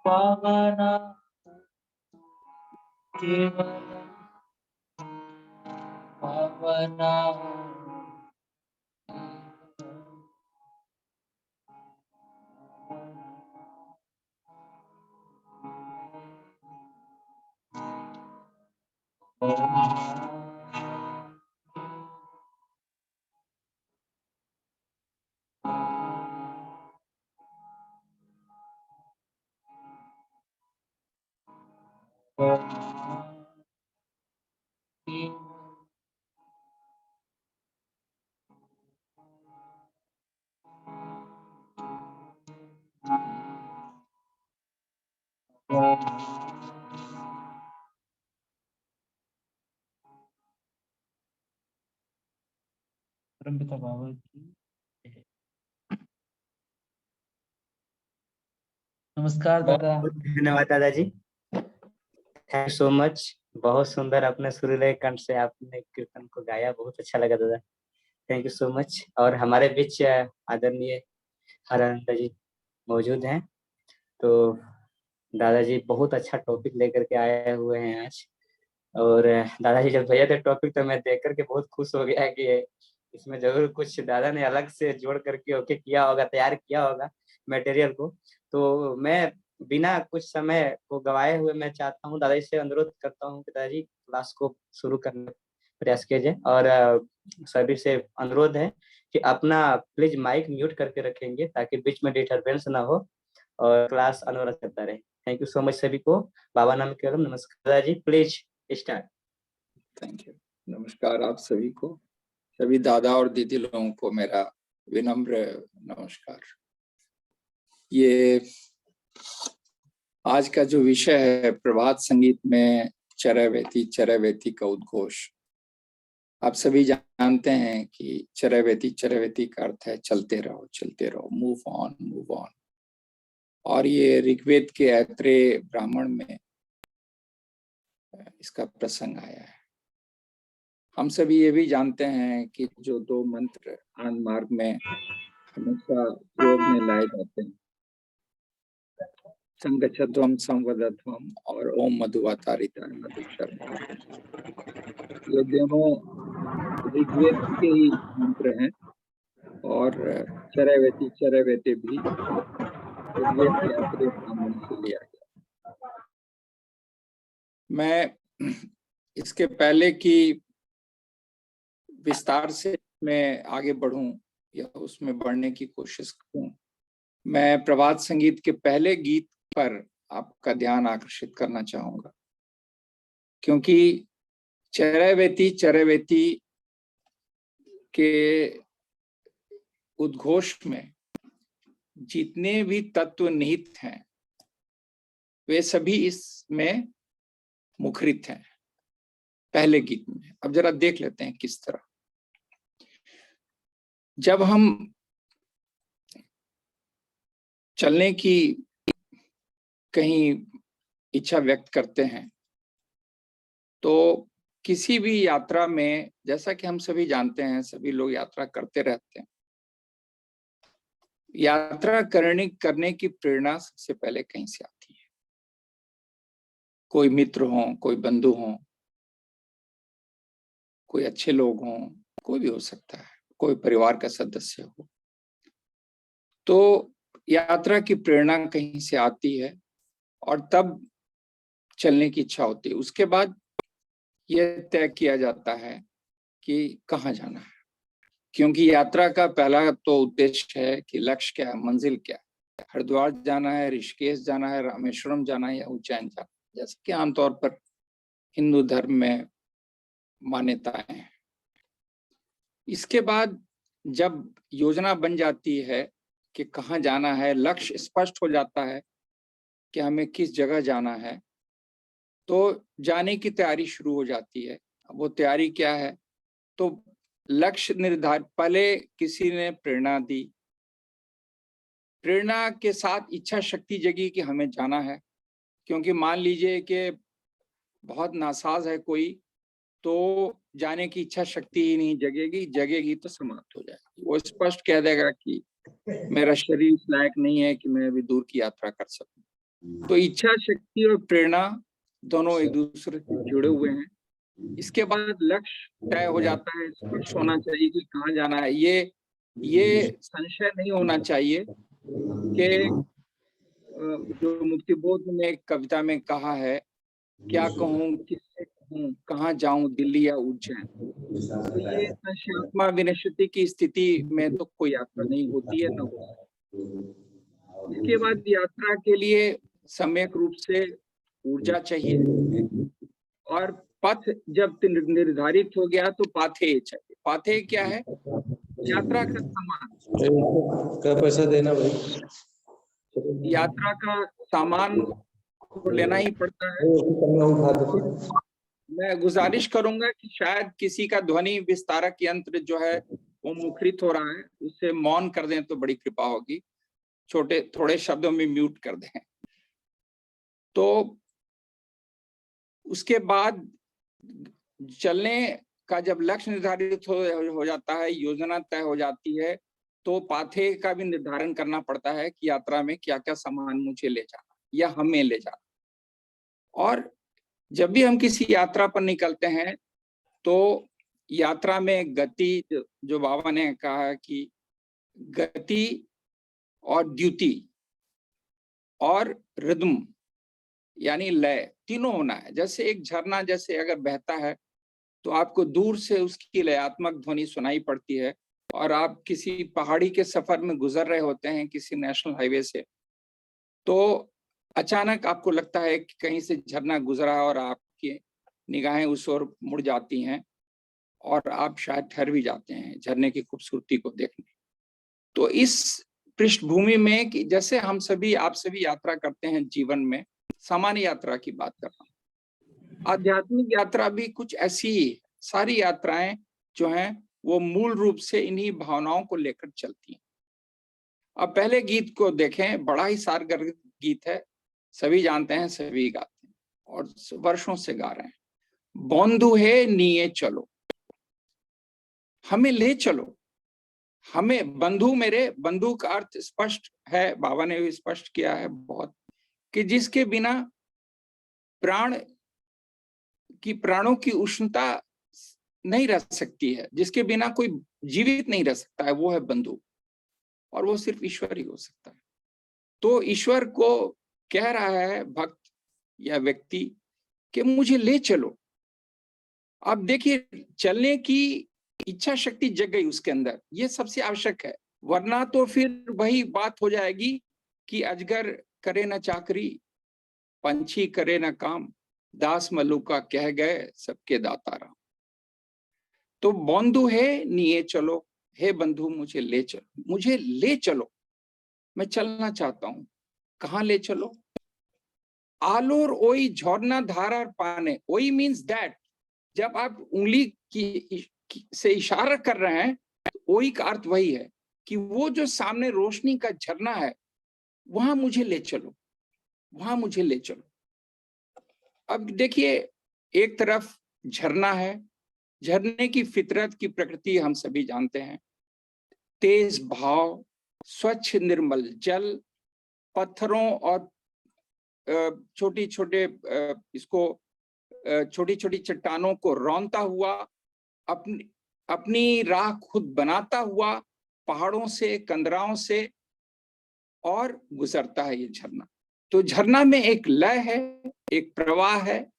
पावन केवल पावन परमपिता बाबा की जय। नमस्कार दादा। बहुत धन्यवाद दादाजी, थैंक यू सो मच। बहुत सुंदर अपने सुरीले कंठ से आपने कीर्तन को गाया, बहुत अच्छा लगा दादा, थैंक यू सो मच। और हमारे बीच आदरणीय हरानंद जी मौजूद हैं। तो दादाजी बहुत अच्छा टॉपिक लेकर के आए हुए हैं आज। और दादाजी जब भेजे थे टॉपिक तो मैं देख करके बहुत खुश हो गया कि इसमें जरूर कुछ दादा ने अलग से जोड़ करके ओके किया होगा, तैयार किया होगा मटेरियल को। तो मैं बिना कुछ समय को गवाए हुए मैं चाहता हूँ, दादाजी से अनुरोध करता हूँ कि दादाजी क्लास को शुरू करने का प्रयास कीजिए। और सभी से अनुरोध है कि अपना प्लीज माइक म्यूट करके रखेंगे ताकि बीच में डिस्टर्बेंस ना हो और क्लास अनवरत चलता रहे। थैंक यू सो मच सभी को। बाबा नाम के नमस्कार। दादाजी प्लीज स्टार्ट। Thank you. नमस्कार आप सभी को, सभी दादा और दीदी लोगों को मेरा विनम्र नमस्कार। ये आज का जो विषय है प्रभात संगीत में चरैवेति, चरैवेति का उद्घोष। आप सभी जानते हैं कि चरैवेति, चरैवेति का अर्थ है चलते रहो, मूव ऑन मूव ऑन। और ये ऋग्वेद के ऐत्रेय ब्राह्मण में इसका प्रसंग आया है। हम सभी ये भी जानते हैं कि जो दो मंत्र आनंद मार्ग में हमेशा प्रयोग में लाए जाते हैं, संगच्छध्वम संवदध्वम और ओम मधुवातारिताय मधुशर्मा, ये दोनों ऋग्वेद के ही मंत्र हैं। और चरैवेति, चरैवेति भी ऋग्वेद के ऐत्रेय ब्राह्मण से लिया गया। मैं इसके पहले की विस्तार से मैं आगे बढ़ूं या उसमें बढ़ने की कोशिश करूं, मैं प्रभात संगीत के पहले गीत पर आपका ध्यान आकर्षित करना चाहूंगा। क्योंकि चरैवेति, चरैवेति के उद्घोष में जितने भी तत्व निहित हैं वे सभी इसमें मुखरित हैं पहले गीत में। अब जरा देख लेते हैं किस तरह। जब हम चलने की कहीं इच्छा व्यक्त करते हैं तो किसी भी यात्रा में, जैसा कि हम सभी जानते हैं, सभी लोग यात्रा करते रहते हैं, यात्रा करने की प्रेरणा सबसे पहले कहीं से आती है। कोई मित्र हो, कोई बंधु हो, कोई अच्छे लोग हों, कोई भी हो सकता है, कोई परिवार का सदस्य हो। तो यात्रा की प्रेरणा कहीं से आती है और तब चलने की इच्छा होती है। उसके बाद यह तय किया जाता है कि कहाँ जाना है, क्योंकि यात्रा का पहला तो उद्देश्य है कि लक्ष्य क्या है, मंजिल क्या है। हरिद्वार जाना है, ऋषिकेश जाना है, रामेश्वरम जाना है या उज्जैन जाना है, जैसे कि आमतौर पर हिंदू धर्म में मान्यताएं हैं। इसके बाद जब योजना बन जाती है कि कहाँ जाना है, लक्ष्य स्पष्ट हो जाता है कि हमें किस जगह जाना है, तो जाने की तैयारी शुरू हो जाती है। वो तैयारी क्या है, तो लक्ष्य निर्धारित, पहले किसी ने प्रेरणा दी, प्रेरणा के साथ इच्छा शक्ति जगी कि हमें जाना है। क्योंकि मान लीजिए कि बहुत नासाज है कोई, तो जाने की इच्छा शक्ति ही नहीं जगेगी, जगेगी तो समाप्त हो जाएगी। वो स्पष्ट कह देगा कि मेरा शरीर इस लायक नहीं है कि मैं अभी दूर की यात्रा कर सकूं। तो इच्छा शक्ति और प्रेरणा दोनों एक दूसरे से जुड़े हुए हैं। इसके बाद लक्ष्य तय हो जाता है, स्पष्ट होना चाहिए कि कहाँ जाना है। ये संशय नहीं होना चाहिए कि जो मुक्तिबोध ने एक कविता में कहा है, क्या कहूँ, किससे कहूँ, कहाँ जाऊं, दिल्ली या उज्जैन। तो ये संशयात्मा विनश्यति की स्थिति में तो कोई यात्रा नहीं होती है, न हो सकती। इसके बाद यात्रा के लिए सम्यक रूप से ऊर्जा चाहिए, और पथ जब निर्धारित हो गया तो पाथेय चाहिए। पाथेय क्या है? यात्रा का सामान। क्या पैसा देना भाई? यात्रा का सामान को लेना ही पड़ता है। मैं गुजारिश करूंगा कि शायद किसी का ध्वनि विस्तारक यंत्र जो है वो मुखरित हो रहा है, उससे मौन कर दें तो बड़ी कृपा होगी, थोड़े शब्दों में म्यूट कर दें। तो उसके बाद चलने का जब लक्ष्य निर्धारित हो जाता है, योजना तय हो जाती है, तो पाथेय का भी निर्धारण करना पड़ता है कि यात्रा में क्या क्या सामान मुझे ले जाना या हमें ले जाना। और जब भी हम किसी यात्रा पर निकलते हैं तो यात्रा में गति, जो बाबा ने कहा कि गति और द्युति और रिदम यानी लय, तीनों होना है। जैसे एक झरना जैसे अगर बहता है तो आपको दूर से उसकी लयात्मक ध्वनि सुनाई पड़ती है, और आप किसी पहाड़ी के सफर में गुजर रहे होते हैं किसी नेशनल हाईवे से, तो अचानक आपको लगता है कि कहीं से झरना गुजरा और आपकी निगाहें उस ओर मुड़ जाती हैं और आप शायद ठहर भी जाते हैं झरने की खूबसूरती को देखने। तो इस पृष्ठभूमि में कि जैसे हम सभी, आप सभी यात्रा करते हैं जीवन में, सामान्य यात्रा की बात कर रहा हूँ, आध्यात्मिक यात्रा भी कुछ ऐसी ही है। सारी यात्राएं जो हैं वो मूल रूप से इन्हीं भावनाओं को लेकर चलती हैं। अब पहले गीत को देखें, बड़ा ही सारगर गीत है, सभी जानते हैं, सभी गाते हैं और वर्षों से गा रहे हैं। बंधु है निये चलो, हमें ले चलो, हमें बंधु, मेरे बंधु का अर्थ स्पष्ट है, बाबा ने भी स्पष्ट किया है बहुत, कि जिसके बिना प्राणों की उष्णता नहीं रह सकती है, जिसके बिना कोई जीवित नहीं रह सकता है, वो है बंधु, और वो सिर्फ ईश्वर ही हो सकता है। तो ईश्वर को कह रहा है भक्त या व्यक्ति कि मुझे ले चलो। अब देखिए, चलने की इच्छा शक्ति जग गई उसके अंदर, ये सबसे आवश्यक है, वरना तो फिर वही बात हो जाएगी कि अजगर करे न चाकरी, पंछी करे न काम, दास मलुका कह गए सबके दाता राम। तो बंधु है निये चलो, हे बंधु मुझे ले चलो, मुझे ले चलो, मैं चलना चाहता हूं। कहाँ ले चलो? आलोर ओई झरना धारा पाने। ओई मीन्स दैट, जब आप उंगली से इशारा कर रहे हैं तो ओई का अर्थ वही है कि वो जो सामने रोशनी का झरना है, वहां मुझे ले चलो, वहां मुझे ले चलो। अब देखिए, एक तरफ झरना है, झरने की फितरत की प्रकृति हम सभी जानते हैं, तेज भाव, स्वच्छ निर्मल जल, पत्थरों और छोटी छोटी चट्टानों को रौंदता हुआ, अपनी राह खुद बनाता हुआ, पहाड़ों से, कंदराओं से और गुजरता है ये झरना। तो झरना में एक लय है, एक प्रवाह है,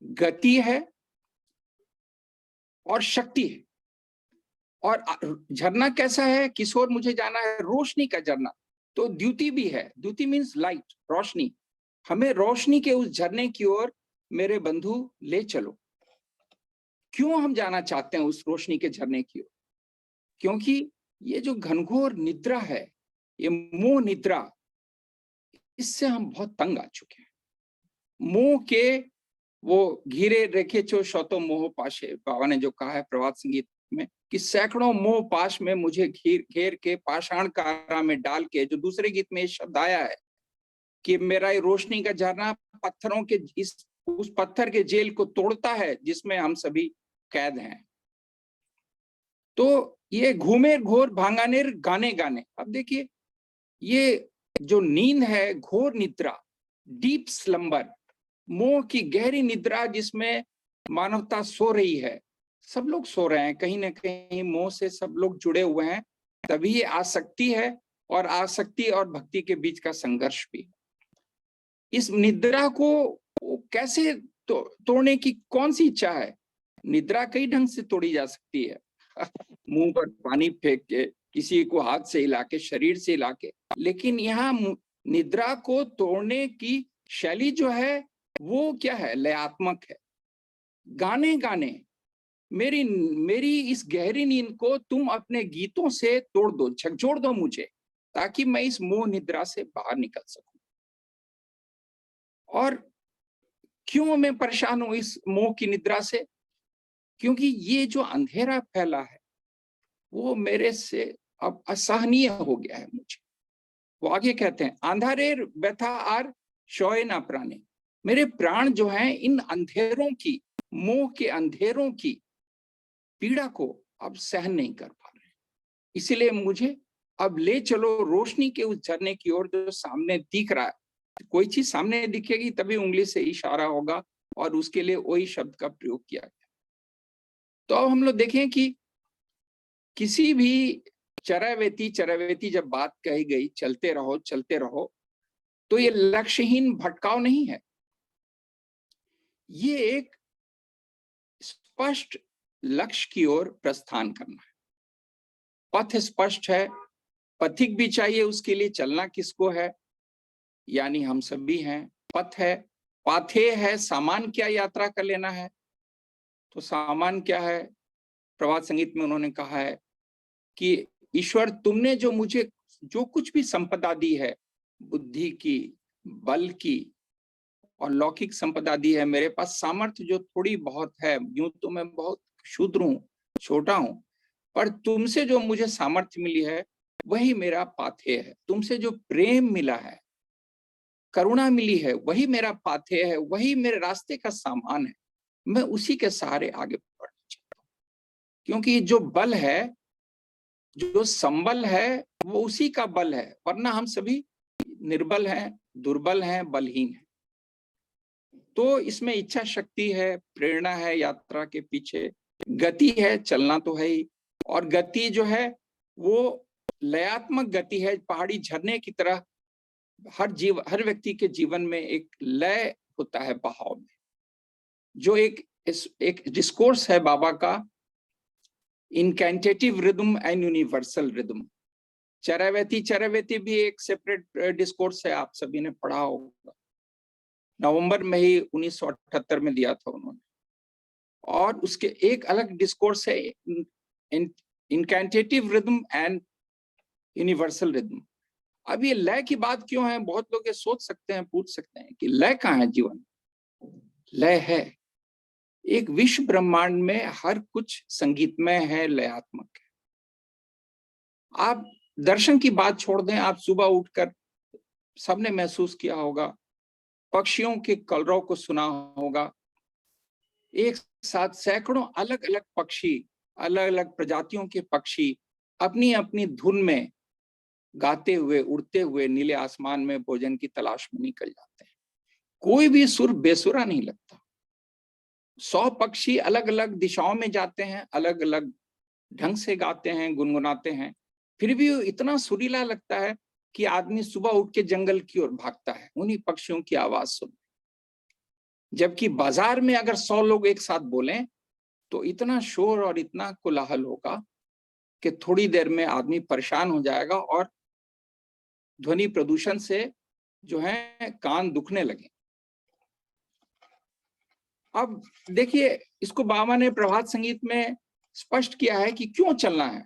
गति है और शक्ति है। और झरना कैसा है, किस ओर मुझे जाना है? रोशनी का झरना। तो द्युति भी है, द्युति मीन्स लाइट, रोशनी। हमें रोशनी के उस झरने की ओर मेरे बंधु ले चलो। क्यों हम जाना चाहते हैं उस रोशनी के झरने की ओर? क्योंकि ये जो घनघोर निद्रा है, ये मोह निद्रा, इससे हम बहुत तंग आ चुके हैं। मोह के वो घिरे रेखे चो शतो मोह पाशे, बाबा ने जो कहा है प्रभात संगीत में कि सैकड़ों मोह पाश में मुझे घेर के पाषाण कारा में डाल के, जो दूसरे गीत में शब्द आया है कि मेरा ये रोशनी का झरना पत्थरों के उस पत्थर के जेल को तोड़ता है जिसमें हम सभी कैद हैं। तो ये घूमे घोर भांगानेर गाने गाने। अब देखिए, ये जो नींद है, घोर निद्रा, डीप स्लम्बर, मोह की गहरी निद्रा जिसमें मानवता सो रही है, सब लोग सो रहे हैं कहीं ना कहीं, मोह से सब लोग जुड़े हुए हैं, तभी ये आसक्ति है, और आसक्ति और भक्ति के बीच का संघर्ष भी। इस निद्रा को कैसे तोड़ने की कौन सी इच्छा है? निद्रा कई ढंग से तोड़ी जा सकती है मुंह पर पानी फेंक के, किसी को हाथ से हिला के, शरीर से हिला के, लेकिन यहाँ निद्रा को तोड़ने की शैली जो है वो क्या है? लयात्मक है। गाने गाने, मेरी इस गहरी नींद को तुम अपने गीतों से तोड़ दो, झकझोर दो मुझे, ताकि मैं इस मोह निद्रा से बाहर निकल सकूं। और क्यों मैं परेशान हूं इस मोह की निद्रा से? क्योंकि ये जो अंधेरा फैला है वो मेरे से अब असहनीय हो गया है मुझे। वो आगे कहते हैं, अंधारेर व्यथा आर शोए ना प्राणे। मेरे प्राण जो हैं इन अंधेरों की, मोह के अंधेरों की पीड़ा को अब सहन नहीं कर पा रहे, इसलिए मुझे अब ले चलो रोशनी के उस झरने की ओर जो सामने दिख रहा है। कोई चीज सामने दिखेगी तभी उंगली से इशारा होगा, और उसके लिए वही शब्द का प्रयोग किया गया। तो अब हम लोग देखें कि किसी भी चरैवेती जब बात कही गई, चलते रहो, तो ये लक्ष्यहीन भटकाव नहीं है, ये एक स्पष्ट लक्ष्य की ओर प्रस्थान करना है। पथ स्पष्ट है, पथिक भी चाहिए, उसके लिए चलना किसको है? यानी हम सब भी हैं। पथ है, पाथे है, सामान क्या यात्रा कर लेना है। तो सामान क्या है? प्रभात संगीत में उन्होंने कहा है कि ईश्वर तुमने जो मुझे जो कुछ भी संपदा दी है, बुद्धि की, बल की और लौकिक संपदा दी है, मेरे पास सामर्थ्य जो थोड़ी बहुत है, यूं तो मैं बहुत क्षुद्र हूं, छोटा हूं, पर तुमसे जो मुझे सामर्थ्य मिली है वही मेरा पाथेय है। तुमसे जो प्रेम मिला है, करुणा मिली है, वही मेरा पाथेय है, वही मेरे रास्ते का सामान है। मैं उसी के सहारे आगे बढ़ना चाहता हूँ, क्योंकि जो बल है, जो संबल है, वो उसी का बल है, वरना हम सभी निर्बल हैं, दुर्बल हैं, बलहीन हैं। तो इसमें इच्छा शक्ति है, प्रेरणा है, यात्रा के पीछे गति है, चलना तो है ही। और गति जो है वो लयात्मक गति है, पहाड़ी झरने की तरह। हर व्यक्ति के जीवन में एक लय होता है बहाव में, जो एक डिस्कोर्स है बाबा का, इनकैंटेटिव रिदम एंड यूनिवर्सल रिदम। चरैवेती भी एक सेपरेट डिस्कोर्स है, आप सभी ने पढ़ा होगा, नवंबर में ही 1978 में दिया था उन्होंने। और उसके एक अलग डिस्कोर्स है, इनकैंटेटिव रिदम एंड यूनिवर्सल रिदम। अब ये लय की बात क्यों है? बहुत लोग ये सोच सकते हैं, पूछ सकते हैं कि लय कहाँ है जीवन? लय है, एक विश्व ब्रह्मांड में हर कुछ संगीतमय है, लयात्मक है। आप दर्शन की बात छोड़ दें, आप सुबह उठकर सबने महसूस किया होगा, पक्षियों के कलरव को सुना होगा। एक साथ सैकड़ों अलग अलग पक्षी, अलग अलग प्रजातियों के पक्षी अपनी अपनी धुन में गाते हुए, उड़ते हुए नीले आसमान में भोजन की तलाश में निकल जाते हैं। कोई भी सुर बेसुरा नहीं लगता। 100 पक्षी अलग अलग दिशाओं में जाते हैं, अलग अलग ढंग से गाते हैं, गुनगुनाते हैं, फिर भी इतना सुरीला लगता है कि आदमी सुबह उठ के जंगल की ओर भागता है उन्हीं पक्षियों की आवाज सुन। जबकि बाजार में अगर 100 लोग एक साथ बोलें तो इतना शोर और इतना कोलाहल होगा कि थोड़ी देर में आदमी परेशान हो जाएगा और ध्वनि प्रदूषण से जो है कान दुखने लगे। अब देखिए, इसको बाबा ने प्रभात संगीत में स्पष्ट किया है कि क्यों चलना है।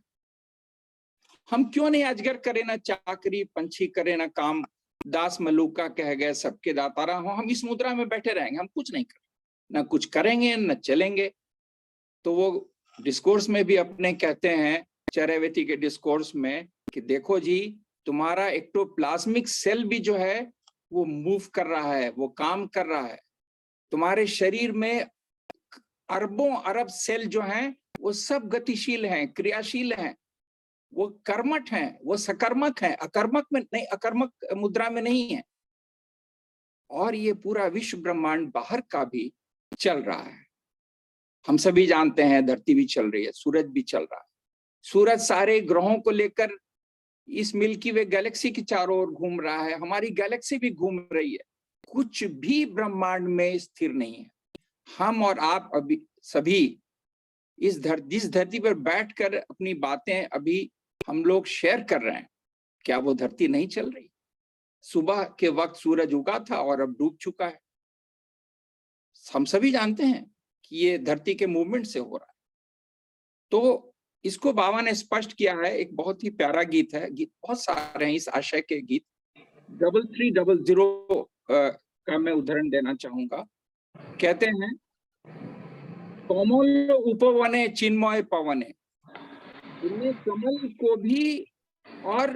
हम क्यों नहीं अजगर करे ना चाकरी, पंछी करे ना काम, दास मलूका कह गए सबके दातारा हो। हम इस मुद्रा में बैठे रहेंगे, हम कुछ नहीं करेंगे, ना कुछ करेंगे न चलेंगे। तो वो डिस्कोर्स में भी अपने कहते हैं, चरैवेती के डिस्कोर्स में, कि देखो जी, तुम्हारा एक्टोप्लाज्मिक सेल भी जो है वो मूव कर रहा है, वो काम कर रहा है। तुम्हारे शरीर में अरबों अरब सेल जो हैं वो सब गतिशील हैं, क्रियाशील हैं, वो कर्मठ हैं, वो सकर्मक हैं, अकर्मक में नहीं, अकर्मक मुद्रा में नहीं है। और ये पूरा विश्व ब्रह्मांड बाहर का भी चल रहा है। हम सभी जानते हैं धरती भी चल रही है, सूरज भी चल रहा है। सूरज सारे ग्रहों को लेकर इस मिल्की वे गैलेक्सी के चारों ओर घूम रहा है, हमारी गैलेक्सी भी घूम रही है। कुछ भी ब्रह्मांड में स्थिर नहीं है। हम और आप अभी सभी इस धरती पर बैठकर अपनी बातें अभी हम लोग शेयर कर रहे हैं, क्या वो धरती नहीं चल रही? सुबह के वक्त सूरज उगा था और अब डूब चुका है। हम सभी जानते हैं कि ये धरती के मूवमेंट से हो रहा है। तो इसको बाबा ने स्पष्ट किया है। एक बहुत ही प्यारा गीत है, गीत बहुत सारे हैं इस आशय के गीत। 3300 का मैं उदाहरण देना चाहूंगा। कहते हैं, कमल उपवने चिन्मय पवने, इनमें कमल को भी और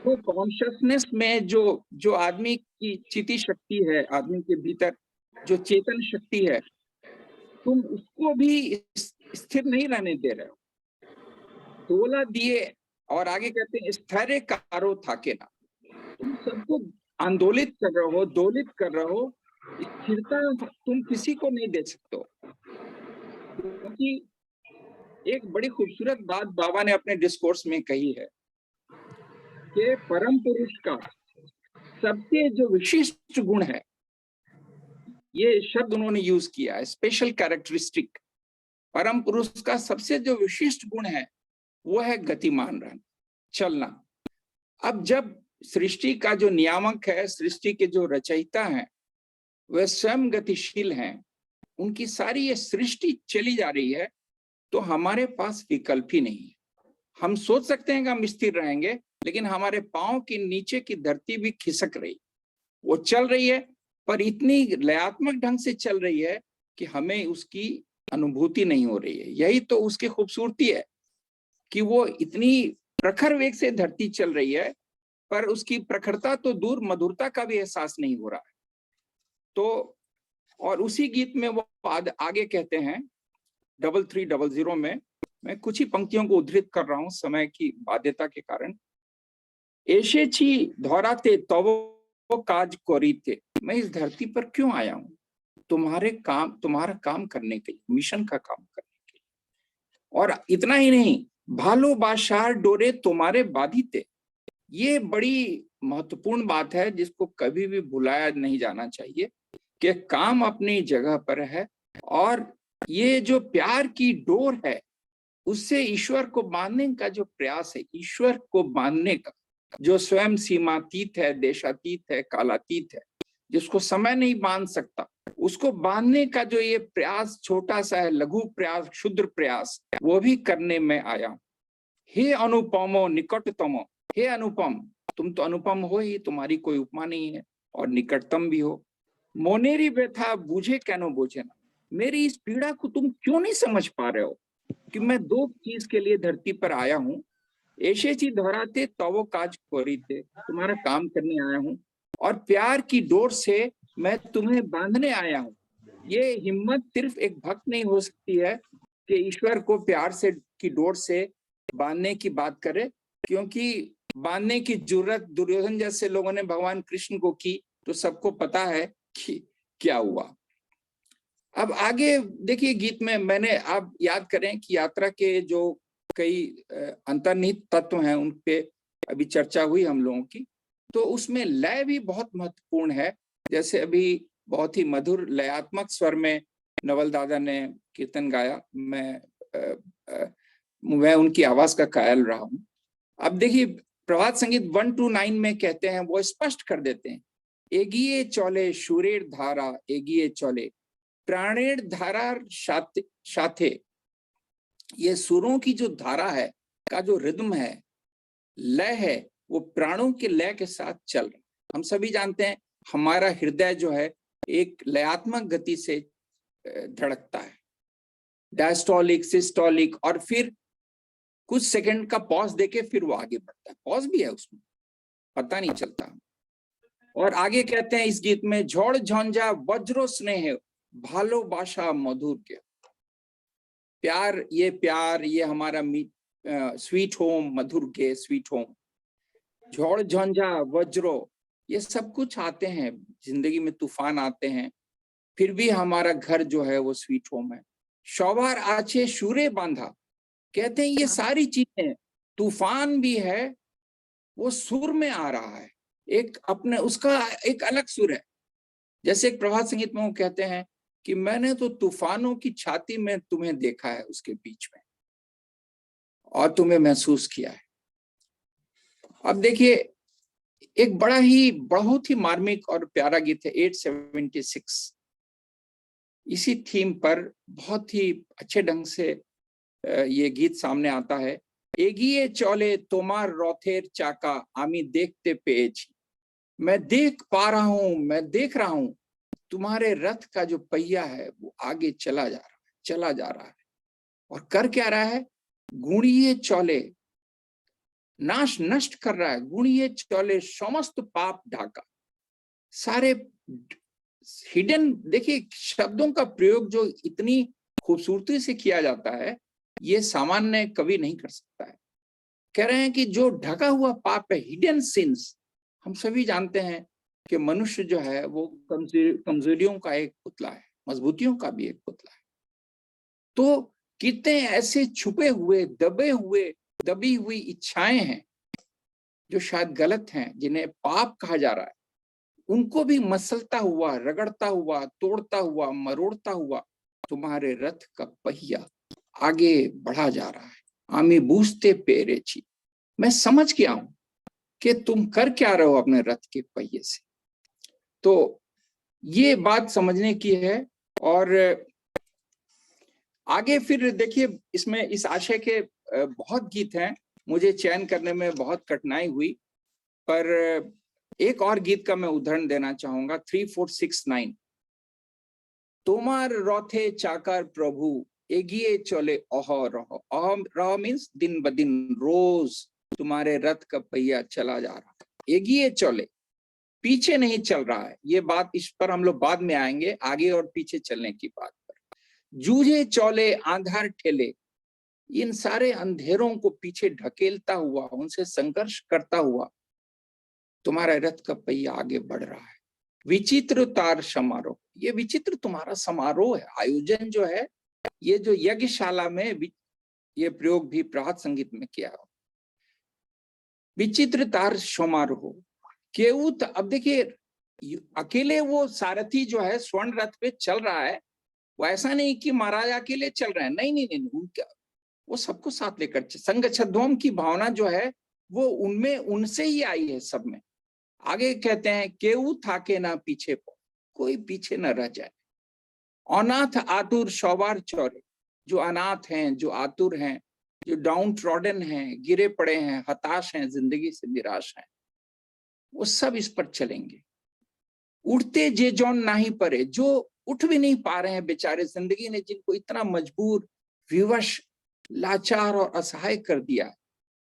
वो कॉन्शियसनेस में जो आदमी की चिति शक्ति है, आदमी के भीतर जो चेतन शक्ति है, तुम उसको भी स्थिर नहीं रहने दे रहे हो। तोला दिए, और आगे कहते हैं स्थैर्य कारो थाके ना, तुम सबको आंदोलित कर रहे हो, दोलित कर रहे हो। स्थिरता तुम किसी को नहीं दे सकते हो। क्योंकि एक बड़ी खूबसूरत बात बाबा ने अपने डिस्कोर्स में कही है कि परम पुरुष का सबसे जो विशिष्ट गुण है, ये शब्द उन्होंने यूज किया है, स्पेशल कैरेक्टरिस्टिक। परम पुरुष का सबसे जो विशिष्ट गुण है वो है गतिमान रहना, चलना। अब जब सृष्टि का जो नियामक है, सृष्टि के जो रचयिता हैं, वह स्वयं गतिशील हैं, उनकी सारी ये सृष्टि चली जा रही है, तो हमारे पास विकल्प ही नहीं है। हम सोच सकते हैं कि हम स्थिर रहेंगे, लेकिन हमारे पांव के नीचे की धरती भी खिसक रही, वो चल रही है, पर इतनी लयात्मक ढंग से चल रही है कि हमें उसकी अनुभूति नहीं हो रही है। यही तो उसकी खूबसूरती है कि वो इतनी प्रखर वेग से धरती चल रही है, पर उसकी प्रखरता तो दूर, मधुरता का भी एहसास नहीं हो रहा है। तो और उसी गीत में वो आगे कहते हैं 3300 में, मैं कुछ ही पंक्तियों को उद्धृत कर रहा हूं समय की बाध्यता के कारण। ऐसे छी धौराते तवो काज कोरीते, मैं इस धरती पर क्यों आया हूं? तुम्हारा काम करने के लिए, मिशन का काम करने के लिए। और इतना ही नहीं, भालो बाशार डोरे तुम्हारे बाधिते, ये बड़ी महत्वपूर्ण बात है जिसको कभी भी भुलाया नहीं जाना चाहिए कि काम अपनी जगह पर है, और ये जो प्यार की डोर है उससे ईश्वर को बांधने का जो प्रयास है, ईश्वर को बांधने का जो स्वयं सीमातीत है, देशातीत है, कालातीत है, जिसको समय नहीं बांध सकता, उसको बांधने का जो ये प्रयास छोटा सा है, लघु प्रयास, क्षुद्र प्रयास, वो भी करने में आया। हे अनुपमो निकटतमो, हे अनुपम, तुम तो अनुपम हो ही, तुम्हारी कोई उपमा नहीं है, और निकटतम भी हो। मोनेरी व्यथा बूझे कैनो बूझे ना, मेरी इस पीड़ा को तुम क्यों नहीं समझ पा रहे हो कि मैं दो चीज के लिए धरती पर आया हूँ। ऐसे चीज दोहराते तवो काज कोरीते, तुम्हारा काम करने आया हूँ, और प्यार की डोर से मैं तुम्हें बांधने आया हूँ। ये हिम्मत सिर्फ एक भक्त नहीं हो सकती है कि ईश्वर को प्यार से की डोर से बांधने की बात करे, क्योंकि बांधने की जरूरत दुर्योधन जैसे लोगों ने भगवान कृष्ण को की, तो सबको पता है कि क्या हुआ। अब आगे देखिए गीत में मैंने, आप याद करें कि यात्रा के जो कई अंतर्निहित तत्व हैं उन पे अभी चर्चा हुई हम लोगों की, तो उसमें लय भी बहुत महत्वपूर्ण है। जैसे अभी बहुत ही मधुर लयात्मक स्वर में नवल दादा ने कीर्तन गाया, मैं उनकी आवाज का कायल रहा हूं। अब देखिए प्रभात संगीत 129 में कहते हैं, वो स्पष्ट कर देते हैं, एगिए चौले शूरेर धारा एगिए चौले प्राणेर धारा साथे। ये सुरों की जो धारा है का जो रिदम है, लय है, वो प्राणों के लय के साथ चल रहा है। हम सभी जानते हैं हमारा हृदय जो है एक लयात्मक गति से धड़कता है, डायस्टोलिक, सिस्टोलिक, और फिर कुछ सेकंड का पॉज देके फिर वो आगे बढ़ता है। पॉज भी है उसमें, पता नहीं चलता। और आगे कहते हैं इस गीत में, झोड़ झंझा वज्रो स्नेह भालो बाशा मधुर के, प्यार ये हमारा स्वीट होम, मधुर के स्वीट होम, झोड़ झंझा वज्रो, ये सब कुछ आते हैं जिंदगी में, तूफान आते हैं, फिर भी हमारा घर जो है वो स्वीट होम है। शौवार आछे शूरे बांधा, कहते हैं ये सारी चीजें, तूफान भी है, वो सुर में आ रहा है, एक अपने उसका एक अलग सुर है। जैसे एक प्रभात संगीत में वो कहते हैं कि मैंने तो तूफानों की छाती में तुम्हें देखा है, उसके बीच में, और तुम्हें महसूस किया है। अब देखिए, एक बहुत ही मार्मिक और प्यारा गीत है 876, इसी थीम पर बहुत ही अच्छे ढंग से ये गीत सामने आता है। एगिए चले तोमार रथेर चाका आमी देखते पेয়েছি, मैं देख पा रहा हूं, मैं देख रहा हूं, तुम्हारे रथ का जो पहिया है वो आगे चला जा रहा है, और कर क्या रहा है? गुणिये चले, नाश नष्ट कर रहा है, गुणिये चले समस्त पाप ढाका, सारे हिडन, देखिए शब्दों का प्रयोग जो इतनी खूबसूरती से किया जाता है, ये सामान्य कवि नहीं कर सकता है। कह रहे हैं कि जो ढका हुआ पाप है, हिडन सिंस, हम सभी जानते हैं कि मनुष्य जो है वो कमजोरियों का एक पुतला है, मजबूतियों का भी एक पुतला है। तो कितने ऐसे छुपे हुए, दबी हुई इच्छाएं हैं जो शायद गलत हैं, जिन्हें पाप कहा जा रहा है, उनको भी मसलता हुआ, रगड़ता हुआ, तोड़ता हुआ, मरोड़ता हुआ तुम्हारे रथ का पहिया आगे बढ़ा जा रहा है। आमी बूझते पेरेची, मैं समझ गया हूं कि तुम कर क्या रहे हो अपने रथ के पहिए से। तो ये बात समझने की है। और आगे फिर देखिए, इसमें इस आशय के बहुत गीत हैं, मुझे चयन करने में बहुत कठिनाई हुई, पर एक और गीत का मैं उदाहरण देना चाहूंगा, 3469, तोमार रथे चाकर प्रभु एगिए चले रह मीन्स दिन ब दिन, रोज तुम्हारे रथ का पहिया चला जा रहा है, एगिए चले, पीछे नहीं चल रहा है। ये बात, इस पर हम लोग बाद में आएंगे, आगे और पीछे चलने की बात पर। जूझे चौले आंधार ठेले, इन सारे अंधेरों को पीछे ढकेलता हुआ, उनसे संघर्ष करता हुआ तुम्हारा रथ का पहिया आगे बढ़ रहा है। विचित्र तार समारोह, ये विचित्र तुम्हारा समारोह है, आयोजन जो है, ये जो यज्ञशाला में ये प्रयोग भी प्रभात संगीत में किया हो। विचित्र तार समारोह केऊत, अब देखिए अकेले वो सारथी जो है स्वर्ण रथ पे चल रहा है, वो ऐसा नहीं कि महाराज अकेले चल रहे हैं, नहीं, उनका वो सबको साथ लेकर, संग छद्मोम की भावना जो है वो उनमें, उनसे ही आई है सब में। आगे कहते हैं केऊ थाके ना पीछे पो, कोई पीछे न रह जाए। अनाथ आतुर शौवार चौरे, जो अनाथ हैं, जो आतुर हैं, जो डाउन ट्रॉडन हैं, गिरे पड़े हैं, हताश हैं, जिंदगी से निराश हैं, वो सब इस पर चलेंगे। उठते जे जौन नाही परे, जो उठ भी नहीं पा रहे हैं बेचारे, जिंदगी ने जिनको इतना मजबूर, विवश, लाचार और असहाय कर दिया,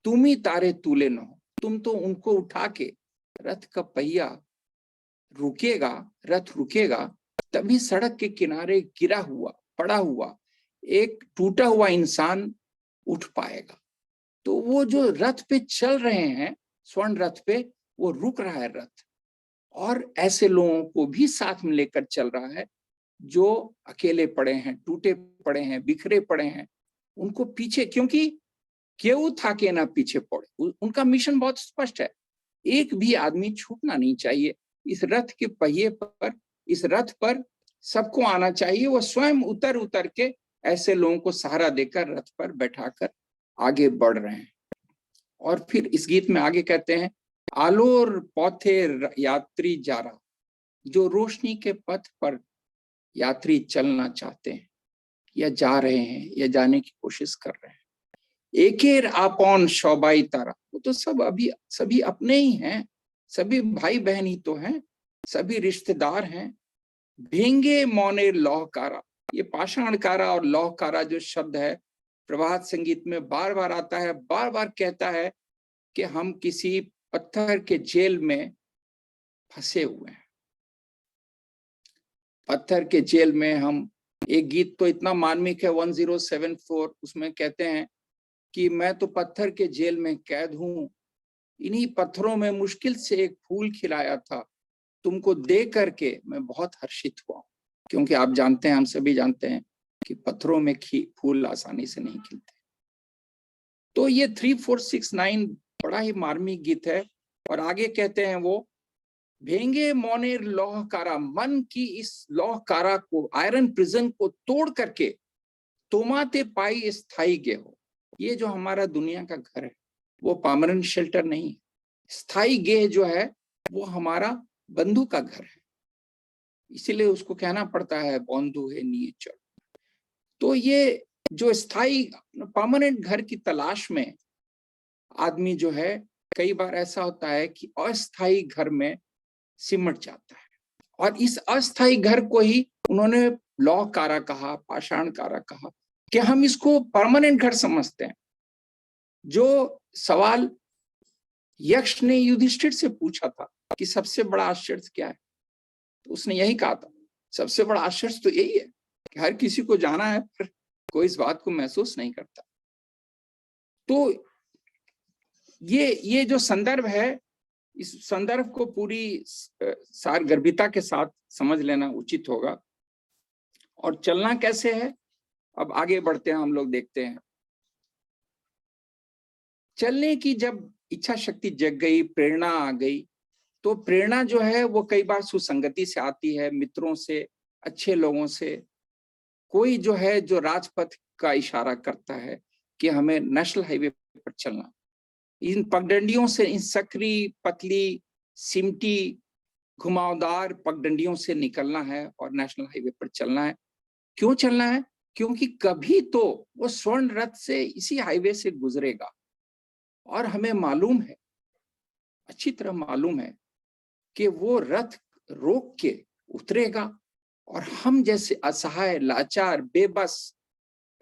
तुम ही तारे तूले न हो, तुम तो उनको उठा के, रथ का पहिया रुकेगा, रथ रुकेगा, तभी सड़क के किनारे गिरा हुआ, पड़ा हुआ एक टूटा हुआ इंसान उठ पाएगा। तो वो जो रथ पे चल रहे हैं, स्वर्ण रथ पे, वो रुक रहा है रथ, और ऐसे लोगों को भी साथ में लेकर चल रहा है जो अकेले पड़े हैं, टूटे पड़े हैं, बिखरे पड़े हैं, उनको पीछे, क्योंकि केऊ था के ना पीछे पड़े, उनका मिशन बहुत स्पष्ट है, एक भी आदमी छूटना नहीं चाहिए। इस रथ के पहिए पर, इस रथ पर सबको आना चाहिए। वो स्वयं उतर उतर के ऐसे लोगों को सहारा देकर रथ पर बैठाकर आगे बढ़ रहे हैं। और फिर इस गीत में आगे कहते हैं, आलोर पौथे यात्री जारा, जो रोशनी के पथ पर यात्री चलना चाहते हैं, या जा रहे हैं, या जाने की कोशिश कर रहे हैं। एकेर आपौन शौबाई तारा, वो तो सब अभी सभी अपने ही हैं, सभी भाई बहन ही तो हैं, सभी रिश्तेदार हैं। भेंगे मौने लौहकारा, ये पाषाणकारा और लौहकारा जो शब्द है प्रभात संगीत में बार बार आता है, बार बार कहता है कि हम किसी पत्थर के जेल में फंसे हुए हैं, पत्थर के जेल में हम एक गीत तो इतना मार्मिक है 1074, उसमें कहते हैं कि मैं तो पत्थर के जेल में कैद हूं, इन्हीं पत्थरों में मुश्किल से एक फूल खिलाया था, तुमको दे करके मैं बहुत हर्षित हुआ। क्योंकि आप जानते हैं, हम सभी जानते हैं कि पत्थरों में फूल आसानी से नहीं खिलते। तो ये 3469 बड़ा ही मार्मिक गीत है। और आगे कहते हैं वो, भेंगे मोने लौह कारा, मन की इस लौह कारा को, आयरन प्रिजन को तोड़ करके तोमाते पाई स्थाई गे हो। ये जो हमारा दुनिया का घर है वो परमानेंट शेल्टर नहीं है। स्थाई गेह जो है वो हमारा बंधु का घर है, इसीलिए उसको कहना पड़ता है बंधु है नीचर। तो ये जो स्थाई परमानेंट घर की तलाश में आदमी जो है, कई बार ऐसा होता है कि अस्थाई घर में सिमट जाता है। और इस अस्थाई घर को ही उन्होंने लौह कारा कहा, पाषाण कारा कहा, कि हम इसको परमानेंट घर समझते हैं। जो सवाल यक्ष ने युधिष्ठिर से पूछा था कि सबसे बड़ा आश्चर्य क्या है, तो उसने यही कहा था, सबसे बड़ा आश्चर्य तो यही है कि हर किसी को जाना है पर कोई इस बात को महसूस नहीं करता। तो ये जो संदर्भ है, इस संदर्भ को पूरी सारगर्भिता के साथ समझ लेना उचित होगा। और चलना कैसे है, अब आगे बढ़ते हैं, हम लोग देखते हैं। चलने की जब इच्छा शक्ति जग गई, प्रेरणा आ गई, तो प्रेरणा जो है वो कई बार सुसंगति से आती है, मित्रों से, अच्छे लोगों से। कोई जो है जो राजपथ का इशारा करता है कि हमें नेशनल हाईवे पर चलना, इन पगडंडियों से, इन सकरी, पतली, सिमटी, घुमावदार पगडंडियों से निकलना है और नेशनल हाईवे पर चलना है। क्यों चलना है? क्योंकि कभी तो वो स्वर्ण रथ से इसी हाईवे से गुजरेगा और हमें मालूम है, अच्छी तरह मालूम है कि वो रथ रोक के उतरेगा और हम जैसे असहाय, लाचार, बेबस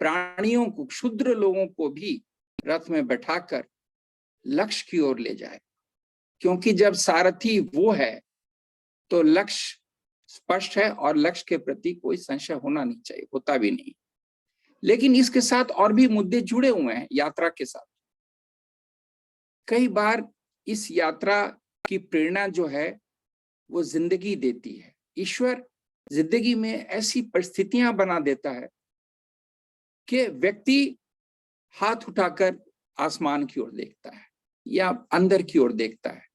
प्राणियों को, क्षुद्र लोगों को भी रथ में बैठाकर लक्ष्य की ओर ले जाए। क्योंकि जब सारथी वो है तो लक्ष्य स्पष्ट है और लक्ष्य के प्रति कोई संशय होना नहीं चाहिए, होता भी नहीं। लेकिन इसके साथ और भी मुद्दे जुड़े हुए हैं यात्रा के साथ। कई बार इस यात्रा की प्रेरणा जो है वो जिंदगी देती है। ईश्वर जिंदगी में ऐसी परिस्थितियां बना देता है कि व्यक्ति हाथ उठाकर आसमान की ओर देखता है या अंदर की ओर देखता है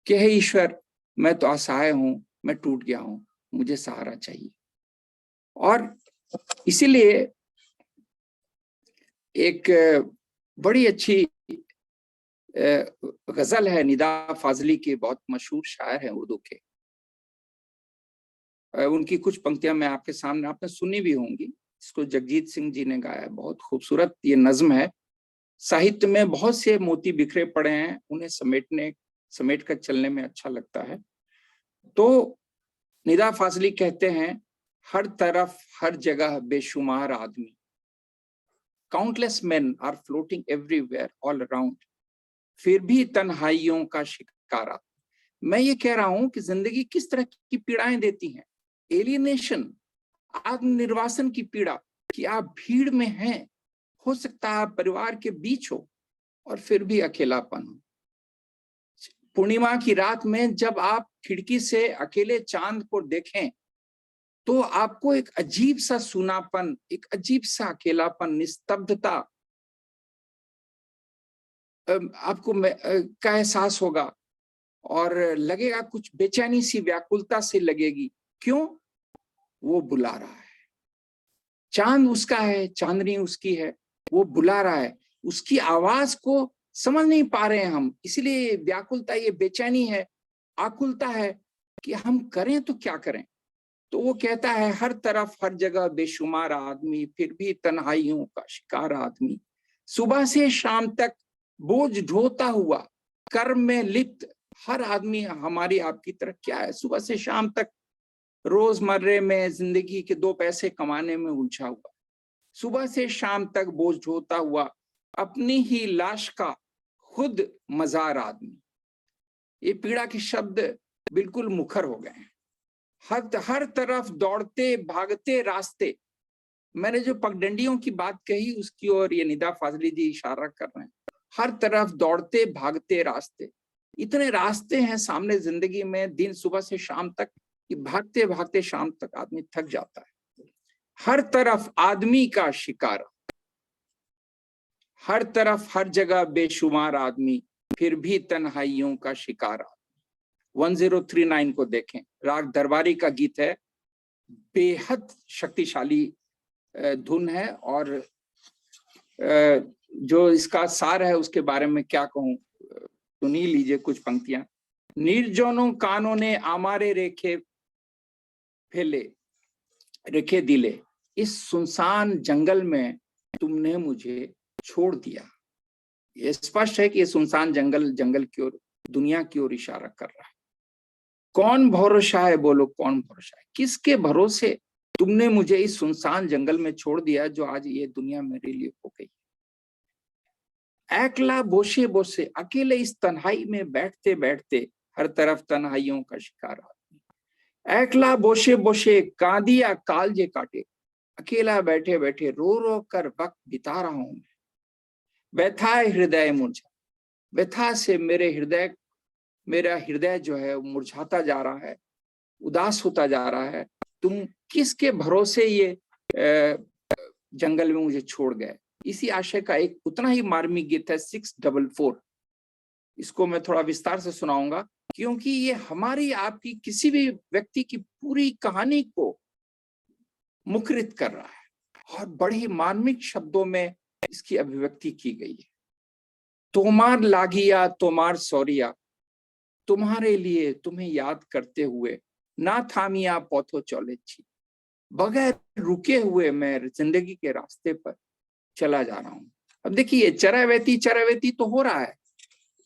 कि हे ईश्वर, मैं तो असहाय हूं, मैं टूट गया हूं, मुझे सहारा चाहिए। और इसीलिए एक बड़ी अच्छी गजल है निदा फाजली की, बहुत मशहूर शायर है उर्दू के। उनकी कुछ पंक्तियां मैं आपके सामने, आपने सुनी भी होंगी। इसको जगजीत सिंह जी ने गाया, बहुत खूबसूरत ये नज्म है। साहित्य में बहुत से मोती बिखरे पड़े हैं, उन्हें समेट कर चलने में अच्छा लगता है। तो निदा फाजली कहते हैं, हर तरफ हर जगह बेशुमार आदमी, countless men are floating everywhere all around, फिर भी तन्हाइयों का शिकारा। मैं ये कह रहा हूं कि जिंदगी किस तरह की पीड़ाएं देती हैं। एलियनेशन, आत्मनिर्वासन की पीड़ा, कि आप भीड़ में हैं, हो सकता है आप परिवार के बीच हो और फिर भी अकेलापन हो। पूर्णिमा की रात में जब आप खिड़की से अकेले चांद को देखें तो आपको एक अजीब सा सूनापन, एक अजीब सा अकेलापन, निस्तब्धता आपको का एहसास होगा और लगेगा, कुछ बेचैनी सी, व्याकुलता से लगेगी। क्यों? वो बुला रहा है। चांद उसका है, चांदनी उसकी है, वो बुला रहा है। उसकी आवाज को समझ नहीं पा रहे हैं हम, इसलिए व्याकुलता, ये बेचैनी है, आकुलता है कि हम करें तो क्या करें। तो वो कहता है, हर तरफ हर जगह बेशुमार आदमी, फिर भी तन्हाइयों का शिकार आदमी, सुबह से शाम तक बोझ ढोता हुआ, कर्म में लिप्त हर आदमी हमारी आपकी तरह क्या है, सुबह से शाम तक रोजमर्रे में जिंदगी के 2 पैसे कमाने में उलझा हुआ, सुबह से शाम तक बोझ ढोता हुआ, अपनी ही लाश का खुद मजार आदमी। ये पीड़ा के शब्द बिल्कुल मुखर हो गए हैं। हर तरफ दौड़ते भागते रास्ते, मैंने जो पगडंडियों की बात कही उसकी ओर ये निदा फाजली जी इशारा कर रहे हैं। हर तरफ दौड़ते भागते रास्ते, इतने रास्ते हैं सामने जिंदगी में, दिन सुबह से शाम तक, कि भागते भागते शाम तक आदमी थक जाता है। हर तरफ आदमी का शिकार, हर तरफ हर जगह बेशुमार आदमी, फिर भी तन्हाइयों का शिकार। 1039 को देखें, राग दरबारी का गीत है, बेहद शक्तिशाली धुन है, और जो इसका सार है उसके बारे में क्या कहूं, सुनी लीजिए कुछ पंक्तियां। निर्जनों कानों ने आमारे रेखे फैले रेखे दिले, इस सुनसान जंगल में तुमने मुझे छोड़ दिया। ये स्पष्ट है कि ये सुनसान जंगल की ओर, दुनिया की ओर इशारा कर रहा है। कौन भरोसा है, बोलो कौन भरोसा है, किसके भरोसे तुमने मुझे इस सुनसान जंगल में छोड़ दिया जो आज ये दुनिया मेरे लिए हो गई। एकला बोसे बोसे, अकेले इस तन्हाई में बैठते बैठते, हर तरफ तन्हाइयों का शिकार आदमी। एकला बोसे बोसे कांदिया कालजे काटे, अकेला बैठे बैठे रो रो कर वक्त बिता रहा हूं मैं। व्यथा हृदय मुरझा, व्यथा से मेरा हृदय जो है मुरझाता जा रहा है, उदास होता जा रहा है। तुम किसके भरोसे ये जंगल में मुझे छोड़ गए। इसी आशय का एक उतना ही मार्मिक गीत है 644। इसको मैं थोड़ा विस्तार से सुनाऊंगा, क्योंकि ये हमारी आपकी किसी भी व्यक्ति की पूरी कहानी को मुखरित कर रहा है, और बड़े ही मार्मिक शब्दों में इसकी अभिव्यक्ति की गई है। तोमार लागिया तोमार सौरिया, तुम्हारे लिए तुम्हें याद करते हुए, ना थामिया पौथो चौले छी, बगैर रुके हुए मैं जिंदगी के रास्ते पर चला जा रहा हूं। अब देखिए, चरावेती तो हो रहा है,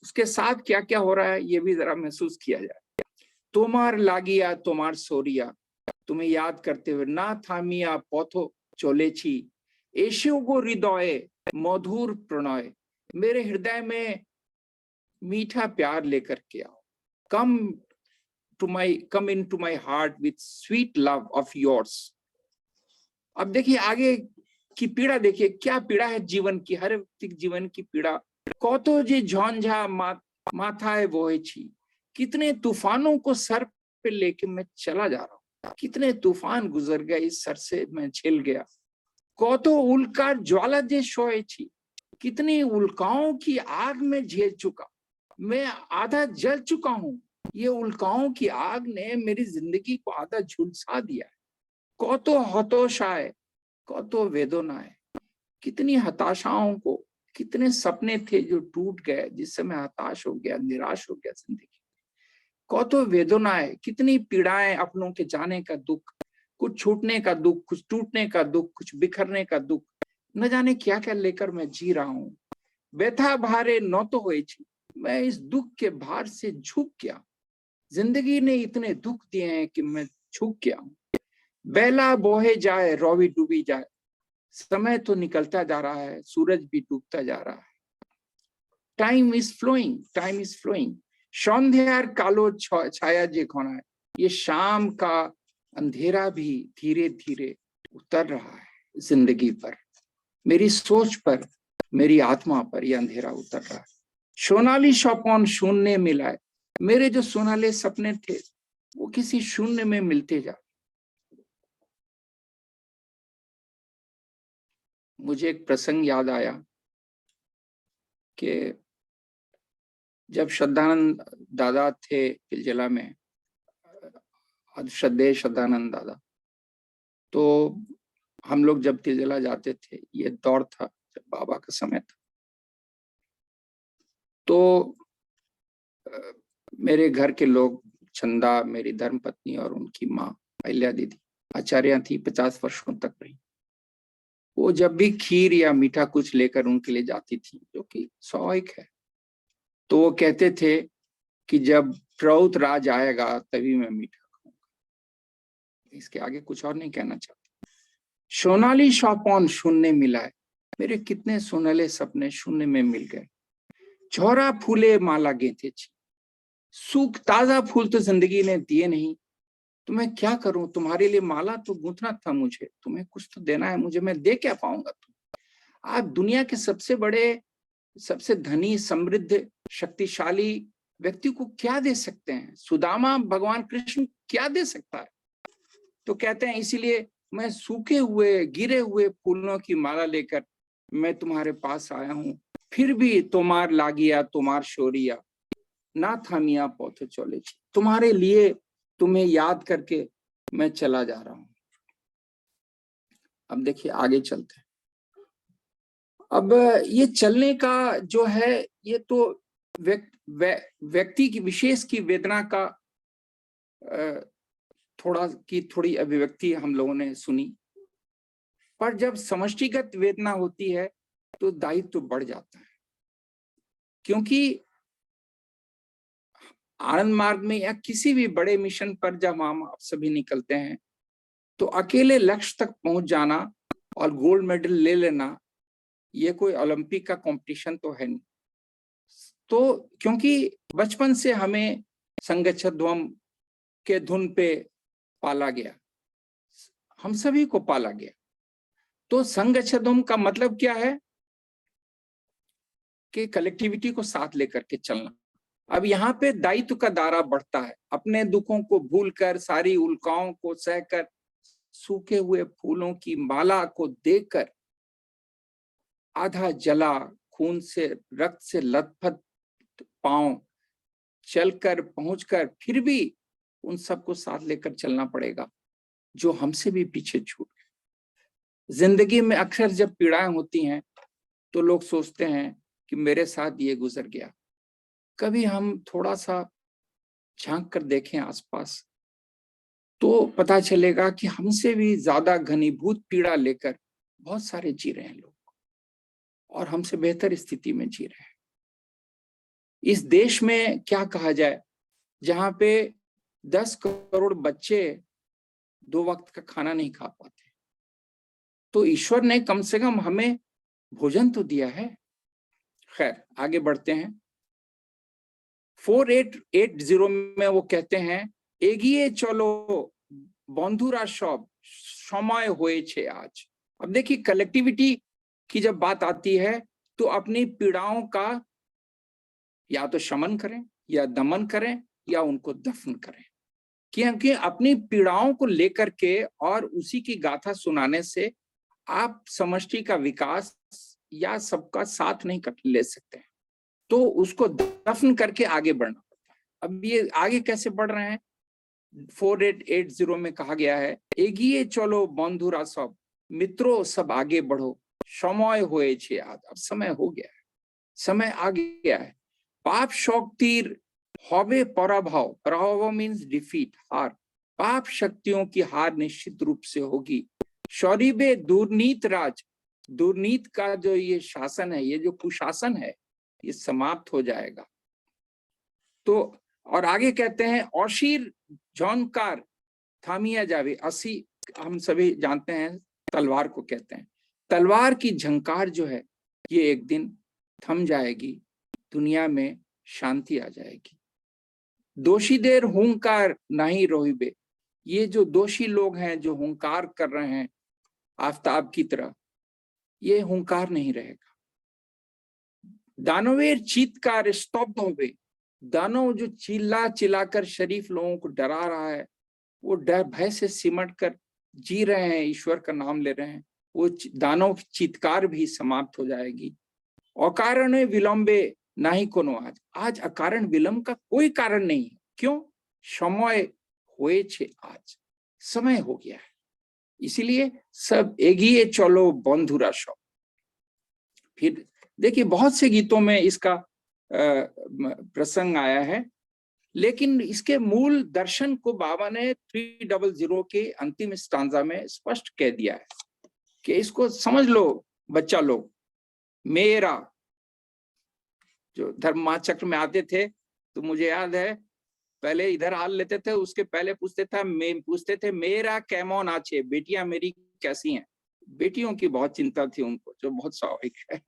उसके साथ क्या क्या हो रहा है ये भी जरा महसूस किया जाए। तोमार लागिया तोमार सोरिया, तुम्हें याद करते हुए, ना थामिया पौथो चोले छी, एशियो गो हृदय मधुर प्रणय, मेरे हृदय में मीठा प्यार लेकर के आओ। come into my heart with sweet love of yours। अब देखिए आगे की पीड़ा, देखिए क्या पीड़ा है जीवन की, हर व्यक्ति जीवन की पीड़ा। कौतो जे झंझा माथा है वो है छी, कितने तूफानों को सर पे लेके मैं चला जा रहा हूँ, कितने तूफान गुजर गए, इस सर से मैं झेल गया। कौतो उल्का ज्वाला जे शोए छी, कितनी उल्काओं की आग में झेल चुका, मैं आधा जल चुका हूँ। ये उल्काओं की आग ने मेरी जिंदगी को आधा झुलसा दिया है। कौतो हतोषाए कौतो वेदनाए, कितनी हताशाओं को, कितने सपने थे जो टूट गए, जिससे मैं हताश हो गया, निराश हो गया जिंदगी। कौतो वेदनाए, कितनी पीड़ाएं, अपनों के जाने का दुख, कुछ छूटने का दुख, कुछ टूटने का दुख, कुछ बिखरने का दुख, न जाने क्या क्या लेकर मैं जी रहा हूँ। व्यथा भारे न तो हुए छी, मैं इस दुख के भार से झुक गया। जिंदगी ने इतने दुख दिए हैं कि मैं झुक गया हूं। बेला बोहे जाए रौवी डूबी जाए, समय तो निकलता जा रहा है, सूरज भी डूबता जा रहा है। Time is flowing. सौंध्यार कालो छाया जे खोना है, ये शाम का अंधेरा भी धीरे धीरे उतर रहा है जिंदगी पर, मेरी सोच पर, मेरी आत्मा पर यह अंधेरा उतर रहा है। सोनाली शौपौन शून्य मिलाए, मेरे जो सोनाले सपने थे वो किसी शून्य में मिलते जा। मुझे एक प्रसंग याद आया कि जब श्रद्धानंद दादा थे तिलजला में, श्रद्धेय श्रद्धानंद दादा, तो हम लोग जब तिलजला जाते थे, ये दौर था जब बाबा का समय था, तो मेरे घर के लोग, चंदा मेरी धर्मपत्नी और उनकी माँ अहिल्या दीदी आचार्य थी, 50 वर्षों तक रही। वो जब भी खीर या मीठा कुछ लेकर उनके लिए जाती थी, जो कि स्वाभाविक है, तो वो कहते थे कि जब प्रौत राज आएगा तभी मैं मीठा खाऊंगा। इसके आगे कुछ और नहीं कहना चाहता। सोनाली शौपौन शून्य मिलाए, मेरे कितने सोनाले सपने शून्य में मिल गए। झोरा फूले माला गेंथे छी, सूख ताजा फूल तो जिंदगी ने दिए नहीं, तो मैं क्या करूं, तुम्हारे लिए माला तो गूंथना था मुझे, तुम्हें कुछ तो देना है मुझे, मैं दे क्या पाऊंगा तुम? आप दुनिया के सबसे बड़े, सबसे धनी, समृद्ध, शक्तिशाली व्यक्ति को क्या दे सकते हैं? सुदामा भगवान कृष्ण क्या दे सकता है? तो कहते हैं इसीलिए मैं सूखे हुए, गिरे हुए फूलों की माला लेकर मैं तुम्हारे पास आया हूं, फिर भी तुम्हार लागिया तुम्हार शोरिया ना थामिया पौथ चले, तुम्हारे लिए, तुम्हें याद करके मैं चला जा रहा हूं। अब देखिए आगे चलते हैं। अब ये चलने का जो है, ये तो व्यक्ति की विशेष की वेदना का थोड़ी अभिव्यक्ति हम लोगों ने सुनी, पर जब समष्टिगत वेदना होती है तो दायित्व तो बढ़ जाता है। क्योंकि आनंद मार्ग में या किसी भी बड़े मिशन पर जब हम आप सभी निकलते हैं तो अकेले लक्ष्य तक पहुंच जाना और गोल्ड मेडल ले लेना, ये कोई ओलंपिक का कंपटीशन तो है नहीं। तो क्योंकि बचपन से हमें संगच्छध्वम के धुन पे पाला गया, हम सभी को पाला गया। तो संगच्छध्वम का मतलब क्या है कि कलेक्टिविटी को साथ लेकर के चलना। अब यहाँ पे दायित्व का दायरा बढ़ता है, अपने दुखों को भूलकर, सारी उल्काओं को सहकर, सूखे हुए फूलों की माला को देखकर, आधा जला, खून से, रक्त से लथपथ पांव, चलकर पहुंचकर फिर भी उन सबको साथ लेकर चलना पड़ेगा जो हमसे भी पीछे छूट गए। जिंदगी में अक्सर जब पीड़ाएं होती हैं तो लोग सोचते हैं कि मेरे साथ ये गुजर गया। कभी हम थोड़ा सा झांक कर देखें आसपास तो पता चलेगा कि हमसे भी ज्यादा घनीभूत पीड़ा लेकर बहुत सारे जी रहे हैं लोग, और हमसे बेहतर स्थिति में जी रहे हैं। इस देश में क्या कहा जाए, जहां पे 10 करोड़ बच्चे 2 वक्त का खाना नहीं खा पाते, तो ईश्वर ने कम से कम हमें भोजन तो दिया है। खैर आगे बढ़ते हैं। 4880 में वो कहते हैं, एगिए चलो बंधुरा सब समय होएछे आज। अब देखिए कलेक्टिविटी की जब बात आती है तो अपनी पीड़ाओं का या तो शमन करें या दमन करें या उनको दफन करें, क्योंकि अपनी पीड़ाओं को लेकर के और उसी की गाथा सुनाने से आप समष्टि का विकास या सबका साथ नहीं ले सकते हैं, तो उसको दफन करके आगे बढ़ना पड़ता है। अब ये आगे कैसे बढ़ रहे हैं? 4880 में कहा गया है, एगिए चलो बंधुरा सब, मित्रों सब आगे बढ़ो, समय होए छे आज। अब समय हो गया है, समय आ गया है। पाप शक्तिर हवे पराभव, पराभव मीन्स डिफीट, हार। पाप शक्तियों की हार निश्चित रूप से होगी। शरीबे दुर्नीत राज, दुर्नीत का जो ये शासन है, ये जो कुशासन है, ये समाप्त हो जाएगा। तो और आगे कहते हैं, अशीर झंकार थामिया जावे। असी हम सभी जानते हैं तलवार को कहते हैं। तलवार की झंकार जो है ये एक दिन थम जाएगी, दुनिया में शांति आ जाएगी। दोषी देर हुंकार नहीं रोहिबे, ये जो दोषी लोग हैं जो हुंकार कर रहे हैं आफताब की तरह, ये हुंकार नहीं रहेगा। दानवेर चीतकार स्तब्ध होवे, दानव जो चिल्ला चिल्लाकर शरीफ लोगों को डरा रहा है, वो डर भय से सिमट कर जी रहे हैं, ईश्वर का नाम ले रहे हैं, वो दानव की चीत्कार भी समाप्त हो जाएगी। अकारण विलंबे नहीं कोनो आज, आज अकारण विलंब का कोई कारण नहीं है। क्यों? समय होए छे आज, समय हो गया है, इसीलिए सब एगिए चलो बंधुरा सब। फिर देखिए बहुत से गीतों में इसका प्रसंग आया है, लेकिन इसके मूल दर्शन को बाबा ने 300 के अंतिम स्टांजा में स्पष्ट कह दिया है कि इसको समझ लो बच्चा लोग। मेरा जो धर्म चक्र में आते थे तो मुझे याद है पहले इधर हाल लेते थे, उसके पहले पूछते थे मेरा कैमोन आछे, बेटियां मेरी कैसी हैं। बेटियों की बहुत चिंता थी उनको, जो बहुत स्वाभाविक है।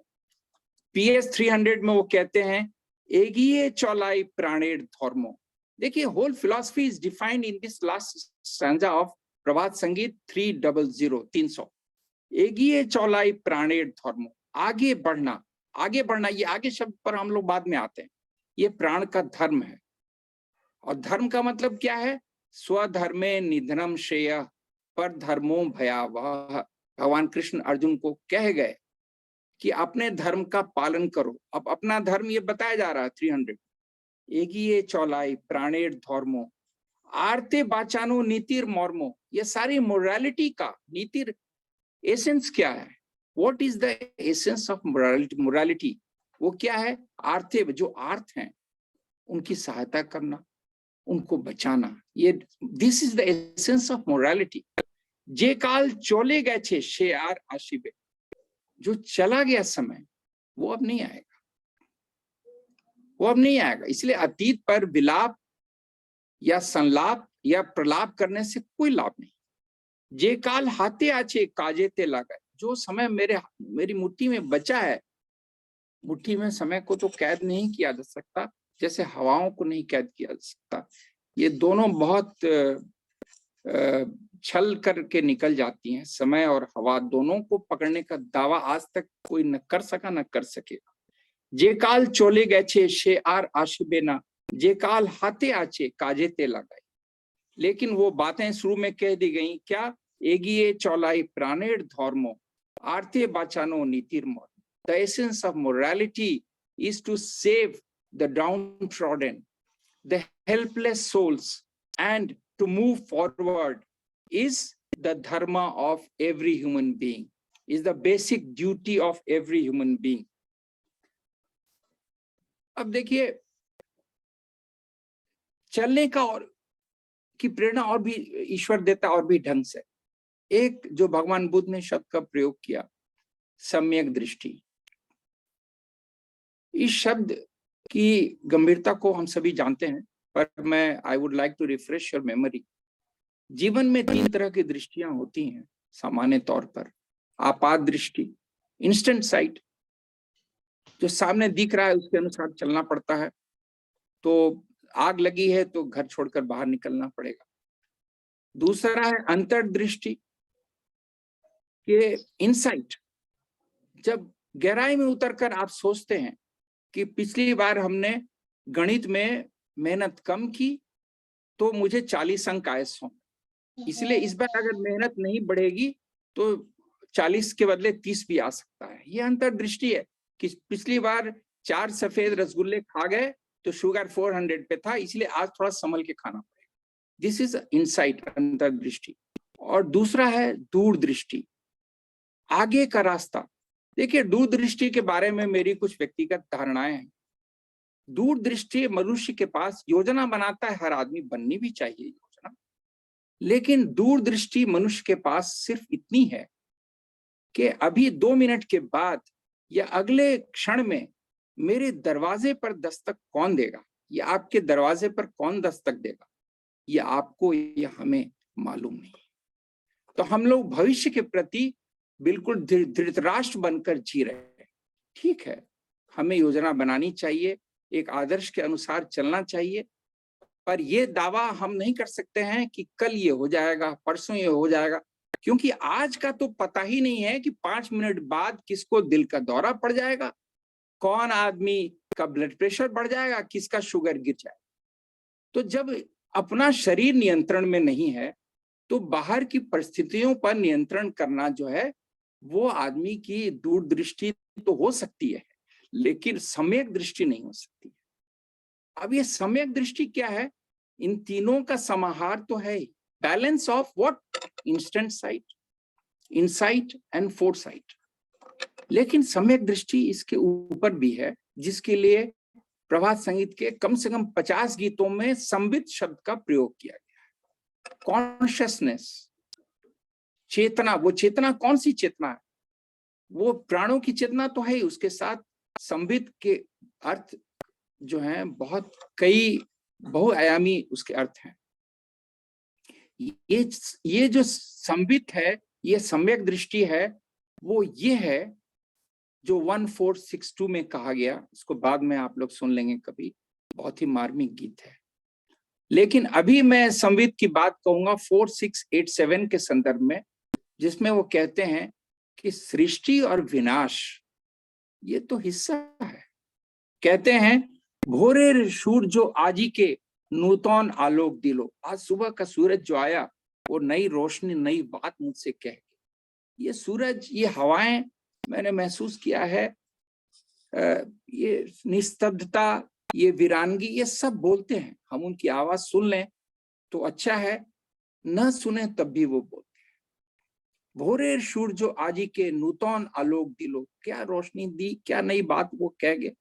PS 300 में वो कहते हैं, एगिए चलाई प्राणेर धर्मो, देखिए, whole philosophy is defined in this last stanza of Prabhat Sangeet 300 300। एगिए चौलाई प्राणेर धर्मो, आगे बढ़ना, आगे बढ़ना, ये आगे शब्द पर हम लोग बाद में आते हैं। ये प्राण का धर्म है। और धर्म का मतलब क्या है? स्वधर्मे निधनम श्रेय पर धर्मो भयावह। भगवान कृष्ण अर्जुन को कह गए कि अपने धर्म का पालन करो। अब अपना धर्म ये बताया जा रहा है 300। एगिए चौलाई प्राणेर धर्मो, आरते बाचानो नीतिर मर्मो। ये सारी मोरालिटी का नीतिर एसेंस क्या है? What is the essence of morality? वो क्या है? आर्थे, जो आर्थ हैं उनकी सहायता करना, उनको बचाना। ये this is the essence of morality. जे काल चले गए छे शेर आशिबे, जो चला गया समय वो अब नहीं आएगा, वो अब नहीं आएगा। इसलिए अतीत पर विलाप या संलाप या प्रलाप करने से कोई लाभ नहीं। जे काल हाथे आचे काजे ते लागए, जो समय मेरी मुट्ठी में बचा है, मुट्ठी में समय को तो कैद नहीं किया जा सकता, जैसे हवाओं को नहीं कैद किया जा सकता। ये दोनों बहुत छल करके निकल जाती हैं। समय और हवा दोनों को पकड़ने का दावा आज तक कोई न कर सका न कर सकेगा। जे काल चोले गए छे शे आर आशिबेना, जे काल हाथे आचे काजे ते लगाए। लेकिन वो बातें शुरू में कह दी गई क्या? एगिए चौलाई प्राणेर धर्मो, आरते बाचानो नीतिर मोर। The essence of morality is to save the downtrodden, the helpless souls, and to move forward is the dharma of every human being, is the basic duty of every human being. अब देखिए, चलने का और की प्रेरणा और भी ईश्वर देता और भी ढंग से। एक जो भगवान बुद्ध ने शब्द का प्रयोग किया, सम्यक दृष्टि। इस शब्द की गंभीरता को हम सभी जानते हैं, पर मैं I would like to refresh your memory. जीवन में 3 तरह की दृष्टियां होती हैं सामान्य तौर पर। आपात दृष्टि, इंस्टेंट साइट, जो सामने दिख रहा है उसके अनुसार चलना पड़ता है। तो आग लगी है तो घर छोड़कर बाहर निकलना पड़ेगा। दूसरा है अंतर्दृष्टि, के इनसाइट, जब गहराई में उतरकर आप सोचते हैं कि पिछली बार हमने गणित में मेहनत कम की तो मुझे 40 अंक आए 100, इसलिए इस बार अगर मेहनत नहीं बढ़ेगी तो 40 के बदले 30 भी आ सकता है। ये अंतर्दृष्टि है कि पिछली बार 4 सफेद रसगुल्ले खा गए तो शुगर 400 पे था, इसलिए आज थोड़ा संभल के खाना पड़ेगा। दिस इज इनसाइट, अंतर्दृष्टि। और दूसरा है दूरदृष्टि, आगे का रास्ता। देखिए, दूरदृष्टि के बारे में मेरी कुछ व्यक्तिगत धारणाएं हैं। दूरदृष्टि मनुष्य के पास योजना बनाता है, हर आदमी बननी भी चाहिए योजना, लेकिन दूरदृष्टि मनुष्य के पास सिर्फ इतनी है कि अभी 2 मिनट के बाद या अगले क्षण में मेरे दरवाजे पर दस्तक कौन देगा, या आपके दरवाजे पर कौन दस्तक देगा, या आपको या हमें मालूम नहीं। तो हम लोग भविष्य के प्रति बिल्कुल धृतराष्ट्र बनकर जी रहे हैं। ठीक है, हमें योजना बनानी चाहिए, एक आदर्श के अनुसार चलना चाहिए, पर यह दावा हम नहीं कर सकते हैं कि कल ये हो जाएगा, परसों ये हो जाएगा, क्योंकि आज का तो पता ही नहीं है कि 5 मिनट बाद किसको दिल का दौरा पड़ जाएगा, कौन आदमी का ब्लड प्रेशर बढ़ जाएगा, किसका शुगर गिर जाएगा। तो जब अपना शरीर नियंत्रण में नहीं है तो बाहर की परिस्थितियों पर नियंत्रण करना जो है वो आदमी की दूरदृष्टि तो हो सकती है, लेकिन सम्यक दृष्टि नहीं हो सकती। अब ये सम्यक दृष्टि क्या है? इन तीनों का समाहार तो है, balance of what? Instant site, insight and foresight. लेकिन सम्यक दृष्टि इसके ऊपर भी है, जिसके लिए प्रभात संगीत के कम से कम 50 गीतों में संबित शब्द का प्रयोग किया गया है। कॉन्शियसनेस, चेतना। वो चेतना कौन सी चेतना है? वो प्राणों की चेतना तो है ही, उसके साथ संबित के अर्थ जो हैं बहुत कई बहुआयामी उसके अर्थ हैं। ये जो संबित है, ये सम्यक दृष्टि है, वो ये है जो 1462 में कहा गया। इसको बाद में आप लोग सुन लेंगे कभी, बहुत ही मार्मिक गीत है। लेकिन अभी मैं संवित की बात कहूंगा 4687 के संदर्भ में, जिसमें वो कहते हैं कि सृष्टि और विनाश ये तो हिस्सा है। कहते हैं भोरे सूरजो आजी के नूतन आलोक दिलो। आज सुबह का सूरज जो आया वो नई रोशनी, नई बात मुझसे कह गई। ये सूरज, ये हवाएं मैंने महसूस किया है, ये निस्तब्धता, ये वीरानगी, ये सब बोलते हैं। हम उनकी आवाज सुन लें तो अच्छा है, न सुने तब भी वो बोलते हैं। भोरे सूरजो आजी के नूतन आलोक दिलो। क्या रोशनी दी, क्या नई बात वो कह गए।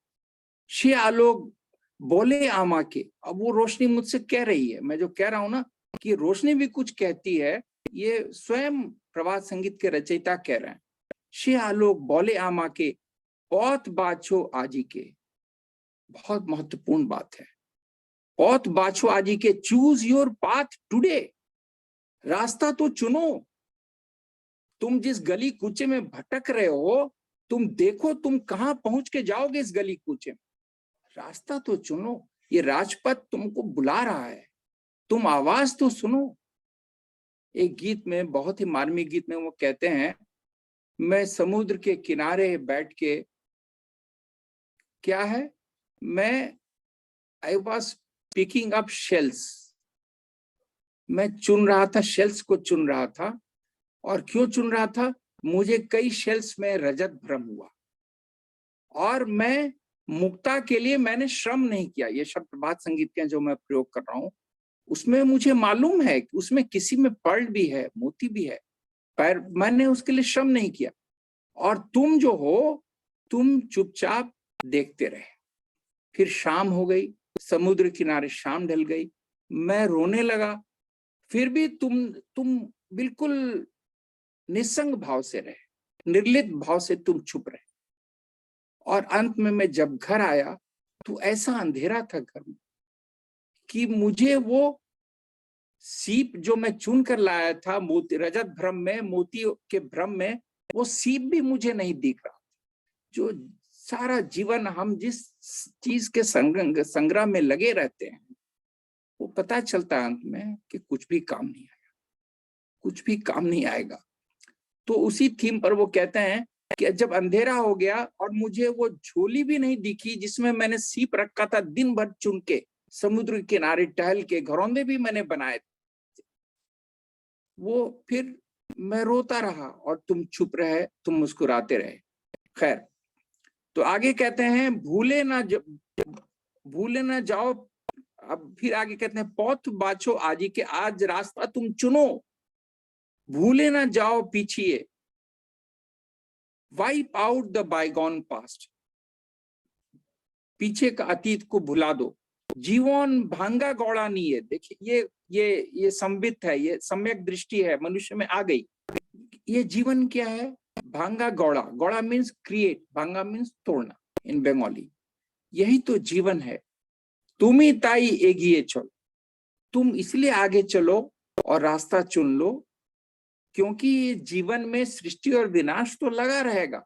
शे आलोक बोले आमा के। अब वो रोशनी मुझसे कह रही है। मैं जो कह रहा हूं ना कि रोशनी भी कुछ कहती है, ये स्वयं प्रभात संगीत के रचयिता कह रहे हैं। शे आलोक बोले आमा के पौत बाछो आजी के। बहुत महत्वपूर्ण बात है। पौत बाछो आजी के, चूज योर पाथ टुडे। रास्ता तो चुनो। तुम जिस गली कूचे में भटक रहे हो, तुम देखो तुम कहां पहुंच के जाओगे इस गली कूचे में। रास्ता तो चुनो। ये राजपथ तुमको बुला रहा है, तुम आवाज तो सुनो। एक गीत में, बहुत ही मार्मिक गीत में वो कहते हैं, मैं समुद्र के किनारे बैठ के, क्या है, मैं I was picking up shells. मैं चुन रहा था, शेल्स को चुन रहा था। और क्यों चुन रहा था? मुझे कई शेल्स में रजत भ्रम हुआ और मैं मुक्ता के लिए मैंने श्रम नहीं किया। ये शब्द प्रभात संगीत के जो मैं प्रयोग कर रहा हूं, उसमें मुझे मालूम है कि उसमें किसी में पर्ल भी है, मोती भी है, पर मैंने उसके लिए श्रम नहीं किया। और तुम जो हो, तुम चुपचाप देखते रहे। फिर शाम हो गई, समुद्र किनारे शाम ढल गई, मैं रोने लगा। फिर भी तुम बिल्कुल निस्संग भाव से रहे, निर्लिप्त भाव से तुम चुप रहे। और अंत में मैं जब घर आया तो ऐसा अंधेरा था घर में कि मुझे वो सीप जो मैं चुन कर लाया था मोती, रजत भ्रम में, मोती के भ्रम में, वो सीप भी मुझे नहीं दिख रहा। जो सारा जीवन हम जिस चीज के संग्रह में लगे रहते हैं, वो पता चलता है अंत में कि कुछ भी काम नहीं आएगा, कुछ भी काम नहीं आएगा। तो उसी थीम पर वो कहते हैं कि जब अंधेरा हो गया और मुझे वो झोली भी नहीं दिखी जिसमें मैंने सीप रखा था दिन भर चुन के, समुद्र किनारे टहल के, घरौंदे भी मैंने बनाए थे, वो फिर मैं रोता रहा और तुम चुप रहे, तुम मुस्कुराते रहे। खैर, तो आगे कहते हैं भूले ना जाओ। अब फिर आगे कहते हैं पौथ बाछो आजी के, आज रास्ता तुम चुनो, भूले ना जाओ पीछे, wipe out the bygone past. पीछे का अतीत को भुला दो। जीवन भांगा गौड़ा नहीं है। देखिए ये संबित है, ये सम्यक दृष्टि है, मनुष्य में आ गई। ये जीवन क्या है? भांगा गौड़ा। गौड़ा मीन्स क्रिएट, भांगा मीन्स तोड़ना इन बंगाली। यही तो जीवन है। तुम ही ताई एगिए चलो। तुम इसलिए आगे चलो और रास्ता चुन लो क्योंकि जीवन में सृष्टि और विनाश तो लगा रहेगा।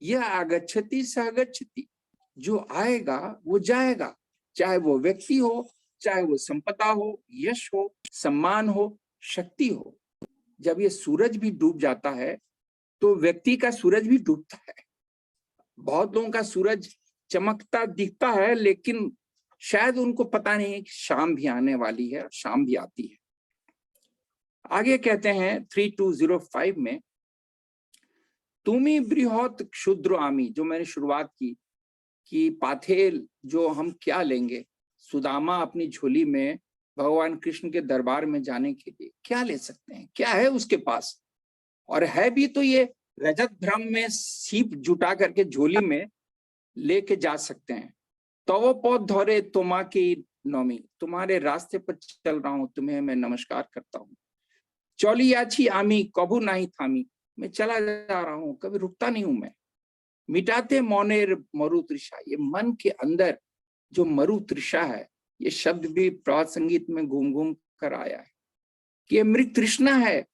यह आगच्छति सहगच्छति, जो आएगा वो जाएगा, चाहे वो व्यक्ति हो, चाहे वो संपदा हो, यश हो, सम्मान हो, शक्ति हो। जब ये सूरज भी डूब जाता है तो व्यक्ति का सूरज भी डूबता है। बहुत लोगों का सूरज चमकता दिखता है, लेकिन शायद उनको पता नहीं है कि शाम भी आने वाली है, शाम भी आती है। आगे कहते हैं 3205 में, तुमी बृहत क्षुद्र आमी, जो मैंने शुरुआत की कि पाथेल जो हम क्या लेंगे, सुदामा अपनी झोली में भगवान कृष्ण के दरबार में जाने के लिए क्या ले सकते हैं, क्या है उसके पास? और है भी तो ये रजत भ्रम में सीप जुटा करके झोली में लेके जा सकते हैं। तो पौध धोरे तुमा की नौमी, तुम्हारे रास्ते पर चल रहा हूं, तुम्हें मैं नमस्कार करता हूँ। चौलियाची आमी कबू नहीं थामी, मैं चला जा रहा हूँ, कभी रुकता नहीं हूं मैं। मिटाते मौनेर मरु तृषा, ये मन के अंदर जो मरु तृषा है, ये शब्द भी प्रभात संगीत में घूम घूम कर आया है कि ये मृग तृष्णा है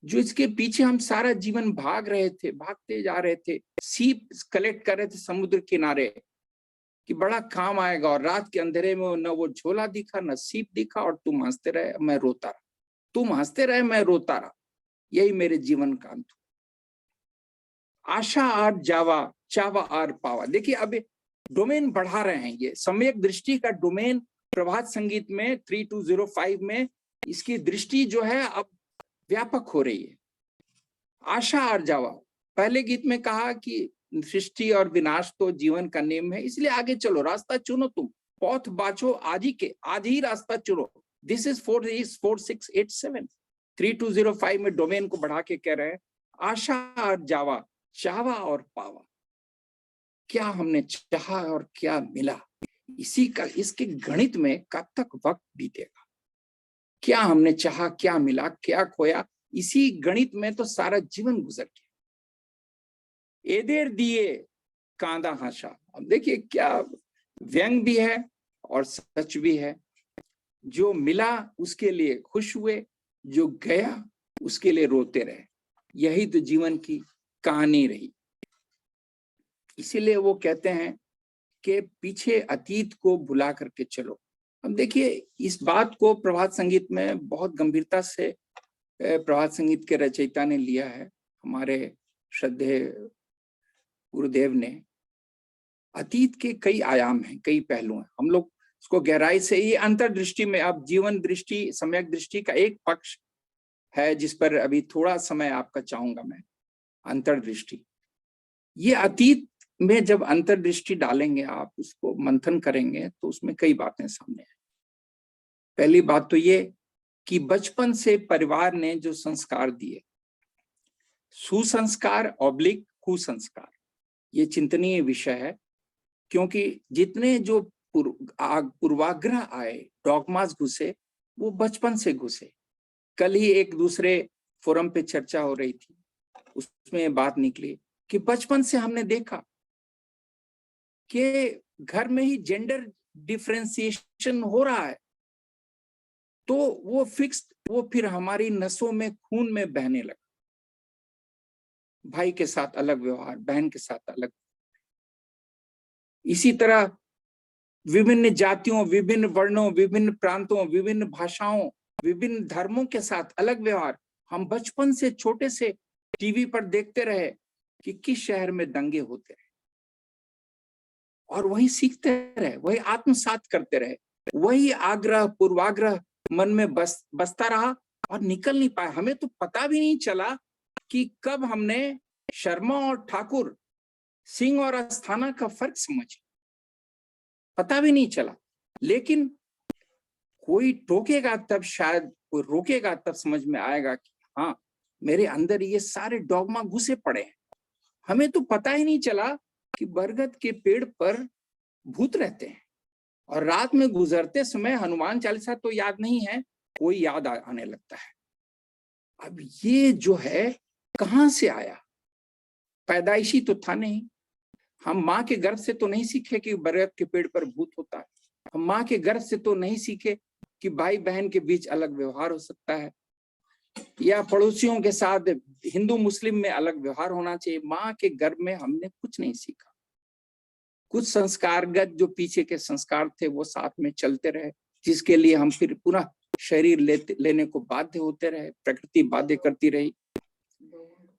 जो इसके पीछे हम सारा जीवन भाग रहे थे, भागते जा रहे थे, सीप कलेक्ट कर रहे थे समुद्र किनारे कि बड़ा काम आएगा, और रात के अंधेरे में न वो झोला दिखा न सीप दिखा, और तुम हंसते रहे मैं रोता रहा, तुम हंसते रहे मैं रोता रहा, यही मेरे जीवन का अंत। आशा आर जावा, चावा आर पावा। देखिए अब डोमेन बढ़ा रहे हैं, ये सम्यक दृष्टि का डोमेन प्रभात संगीत में 3205 में इसकी दृष्टि जो है अब व्यापक हो रही है। आशा आर जावा, पहले गीत में कहा कि सृष्टि और विनाश तो जीवन का नियम है, इसलिए आगे चलो, रास्ता चुनो, तुम पौथ बाछो आज ही रास्ता चुनो। दिस इज 4687 3205 में डोमेन को बढ़ा के कह रहे हैं आशा और जावा, चावा और पावा। क्या हमने चाहा और क्या मिला, इसी का, इसके गणित में कब तक वक्त बीतेगा। क्या हमने चाहा, क्या मिला, क्या खोया, इसी गणित में तो सारा जीवन गुजर गया। एदेर दिए कांदा हाशा। अब देखिए क्या व्यंग भी है और सच भी है। जो मिला उसके लिए खुश हुए, जो गया उसके लिए रोते रहे, यही तो जीवन की कहानी रही। इसीलिए वो कहते हैं कि पीछे अतीत को भुला करके चलो। अब देखिए इस बात को प्रभात संगीत में बहुत गंभीरता से प्रभात संगीत के रचयिता ने लिया है, हमारे श्रद्धेय गुरुदेव ने। अतीत के कई आयाम हैं, कई पहलू हैं, हम लोग उसको गहराई से, ये अंतर्दृष्टि में, अब जीवन दृष्टि, सम्यक दृष्टि का एक पक्ष है जिस पर अभी थोड़ा समय आपका चाहूंगा मैं। अंतर्दृष्टि, ये अतीत में जब अंतर्दृष्टि डालेंगे आप, उसको मंथन करेंगे तो उसमें कई बातें सामने आए। पहली बात तो ये कि बचपन से परिवार ने जो संस्कार दिए, सुसंस्कार ऑब्लिक कुसंस्कार, ये चिंतनीय विषय है। क्योंकि जितने जो पूर्वाग्रह आए, डॉगमास घुसे, वो बचपन से घुसे। कल ही एक दूसरे फोरम पे चर्चा हो रही थी, उसमें बात निकली कि बचपन से हमने देखा कि घर में ही जेंडर डिफरेंशिएशन हो रहा है, तो वो फिक्स्ड, वो फिर हमारी नसों में, खून में बहने लगा। भाई के साथ अलग व्यवहार, बहन के साथ अलग। इसी तरह विभिन्न जातियों, विभिन्न वर्णों, विभिन्न प्रांतों, विभिन्न भाषाओं, विभिन्न धर्मों के साथ अलग व्यवहार। हम बचपन से छोटे से टीवी पर देखते रहे कि किस शहर में दंगे होते रहे, और वही सीखते रहे, वही आत्मसात करते रहे, वही आग्रह पूर्वाग्रह मन में बसता रहा और निकल नहीं पाया। हमें तो पता भी नहीं चला कि कब हमने शर्मा और ठाकुर, सिंह और अस्थाना का फर्क समझा, पता भी नहीं चला। लेकिन कोई टोकेगा तब, शायद कोई रोकेगा तब समझ में आएगा कि हाँ, मेरे अंदर ये सारे डॉगमा घुसे पड़े हैं। हमें तो पता ही नहीं चला कि बरगद के पेड़ पर भूत रहते हैं, और रात में गुजरते समय हनुमान चालीसा तो याद नहीं है, कोई याद आने लगता है। अब ये जो है कहां से आया? पैदाइशी तो था नहीं। हम माँ के गर्भ से तो नहीं सीखे कि बरगद के पेड़ पर भूत होता है। हम माँ के गर्भ से तो नहीं सीखे कि भाई बहन के बीच अलग व्यवहार हो सकता है, या पड़ोसियों के साथ हिंदू मुस्लिम में अलग व्यवहार होना चाहिए। माँ के गर्भ में हमने कुछ नहीं सीखा। कुछ संस्कारगत जो पीछे के संस्कार थे वो साथ में चलते रहे, जिसके लिए हम फिर पुनः शरीर लेने को बाध्य होते रहे, प्रकृति बाध्य करती रही।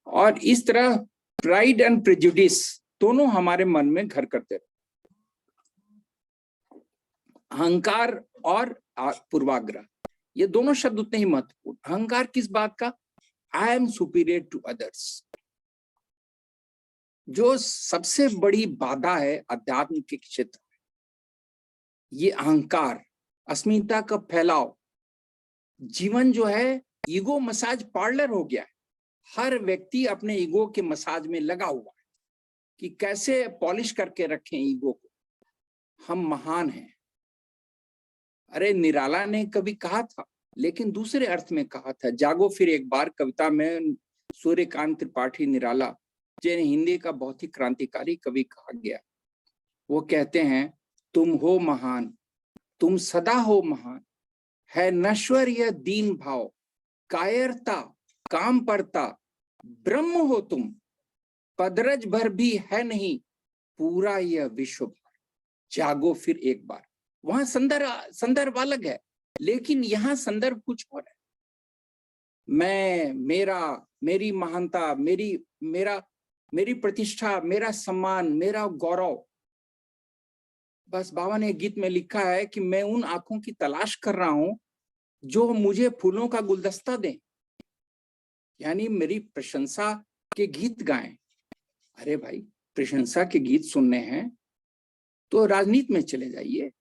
और इस तरह प्राइड एंड प्रेजुडिस दोनों हमारे मन में घर करते रहे। अहंकार और पूर्वाग्रह, ये दोनों शब्द उतने ही महत्वपूर्ण। अहंकार किस बात का? I am superior to others. जो सबसे बड़ी बाधा है अध्यात्म के क्षेत्र में, ये अहंकार, अस्मिता का फैलाव। जीवन जो है ईगो मसाज पार्लर हो गया है। हर व्यक्ति अपने ईगो के मसाज में लगा हुआ है कि कैसे पॉलिश करके रखें ईगो को। हम महान हैं। अरे निराला ने कभी कहा था, लेकिन दूसरे अर्थ में कहा था। जागो फिर एक बार कविता में सूर्यकांत त्रिपाठी निराला, जिन्हें हिंदी का बहुत ही क्रांतिकारी कवि कहा गया, वो कहते हैं, तुम हो महान, तुम सदा हो महान, है नश्वर यह दीन भाव, कायरता काम पड़ता, ब्रह्म हो तुम, पदरज भर भी है नहीं, पूरा यह विश्व भर। जागो फिर एक बार। वहां संदर्भ अलग है, लेकिन यहाँ संदर्भ कुछ और है। मैं, मेरा, मेरी महानता, मेरी प्रतिष्ठा, मेरा सम्मान, मेरा गौरव। बस बाबा ने गीत में लिखा है कि मैं उन आंखों की तलाश कर रहा हूं जो मुझे फूलों का गुलदस्ता दें, यानी मेरी प्रशंसा के गीत गाएं। अरे भाई, प्रशंसा के गीत सुनने हैं तो राजनीति में चले जाइए,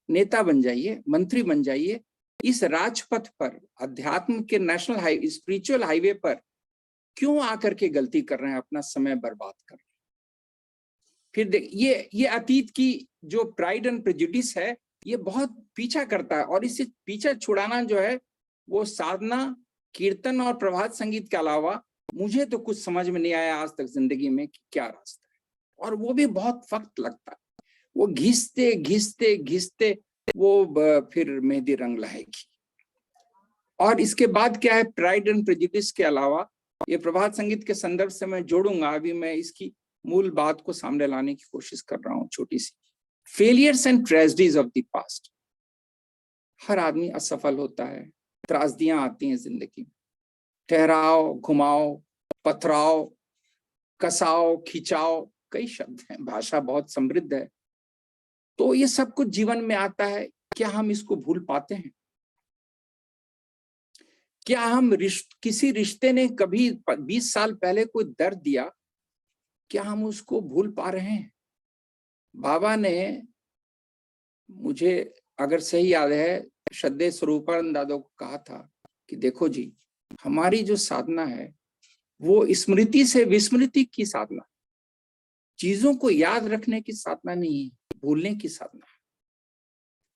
नेता बन जाइए, मंत्री बन जाइए। इस राजपथ पर, अध्यात्म के नेशनल हाईवे, स्पिरिचुअल हाईवे पर क्यों आकर के गलती कर रहे हैं, अपना समय बर्बाद कर रहे हैं। फिर देख, ये अतीत की जो प्राइड एंड प्रेजुडिस है, ये बहुत पीछा करता है, और इससे पीछा छुड़ाना जो है वो साधना, कीर्तन और प्रभात संगीत के अलावा मुझे तो कुछ समझ में नहीं आया आज तक जिंदगी में कि क्या रास्ता है। और वो भी बहुत वक्त लगता है, वो घिसते घिसते घिसते वो फिर मेहंदी रंग लाएगी। और इसके बाद क्या है, प्राइड एंड प्रेजुडिस के अलावा, ये प्रभात संगीत के संदर्भ से मैं जोड़ूंगा, अभी मैं इसकी मूल बात को सामने लाने की कोशिश कर रहा हूं, छोटी सी। Failures and tragedies of the past. हर आदमी असफल होता है, त्रासदियां आती हैं जिंदगी में, ठहराव, घुमाव, पथराव, कसाव, खिंचाव, कई शब्द हैं, भाषा बहुत समृद्ध है। तो ये सब कुछ जीवन में आता है। क्या हम इसको भूल पाते हैं? क्या हम किसी रिश्ते ने कभी 20 साल पहले कोई दर्द दिया, क्या हम उसको भूल पा रहे हैं? बाबा ने, मुझे अगर सही याद है, श्रद्धेय स्वरूपानंद दादा को कहा था कि देखो जी, हमारी जो साधना है वो स्मृति से विस्मृति की साधना, चीजों को याद रखने की साधना नहीं है, भूलने की साधना है।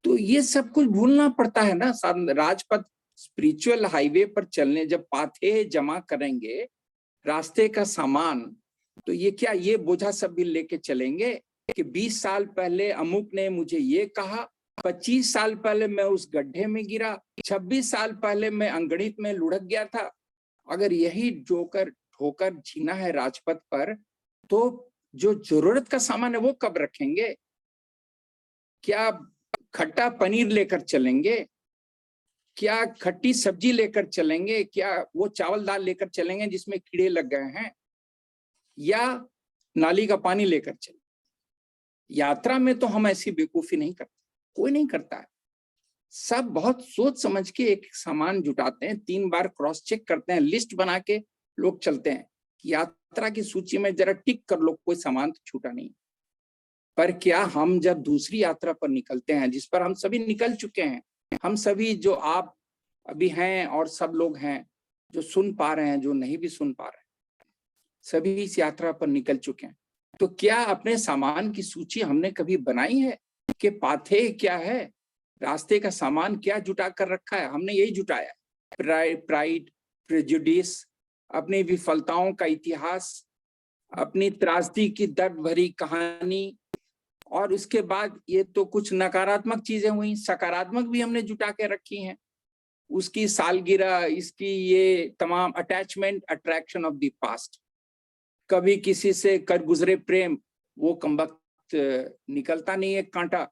तो ये सब कुछ भूलना पड़ता है ना। राजपथ, स्पिरिचुअल हाईवे पर चलने, जब पाथे जमा करेंगे रास्ते का सामान, तो ये क्या, ये बोझा सब भी लेके चलेंगे कि 20 साल पहले अमुक ने मुझे ये कहा, 25 साल पहले मैं उस गड्ढे में गिरा, 26 साल पहले मैं अंगणित में लुढ़क गया था। अगर यही ठोकर जीना है राजपथ पर, तो जो जरूरत का सामान है वो कब रखेंगे? क्या खट्टा पनीर लेकर चलेंगे? क्या खट्टी सब्जी लेकर चलेंगे? क्या वो चावल दाल लेकर चलेंगे जिसमें कीड़े लग गए हैं? या नाली का पानी लेकर चले? यात्रा में तो हम ऐसी बेवकूफी नहीं करते, कोई नहीं करता है। सब बहुत सोच समझ के एक सामान जुटाते हैं, 3 बार क्रॉस चेक करते हैं, लिस्ट बना के लोग चलते हैं। यात्रा की सूची में जरा टिक कर लो, कोई सामान तो छूटा नहीं। पर क्या हम जब दूसरी यात्रा पर निकलते हैं, जिस पर हम सभी निकल चुके हैं, हम सभी, जो आप अभी हैं और सब लोग हैं जो सुन पा रहे हैं, जो नहीं भी सुन पा रहे हैं, सभी इस यात्रा पर निकल चुके हैं। तो क्या अपने सामान की सूची हमने कभी बनाई है कि पाथे क्या है, रास्ते का सामान क्या जुटा कर रखा है? हमने यही जुटाया, प्राइड, प्रेजुडिस, अपनी विफलताओं का इतिहास, अपनी त्रासदी की दर्द भरी कहानी, और उसके बाद ये तो कुछ नकारात्मक चीजें हुई, सकारात्मक भी हमने जुटा के रखी हैं, उसकी सालगिरह, इसकी ये तमाम attachment, attraction of the past. कभी किसी से कर गुजरे प्रेम, वो कमबख्त निकलता नहीं है कांटा।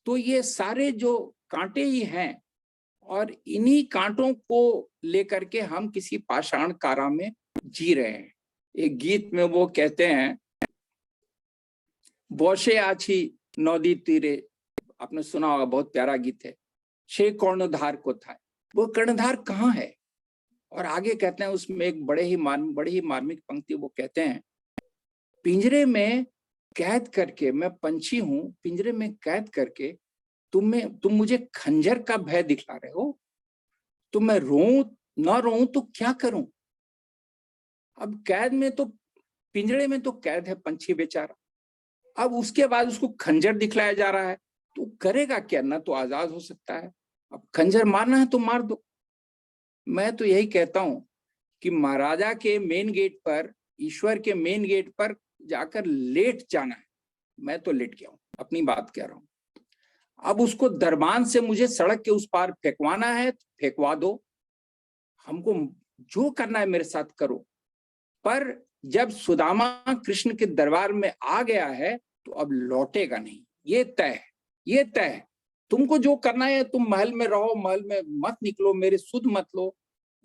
तो ये सारे जो कांटे ही हैं, और इन्हीं कांटों को लेकर के हम किसी पाषाण कारा में जी रहे हैं। एक गीत में वो कहते हैं, बौशे आछी नदी तीरे, आपने सुना होगा, बहुत प्यारा गीत है, शे कर्णधार को था। वो कर्णधार कहाँ है? और आगे कहते हैं उसमें एक बड़े ही मार्मिक पंक्ति, वो कहते हैं, पिंजरे में कैद करके, मैं पंछी हूं, पिंजरे में कैद करके तुम मुझे खंजर का भय दिखला रहे हो, तो मैं रोऊं ना रोऊं तो क्या करूं? अब कैद में तो, पिंजरे में तो कैद है पंछी बेचारा, अब उसके बाद उसको खंजर दिखलाया जा रहा है, तो करेगा क्या? ना तो आजाद हो सकता है, अब खंजर मारना है तो मार दो। मैं तो यही कहता हूं कि महाराजा के मेन गेट पर, ईश्वर के मेन गेट पर जाकर लेट जाना है। मैं तो लेट गया हूं, अपनी बात कह रहा हूं। अब उसको दरबान से मुझे सड़क के उस पार फेंकवाना है, फेंकवा दो, हमको जो करना है मेरे साथ करो। पर जब सुदामा कृष्ण के दरबार में आ गया है, तो अब लौटेगा नहीं, ये तय, ये तय। तुमको जो करना है, तुम महल में रहो, महल में मत निकलो, मेरे सुध मत लो,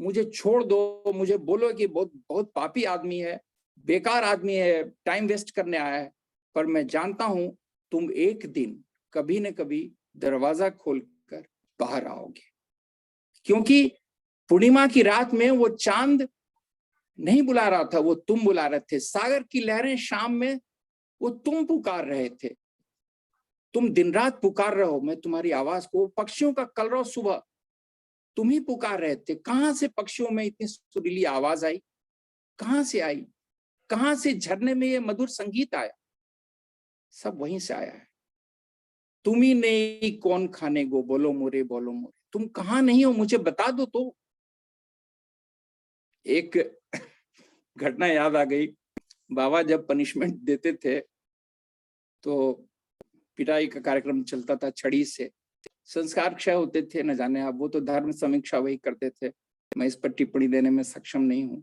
मुझे छोड़ दो, मुझे बोलो कि बहुत बहुत पापी आदमी है, बेकार आदमी है, टाइम वेस्ट करने आया है, पर मैं जानता हूं तुम एक दिन कभी न कभी दरवाजा खोलकर बाहर आओगे। क्योंकि पूर्णिमा की रात में वो चांद नहीं बुला रहा था, वो तुम बुला रहे थे। सागर की लहरें शाम में वो तुम पुकार रहे थे, तुम दिन रात पुकार रहे हो, मैं तुम्हारी आवाज को, पक्षियों का कलरव सुबह तुम ही पुकार रहे थे। कहां से पक्षियों में इतनी सुरीली आवाज आई, कहां से आई, कहां से झरने में ये मधुर संगीत आया? सब वहीं से आया है। तुम ही नहीं कौन खाने गो, बोलो मोरे बोलो मोरे। तुम कहां नहीं हो मुझे बता दो तो। एक घटना याद आ गई। बाबा जब पनिशमेंट देते थे तो पिटाई का कार्यक्रम चलता था, छड़ी से संस्कार क्षय होते थे, न जाने अब वो तो धर्म समीक्षा वही करते थे। मैं इस पर टिप्पणी देने में सक्षम नहीं हूं,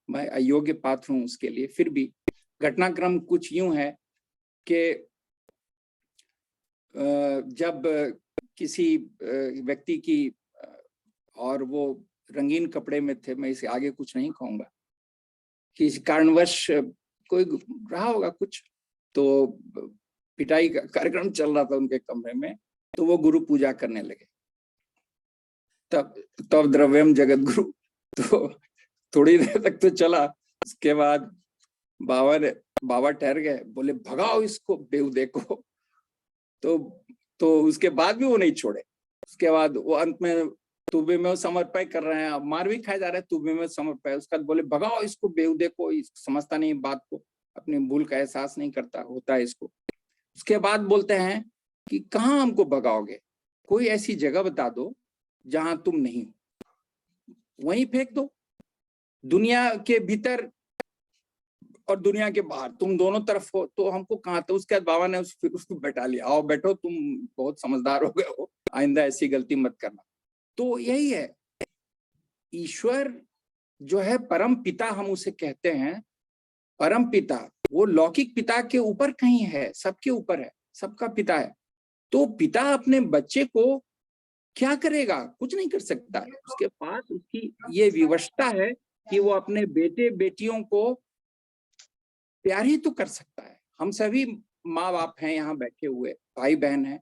मैं अयोग्य पात्र हूं उसके लिए। फिर भी घटनाक्रम कुछ यूं है कि जब किसी व्यक्ति की, और वो रंगीन कपड़े में थे, मैं इसे आगे कुछ नहीं कहूंगा, किसी कारणवश कोई रहा होगा कुछ, तो पिटाई का कार्यक्रम चल रहा था उनके कमरे में, तो वो गुरु पूजा करने लगे। तब द्रव्यम जगत गुरु, तो थोड़ी देर तक तो चला। उसके बाद बाबा ठहर गए, बोले भगाओ इसको बेहुदे को। तो उसके बाद भी वो नहीं छोड़े। उसके बाद वो अंत में तूबे में समर्पय कर रहे हैं, मार भी खाए जा रहे हैं, तूबे में समर्पय। उसके बाद बोले भगाओ इसको बेहुदे को, समझता नहीं बात को, अपनी भूल का एहसास नहीं करता होता है इसको। उसके बाद बोलते हैं कि कहाँ हमको भगाओगे, कोई ऐसी जगह बता दो जहां तुम नहीं हो, वहीं फेंक दो। दुनिया के भीतर और दुनिया के बाहर तुम दोनों तरफ हो, तो हमको कहाँ था। उसके बाद बाबा ने फिर उसको बैठा लिया, आओ बैठो, तुम बहुत समझदार हो गए हो, आइंदा ऐसी गलती मत करना। तो यही है, ईश्वर जो है परम पिता, हम उसे कहते हैं परम पिता। वो लौकिक पिता के ऊपर कहीं है, सबके ऊपर है, सबका पिता है। तो पिता अपने बच्चे को क्या करेगा, कुछ नहीं कर सकता है। उसके पास उसकी ये विवशता है कि वो अपने बेटे बेटियों को प्यार ही तो कर सकता है। हम सभी माँ बाप हैं, यहाँ बैठे हुए भाई बहन हैं,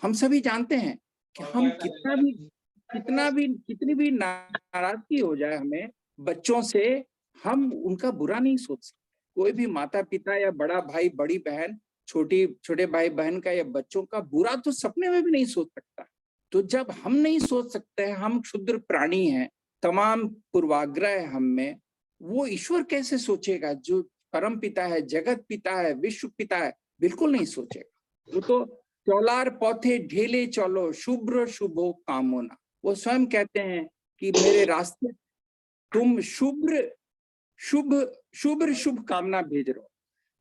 हम सभी जानते हैं कि हम कितनी भी नाराजगी हो जाए हमें बच्चों से, हम उनका बुरा नहीं सोच सकते। कोई भी माता पिता या बड़ा भाई बड़ी बहन, छोटे भाई बहन का या बच्चों का बुरा तो सपने में भी नहीं सोच सकता। तो जब हम नहीं सोच सकते हैं, हम क्षुद्र प्राणी हैं, तमाम पूर्वाग्रह है हम में, वो ईश्वर कैसे सोचेगा जो परम पिता है, जगत पिता है, विश्व पिता है? बिल्कुल नहीं सोचेगा। वो तो चौलार पौथे ढेले चलो, शुभ्र शुभो कामोना। वो स्वयं कहते हैं कि मेरे रास्ते तुम शुभ कामना भेज रहे हो।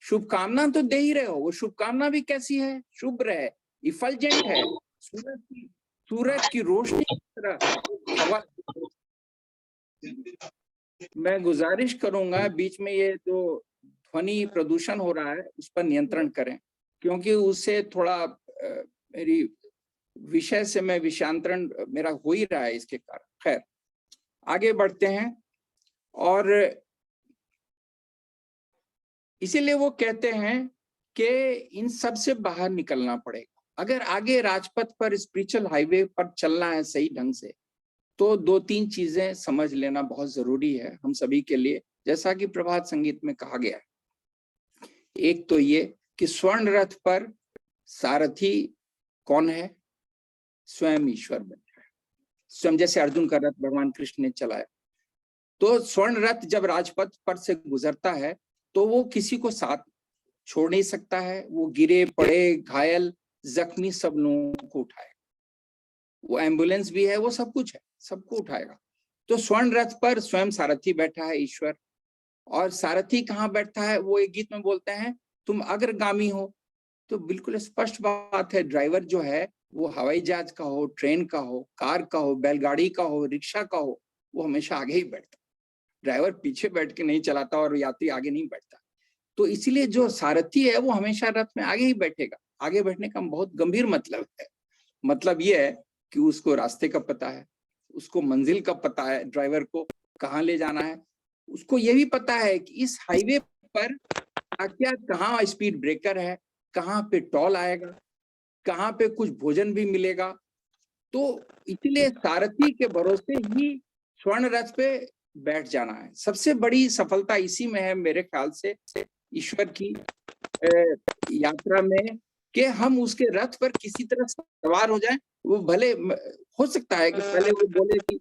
शुभ कामना तो दे ही रहे हो, वो शुभ कामना भी कैसी है? शुभ्र है, इफल्जेंट है, सूरज की रोशनी की तरह हवा। मैं गुजारिश करूंगा, बीच में ये जो ध्वनि प्रदूषण हो रहा है उस पर नियंत्रण करें, क्योंकि उससे थोड़ा मेरी विषय से मैं विषयांतरण मेरा हो ही रहा है इसके कारण। खैर, आगे बढ़ते हैं। और इसीलिए वो कहते हैं कि इन सब से बाहर निकलना पड़ेगा। अगर आगे राजपथ पर, स्पिरिचुअल हाईवे पर चलना है सही ढंग से, तो 2-3 चीजें समझ लेना बहुत जरूरी है हम सभी के लिए, जैसा कि प्रभात संगीत में कहा गया है। एक तो ये कि स्वर्ण रथ पर सारथी कौन है? स्वयं ईश्वर बैठा है। स्वयं जैसे अर्जुन का रथ भगवान कृष्ण ने चलाया, तो स्वर्ण रथ जब राजपथ पर से गुजरता है तो वो किसी को साथ छोड़ नहीं सकता है। वो गिरे पड़े, घायल, जख्मी सब लोगों को उठाएगा। वो एम्बुलेंस भी है, वो सब कुछ है, सबको उठाएगा। तो स्वर्ण रथ पर स्वयं सारथी बैठा है, ईश्वर। और सारथी कहाँ बैठता है? वो एक गीत में बोलते हैं, तुम अग्रगामी हो। तो बिल्कुल स्पष्ट बात है, ड्राइवर जो है वो हवाई जहाज का हो, ट्रेन का हो, कार का हो, बैलगाड़ी का हो, रिक्शा का हो, वो हमेशा आगे ही बैठता। ड्राइवर पीछे बैठ के नहीं चलाता और यात्री आगे नहीं बैठता। तो इसीलिए जो सारथी है वो हमेशा रथ में आगे ही बैठेगा। आगे बढ़ने का बहुत गंभीर मतलब है। मतलब ये है कि उसको रास्ते का पता है, उसको मंजिल का पता है, ड्राइवर को कहाँ ले जाना है, उसको ये भी पता है कि इस हाईवे पर क्या कहाँ स्पीड ब्रेकर है, कहाँ पे टोल आएगा, कहाँ पे कुछ भोजन भी मिलेगा। तो इसलिए सारथी के भरोसे ही स्वर्ण रथ पे बैठ जाना है। सबसे बड़ी सफलता इसी में है मेरे ख्याल से ईश्वर की यात्रा में, कि हम उसके रथ पर किसी तरह सवार हो जाएं। वो भले हो सकता है कि पहले वो बोले कि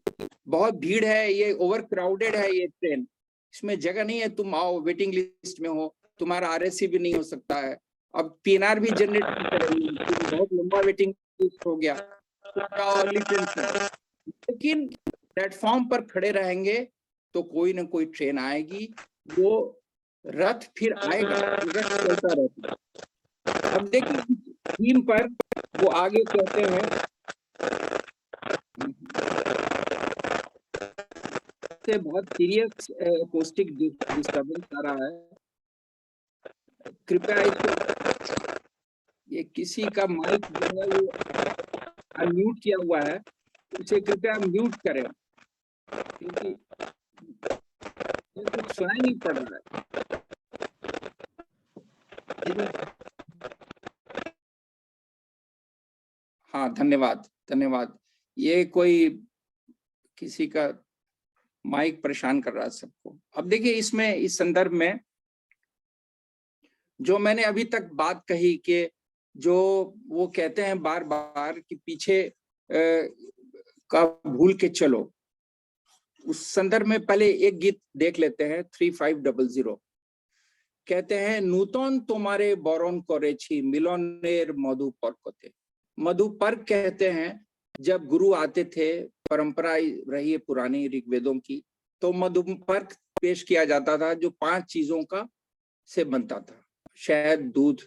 बहुत भीड़ है, ये ओवर क्राउडेड है, ये ट्रेन, इसमें जगह नहीं है, तुम आओ, वेटिंग लिस्ट में हो, तुम्हारा आरएससी भी नहीं हो सकता है, अब पीएनआर भी जनरेट नहीं करेगी, बहुत लंबा वेटिंग लिस्ट हो गया, लेकिन प्लेटफॉर्म पर खड़े रहेंगे तो कोई ना कोई ट्रेन आएगी, वो रथ फिर आएगा, रथ चलता रहता है। अब देखिए थीम पर वो आगे कहते हैं, से बहुत सीरियस अकोस्टिक डिस्टर्बेंस आ रहा है, कृपया इसको, ये किसी का माइक जो है वो अनम्यूट किया हुआ है, उसे कृपया म्यूट करें, क्योंकि कुछ सुनाई नहीं पड़ रहा है। हाँ, धन्यवाद धन्यवाद। ये कोई किसी का माइक परेशान कर रहा है सबको। अब देखिए इसमें, इस संदर्भ में जो मैंने अभी तक बात कही कि जो वो कहते हैं बार बार कि पीछे का भूल के चलो, उस संदर्भ में पहले एक गीत देख लेते हैं, 3500। कहते हैं, नूतन तुम्हारे बरन करेछि मिलनेर मधुपर्क। मधुपर्क कहते हैं जब गुरु आते थे, परंपरा रही है पुरानी ऋग्वेदों की, तो मधुपर्क पेश किया जाता था जो 5 चीजों का से बनता था, शहद, दूध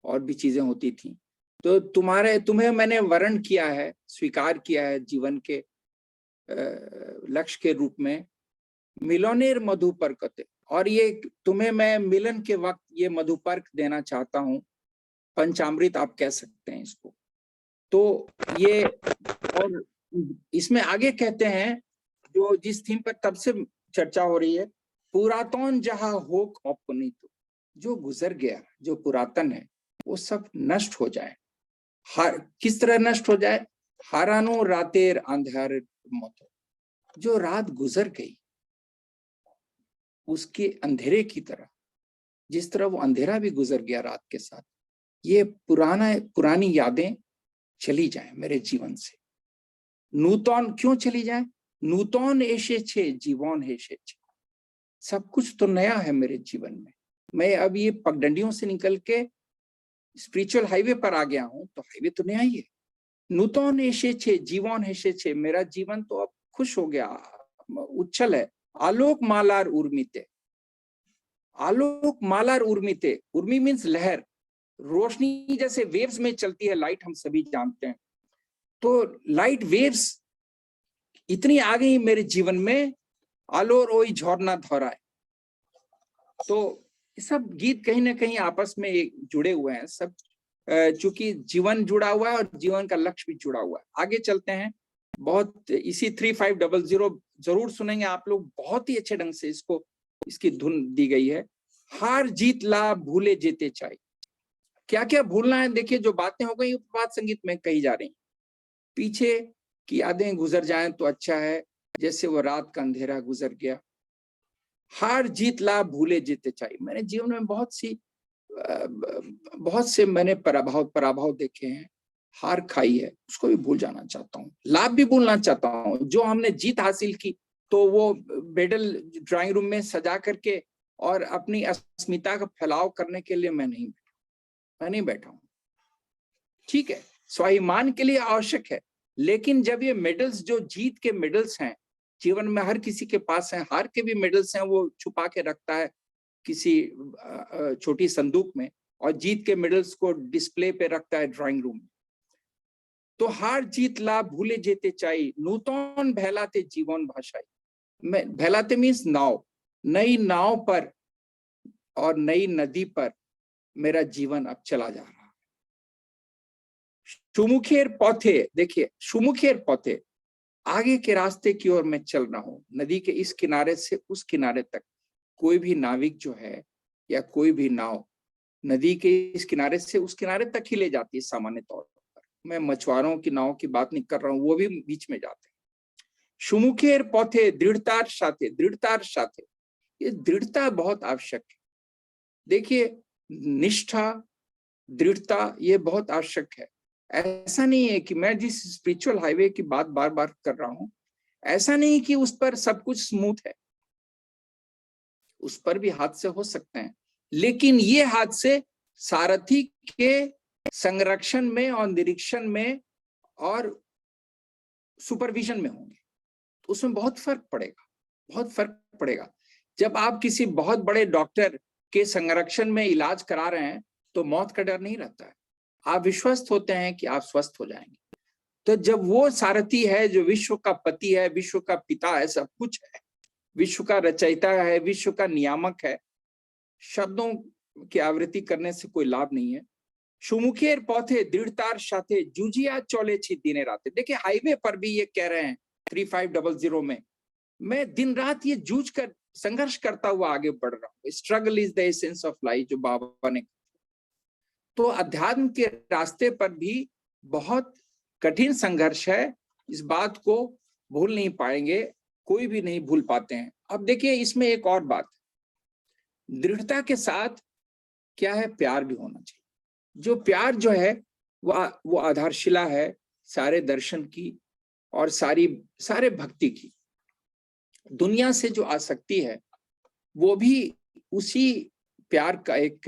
और भी चीजें होती थी। तो तुम्हें मैंने वर्ण किया है, स्वीकार किया है जीवन के लक्ष्य के रूप में, मिलनेर मधुपर्क। और ये तुम्हें मैं मिलन के वक्त ये मधुपर्क देना चाहता हूं, पंचामृत आप कह सकते हैं इसको। तो ये, और इसमें आगे कहते हैं, जो जिस थीम पर तब से चर्चा हो रही है, पुरातन जहां होक अपनीत, जो गुजर गया, जो पुरातन है, वो सब नष्ट हो जाए। किस तरह नष्ट हो जाए? हारानो रातेर अंधार मत, जो रात गुजर गई उसके अंधेरे की तरह, जिस तरह वो अंधेरा भी गुजर गया रात के साथ, ये पुरानी यादें चली जाए मेरे जीवन से। नूतन क्यों चली जाए? नूतन ऐसे छे जीवन है छे, सब कुछ तो नया है मेरे जीवन में। मैं अब ये पगडंडियों से निकल के स्पिरिचुअल हाईवे पर आ गया हूं, तो हाईवे तो नया ही है। नूतन ऐसे छे जीवन ऐसे छे, मेरा जीवन तो अब खुश हो गया, उच्छल है। आलोक मालार उर्मिते, आलोक मालार उर्मिते, उर्मी मीन्स लहर, रोशनी जैसे वेव्स में चलती है लाइट, हम सभी जानते हैं। तो लाइट वेव्स इतनी आ गई मेरे जीवन में, आलोर ओई झोरना धोराए। तो सब गीत कहीं ना कहीं आपस में जुड़े हुए हैं सब, चूंकि जीवन जुड़ा हुआ है और जीवन का लक्ष्य भी जुड़ा हुआ है। आगे चलते हैं, बहुत इसी 3500 जरूर सुनेंगे आप लोग, बहुत ही अच्छे ढंग से इसको, इसकी धुन दी गई है। हार जीत ला भूले जेते चाहे, क्या क्या भूलना है? देखिए जो बातें हो गई उपवाद संगीत में कही जा रही, पीछे की यादें गुजर जाएं तो अच्छा है, जैसे वो रात का अंधेरा गुजर गया। हार जीत ला भूले जीते चाहिए। मैंने जीवन में बहुत से मैंने पराभव देखे हैं, हार खाई है, उसको भी भूल जाना चाहता हूँ, लाभ भी भूलना चाहता हूँ। जो हमने जीत हासिल की, तो वो मेडल ड्राइंग रूम में सजा करके और अपनी अस्मिता का फैलाव करने के लिए मैं नहीं बैठा हूँ। ठीक है, स्वाभिमान के लिए आवश्यक है, लेकिन जब ये मेडल्स, जो जीत के मेडल्स हैं, जीवन में हर किसी के पास हैं, हार के भी मेडल्स हैं, वो छुपा के रखता है किसी छोटी संदूक में, और जीत के मेडल्स को डिस्प्ले पे रखता है ड्राइंग रूम में। तो हार जीत ला भूले जेते चाहिए, नूतन भैलाते जीवन भाषाई। भैलाते मीन्स नाव, नई नाव पर और नई नदी पर मेरा जीवन अब चला जा रहा है। सुमुखेर पौथे, देखिए सुमुखेर पौथे, आगे के रास्ते की ओर मैं चल रहा हूं, नदी के इस किनारे से उस किनारे तक। कोई भी नाविक जो है या कोई भी नाव नदी के इस किनारे से उस किनारे तक ही ले जाती है सामान्य तौर पर। मैं मछुआरों की नाव की बात नहीं कर रहा हूं, वो भी बीच में जाते हैं। सुमुखेर पौथे दृढ़तार साथे, दृढ़तार साथे, ये दृढ़ता बहुत आवश्यक है। देखिए निष्ठा, दृढ़ता ये बहुत आवश्यक है। ऐसा नहीं है कि मैं जिस स्पिरिचुअल हाईवे की बात बार बार कर रहा हूं, ऐसा नहीं कि उस पर सब कुछ स्मूथ है, उस पर भी हादसे हो सकते हैं, लेकिन ये हादसे सारथी के संरक्षण में और निरीक्षण में और सुपरविजन में होंगे। तो उसमें बहुत फर्क पड़ेगा, बहुत फर्क पड़ेगा। जब आप किसी बहुत बड़े डॉक्टर के संरक्षण में इलाज करा रहे हैं तो मौत का डर नहीं रहता है, आप विश्वस्त होते हैं कि आप स्वस्थ हो जाएंगे। तो जब वो सारथी है जो विश्व का पति है, विश्व का पिता है, सब कुछ है, विश्व का रचयिता है, विश्व का नियामक है, शब्दों की आवृत्ति करने से कोई लाभ नहीं है। सुमुखेर पौथे दृढ़तार साथे जूझिया चौले छी दिने राते। देखिए हाईवे पर भी ये कह रहे हैं 3500 में, मैं दिन रात ये जूझ कर संघर्ष करता हुआ आगे बढ़ रहा हूँ। Struggle is the essence of life, जो बाबा ने। तो अध्यात्म के रास्ते पर भी बहुत कठिन संघर्ष है, इस बात को भूल नहीं पाएंगे, कोई भी नहीं भूल पाते हैं। अब देखिए इसमें एक और बात, दृढ़ता के साथ क्या है, प्यार भी होना चाहिए। जो प्यार जो है वो आधारशिला है सारे दर्शन की और सारे भक्ति की। दुनिया से जो आसक्ति है वो भी उसी प्यार का एक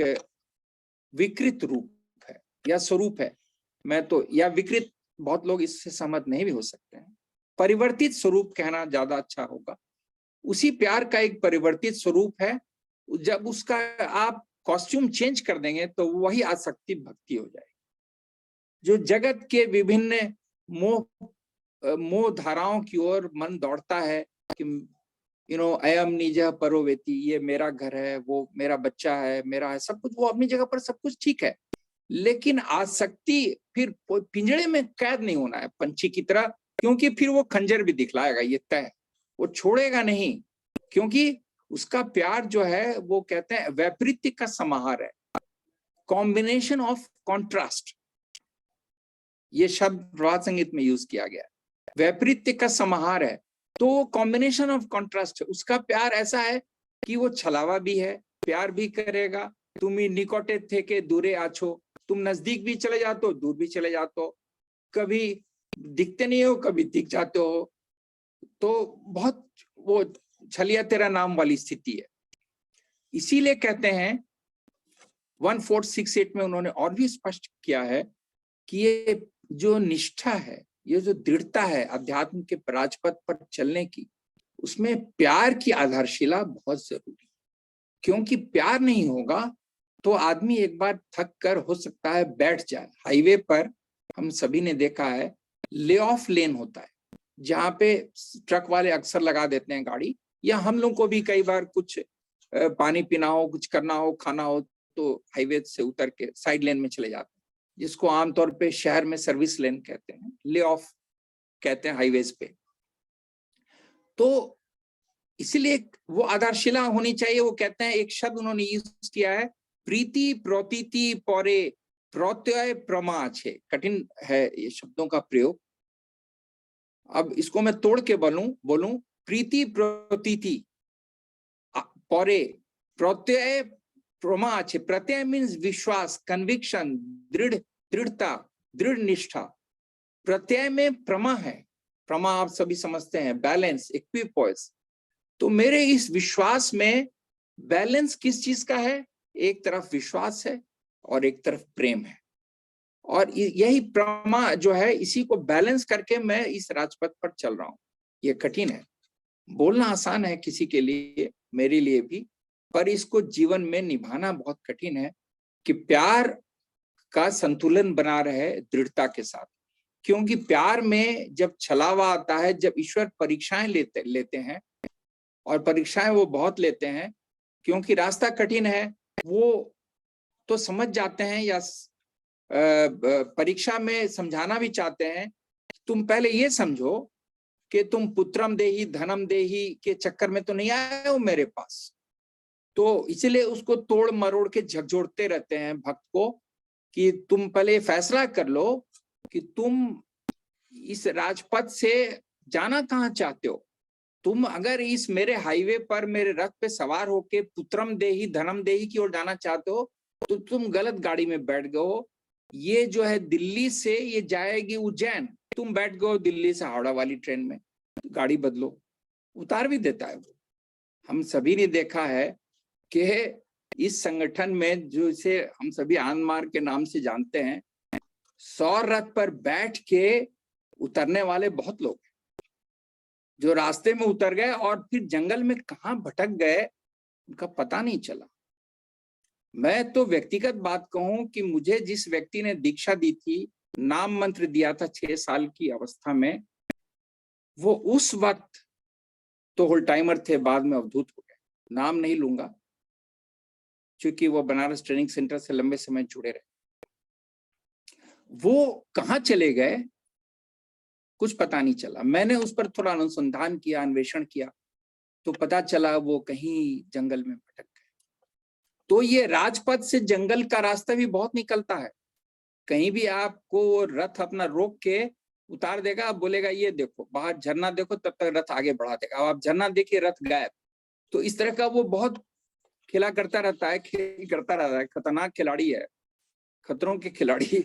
विकृत रूप है या स्वरूप है। मैं तो, या विकृत, बहुत लोग इससे सहमत नहीं भी हो सकते हैं, परिवर्तित स्वरूप कहना ज्यादा अच्छा होगा। उसी प्यार का एक परिवर्तित स्वरूप है। जब उसका आप कॉस्ट्यूम चेंज कर देंगे तो वही आसक्ति भक्ति हो जाएगी। जो जगत के विभिन्न मोह धाराओं की ओर मन दौड़ता है कि अयम निज परोवेति, ये मेरा घर है, वो मेरा बच्चा है, मेरा है, सब कुछ वो अपनी जगह पर सब कुछ ठीक है, लेकिन आसक्ति फिर पिंजड़े में कैद नहीं होना है पंछी की तरह, क्योंकि फिर वो खंजर भी दिखलाएगा, ये तय, वो छोड़ेगा नहीं, क्योंकि उसका प्यार जो है वो कहते हैं वैपरीत्य का समाहार है, कॉम्बिनेशन ऑफ कॉन्ट्रास्ट, ये शब्द प्रभात संगीत में यूज किया गया, वैपरीत्य का समाहार है। तो कॉम्बिनेशन ऑफ कॉन्ट्रास्ट है। उसका प्यार ऐसा है कि वो छलावा भी है, प्यार भी करेगा। तुम ही निकटे थे के दूरे आछो, तुम नजदीक भी चले जाते हो, दूर भी चले जाते हो, कभी दिखते नहीं हो, कभी दिख जाते हो। तो बहुत वो छलिया तेरा नाम वाली स्थिति है। इसीलिए कहते हैं 1468 में उन्होंने और भी स्पष्ट किया है कि ये जो निष्ठा है, ये जो दृढ़ता है अध्यात्म के राजपथ पर चलने की, उसमें प्यार की आधारशिला बहुत जरूरी है। क्योंकि प्यार नहीं होगा तो आदमी एक बार थक कर हो सकता है बैठ जाए। हाईवे पर हम सभी ने देखा है ले ऑफ लेन होता है, जहाँ पे ट्रक वाले अक्सर लगा देते हैं गाड़ी, या हम लोग को भी कई बार कुछ पानी पीना हो, कुछ करना हो, खाना हो, तो हाईवे से उतर के साइड लेन में चले जाते हैं, जिसको आमतौर पे शहर में सर्विस लेन कहते हैं, ले ऑफ कहते हैं हाईवेज पे। तो इसलिए वो आधारशिला होनी चाहिए। वो कहते हैं, एक शब्द उन्होंने यूज किया है, प्रीति प्रोतीति पौरे प्रत्यय प्रमा छे। कठिन है ये शब्दों का प्रयोग। अब इसको मैं तोड़ के बोलूं, प्रीति प्रोतीति पौरे प्रत्यय प्रमा छे। प्रत्यय मीन्स विश्वास, कन्विक्शन, दृढ़ता, दृढ़ निष्ठा। प्रत्यय में प्रमा है, प्रमा आप सभी समझते हैं, बैलेंस, इक्विपोइस। तो मेरे इस विश्वास में बैलेंस किस चीज का है? एक तरफ विश्वास है और एक तरफ प्रेम है, और यही प्रमा जो है, इसी को बैलेंस करके मैं इस राजपथ पर चल रहा हूं। ये कठिन है, बोलना आसान है किसी के लिए, मेरे लिए भी, पर इसको जीवन में निभाना बहुत कठिन है कि प्यार का संतुलन बना रहे दृढ़ता के साथ। क्योंकि प्यार में जब छलावा आता है, जब ईश्वर परीक्षाएं लेते हैं, और परीक्षाएं वो बहुत लेते हैं, क्योंकि रास्ता कठिन है, वो तो समझ जाते हैं या परीक्षा में समझाना भी चाहते हैं, तुम पहले ये समझो कि तुम पुत्रम देही धनम देही के चक्कर में तो नहीं आए हो मेरे पास। तो इसीलिए उसको तोड़ मरोड़ के झकझोरते रहते हैं भक्त को कि तुम पहले फैसला कर लो कि तुम इस राजपथ से जाना कहाँ चाहते हो। तुम अगर इस मेरे हाईवे पर मेरे रथ पे सवार होके पुत्रम देही धनम देही की ओर जाना चाहते हो तो तुम गलत गाड़ी में बैठ गए हो। ये जो है दिल्ली से ये जाएगी उज्जैन, तुम बैठ गए हो दिल्ली से हावड़ा वाली ट्रेन में, गाड़ी बदलो। उतार भी देता है वो। हम सभी ने देखा है कि इस संगठन में जो इसे हम सभी आनंद मार्ग के नाम से जानते हैं, 100 रथ पर बैठ के उतरने वाले बहुत लोग जो रास्ते में उतर गए और फिर जंगल में कहां भटक गए उनका पता नहीं चला। मैं तो व्यक्तिगत बात कहूं कि मुझे जिस व्यक्ति ने दीक्षा दी थी, नाम मंत्र दिया था 6 साल की अवस्था में, वो उस वक्त तो होल टाइमर थे, बाद में अवधूत हो गए। नाम नहीं लूंगा क्योंकि वो बनारस ट्रेनिंग सेंटर से लंबे समय जुड़े रहे। वो कहां चले गए कुछ पता नहीं चला। मैंने उस पर थोड़ा अनुसंधान किया, अन्वेषण किया, तो पता चला वो कहीं जंगल में भटक गए। तो ये राजपथ से जंगल का रास्ता भी बहुत निकलता है। कहीं भी आपको रथ अपना रोक के उतार देगा, आप बोलेगा ये देखो बाहर झरना देखो, तब तक रथ आगे बढ़ा देगा। अब आप झरना देखिए, रथ गायब। तो इस तरह का वो बहुत खेला करता रहता है, खेल करता रहता है। खतरनाक खिलाड़ी है, खतरों के खिलाड़ी।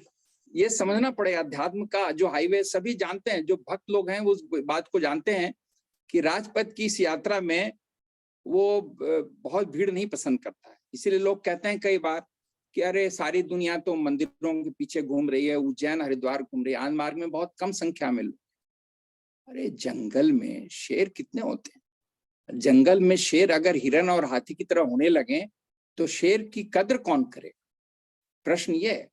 ये समझना पड़ेगा अध्यात्म का जो हाईवे सभी जानते हैं, जो भक्त लोग हैं वो उस बात को जानते हैं कि राजपथ की इस यात्रा में वो बहुत भीड़ नहीं पसंद करता है। इसीलिए लोग कहते हैं कई बार कि अरे सारी दुनिया तो मंदिरों के पीछे घूम रही है, उज्जैन हरिद्वार घूम रही है, आनंद मार्ग में बहुत कम संख्या में लोग। अरे जंगल में शेर कितने होते हैं। जंगल में शेर अगर हिरन और हाथी की तरह होने लगे तो शेर की कद्र कौन करे, प्रश्न ये है।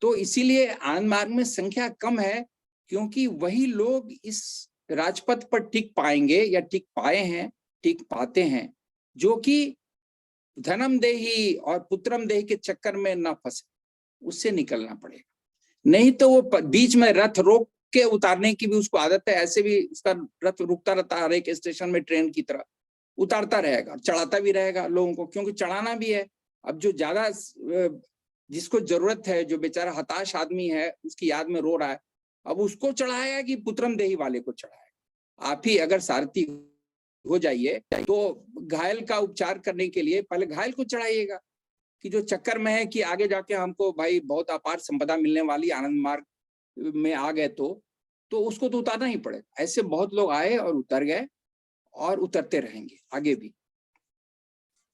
तो इसीलिए आनंद मार्ग में संख्या कम है, क्योंकि वही लोग इस राजपथ पर टिक पाएंगे या टिक पाए हैं, टिक पाते हैं, जो कि धनम देही और पुत्रम देही के चक्कर में ना फंसे। उससे निकलना पड़ेगा। नहीं तो वो बीच में रथ रोक के उतारने की भी उसको आदत है। ऐसे भी उसका रथ रुकता रहता है हर एक स्टेशन में, ट्रेन की तरह उतारता रहेगा, चढ़ाता भी रहेगा लोगों को, क्योंकि चढ़ाना भी है। अब जो ज्यादा जिसको जरूरत है, जो बेचारा हताश आदमी है, उसकी याद में रो रहा है, अब उसको चढ़ाएगा कि पुत्रम देही वाले को चढ़ाएगा। आप ही अगर सारथी हो जाइए तो घायल का उपचार करने के लिए पहले घायल को चढ़ाइएगा, कि जो चक्कर में है कि आगे जाके हमको भाई बहुत अपार संपदा मिलने वाली, आनंद मार्ग में आ गए तो उसको तो उतारना ही पड़ेगा। ऐसे बहुत लोग आए और उतर गए और उतरते रहेंगे आगे भी।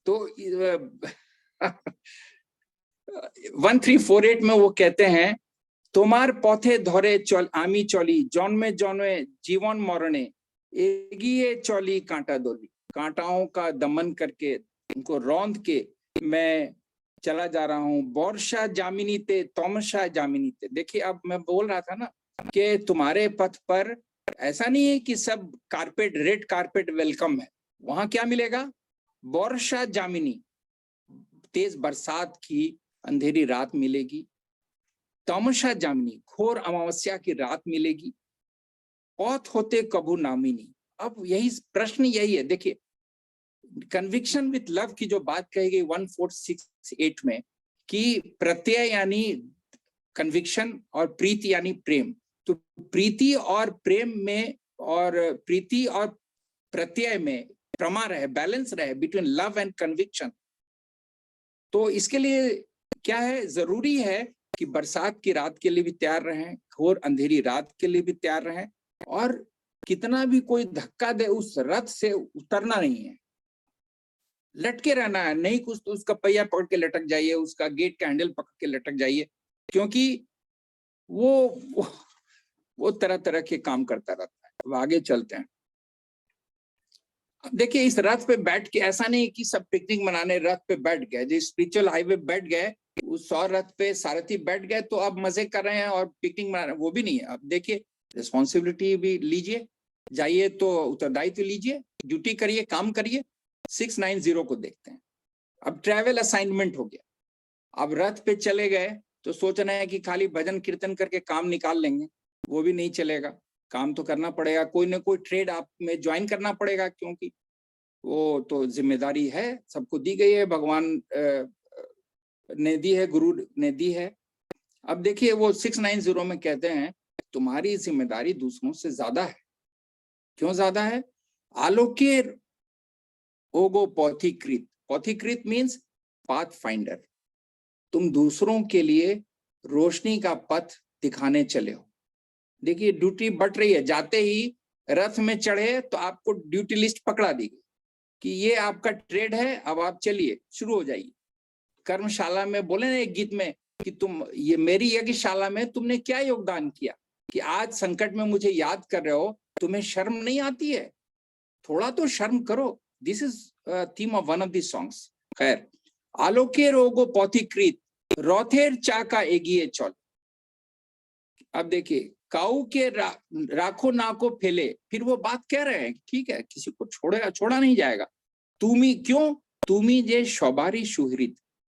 तो 1348 में वो कहते हैं, তোমার পথে ধরে চল আমি চলি জন্মে জন্মে जीवन मरणे एगिए चली कांटा डोली। कांटाओं का दमन करके, उनको रौंद के मैं चला जा रहा हूँ। वर्षा जामिनी ते तमसा जामिनी ते। देखिए अब मैं बोल रहा था ना कि तुम्हारे पथ पर ऐसा नहीं है कि सब कारपेट, रेड कारपेट वेलकम है। वहां क्या मिलेगा? वर्षा जामिनी, तेज बरसात की अंधेरी रात मिलेगी। तमसा जामिनी, घोर अमावस्या की रात मिलेगी। पौथ होते कबू नामिनी। अब यही प्रश्न यही है। देखिए कन्विक्शन विथ लव की जो बात कही गई 1468 में, कि प्रत्यय यानी कन्विक्शन और प्रीति यानी प्रेम। तो प्रीति और प्रेम में और प्रीति और प्रत्यय में प्रमा रहे, बैलेंस रहे बिटवीन लव एंड कन्विक्शन। तो इसके लिए क्या है, जरूरी है कि बरसात की रात के लिए भी तैयार रहें, घोर अंधेरी रात के लिए भी तैयार रहें, और कितना भी कोई धक्का दे उस रथ से उतरना नहीं है, लटके रहना है। नहीं कुछ तो उसका पहिया पकड़ के लटक जाइए, उसका गेट का हैंडल पकड़ के लटक जाइए, क्योंकि वो तरह तरह के काम करता रहता है। अब आगे चलते हैं। अब देखिए इस रथ पे बैठ के, ऐसा नहीं कि सब पिकनिक मनाने रथ पे बैठ गए, जो स्पिरिचुअल हाईवे बैठ गए, उस 100 रथ पे सारथी बैठ गए तो अब मजे कर रहे हैं और पिकनिक मना रहे हैं, वो भी नहीं है। अब देखिए रिस्पॉन्सिबिलिटी भी लीजिए, जाइए तो उत्तरदायित्व लीजिए, ड्यूटी करिए, काम करिए। 690 को देखते हैं। अब ट्रैवल असाइनमेंट हो गया। अब रथ पे चले गए तो सोच रहे हैं कि खाली भजन कीर्तन करके काम निकाल लेंगे, वो भी नहीं चलेगा, काम तो करना पड़ेगा, कोई ना कोई ट्रेड आप में ज्वाइन करना पड़ेगा, क्योंकि वो तो जिम्मेदारी है, सबको दी गई है, भगवान ने दी है, गुरु ने दी है। अब देखिए वो 690 में कहते हैं तुम्हारी जिम्मेदारी दूसरों से ज्यादा है। क्यों ज्यादा है? आलोकेर ओगो पौथिकृत, पौथिकृत मीन्स पाथ फाइंडर, तुम दूसरों के लिए रोशनी का पथ दिखाने चले हो। देखिए ड्यूटी बढ़ रही है, जाते ही रथ में चढ़े तो आपको ड्यूटी लिस्ट पकड़ा दी गई कि ये आपका ट्रेड है, अब आप चलिए, शुरू हो जाइए। कर्मशाला में बोले ना एक गीत में कि तुम ये मेरी यज्ञशाला में तुमने क्या योगदान किया कि आज संकट में मुझे याद कर रहे हो, तुम्हें शर्म नहीं आती है? थोड़ा तो शर्म करो। This is theme of one of the songs. खैर, आलोके रोगो पौथिकृत रौथेर चाका एगिए चल। अब देखिए काऊ के राखो नाको फैले, फिर वो बात कह रहे हैं ठीक है किसी को छोड़ा नहीं जाएगा। तुमी क्यों? तुमी जे शौबारी सुहृद,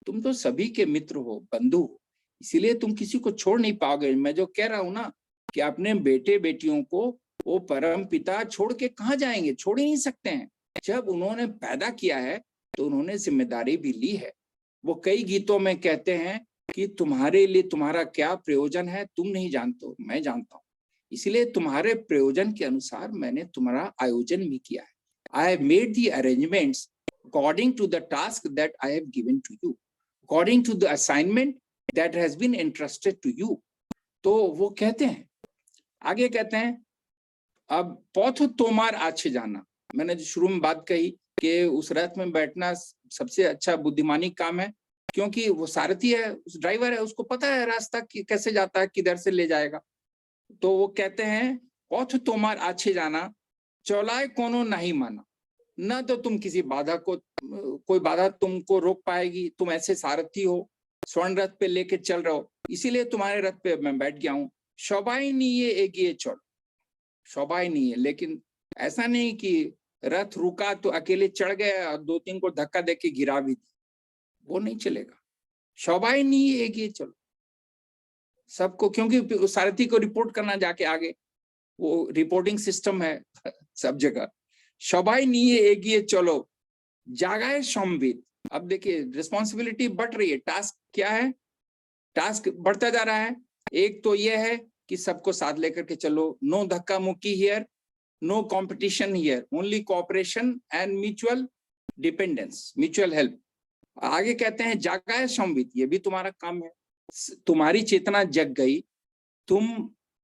तुम तो सभी के मित्र हो, बंधु हो, इसीलिए तुम किसी को छोड़ नहीं पाओगे। मैं जो कह रहा हूं ना कि अपने बेटे बेटियों को वो परम पिता छोड़ के कहाँ जाएंगे, छोड़ ही नहीं सकते हैं। जब उन्होंने पैदा किया है तो उन्होंने जिम्मेदारी भी ली है। वो कई गीतों में कहते हैं कि तुम्हारे लिए तुम्हारा क्या प्रयोजन है तुम नहीं जानते हो, मैं जानता हूँ, इसलिए तुम्हारे प्रयोजन के अनुसार मैंने तुम्हारा आयोजन भी किया है। I have made the arrangements according to the task that I have given to you, according to the assignment that has been entrusted to you. तो वो कहते हैं, आगे कहते हैं, अब पौथ तोमार आछे जाना। मैंने जो शुरू में बात कही कि उस रथ में बैठना सबसे अच्छा बुद्धिमानी काम है, क्योंकि वो सारथी है, उस ड्राइवर है, उसको पता है रास्ता कैसे जाता है, किधर से ले जाएगा। तो वो कहते हैं पौथ तोमार आछे जाना, चौलाए कोनो नहीं माना, न तो तुम किसी बाधा को, कोई बाधा तुमको रोक पाएगी, तुम ऐसे सारथी हो, स्वर्ण रथ पे लेके चल रहे हो, इसीलिए तुम्हारे रथ पे मैं बैठ गया हूँ। शोभाई नहीं है एक ये चढ़, शोभाई नहीं है, लेकिन ऐसा नहीं कि रथ रुका तो अकेले चढ़ गए और 2-3 को धक्का देके गिरा भी दिया, वो नहीं चलेगा। शोभाई नहीं है एक ये चलो सबको, क्योंकि सारथी को रिपोर्ट करना जाके आगे, वो रिपोर्टिंग सिस्टम है सब जगह। शोभाई नहीं है एक ये चलो, जागाए संबित। अब देखिए रिस्पॉन्सिबिलिटी बढ़ रही है, टास्क क्या है, टास्क बढ़ता जा रहा है। एक तो ये है कि सबको साथ लेकर के चलो, नो धक्का मुक्की here, no competition here, only cooperation and mutual dependence, mutual help. आगे कहते हैं जागाए संबित, ये भी तुम्हारा काम है। तुम्हारी चेतना जग गई, तुम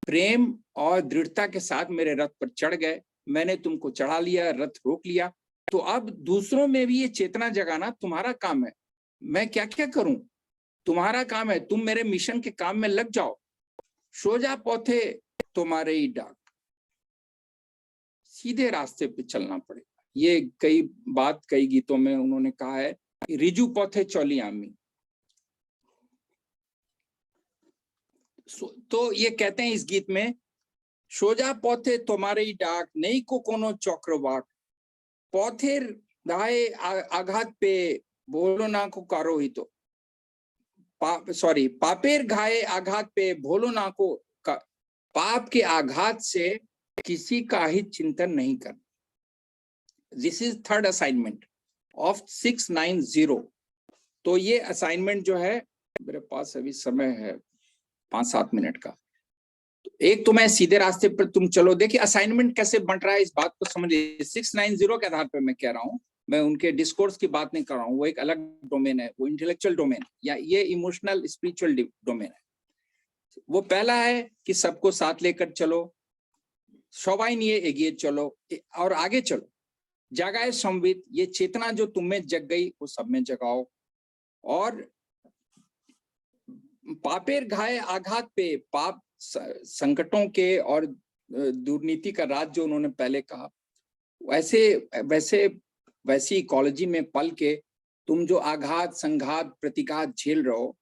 प्रेम और दृढ़ता के साथ मेरे रथ पर चढ़ गए, मैंने तुमको चढ़ा लिया, रथ रोक लिया, तो अब दूसरों में भी ये चेतना जगाना तुम्हारा काम है। मैं क्या क्या करूं, तुम्हारा काम है, तुम मेरे मिशन के काम में लग जाओ। सोजा पौथे तुम्हारे ही डाक, सीधे रास्ते पे चलना पड़ेगा। ये कई गीतों में उन्होंने कहा है, रिजू पौथे चौली आमी। तो ये कहते हैं इस गीत में, सोजा पौथे तुम्हारे ही डाक, नहीं को कोनो चक्रवाक, पौथेर घाये आघात पे भोलो ना को कारो ही तो, पापेर घाये आघात पे भोलो ना को, पाप के आघात से किसी का ही चिंतन नहीं करना। This is third assignment of 690। तो ये असाइनमेंट जो है, मेरे पास अभी समय है 5-7 मिनट का, एक तो मैं सीधे रास्ते पर तुम चलो। देखिए असाइनमेंट कैसे बन रहा है, इस बात को समझिए। 690 के आधार पर मैं कह रहा हूँ, मैं उनके डिस्कोर्स की बात नहीं कर रहा हूँ, वो एक अलग डोमेन है, वो इंटेलेक्चुअल डोमेन या ये इमोशनल स्पिरिचुअल डोमेन है। वो पहला है कि सबको साथ लेकर चलो, सबाई नहीं है एगिए चलो और आगे चलो। जगाए संबित, ये चेतना जो तुम में जग गई वो सब में जगाओ। और पापेर घाये आघात पे, पाप संकटों के और दुर्नीति का राज जो उन्होंने पहले कहा, वैसी इकोलॉजी में पल के तुम जो आघात संघात प्रतिघात झेल रहे हो,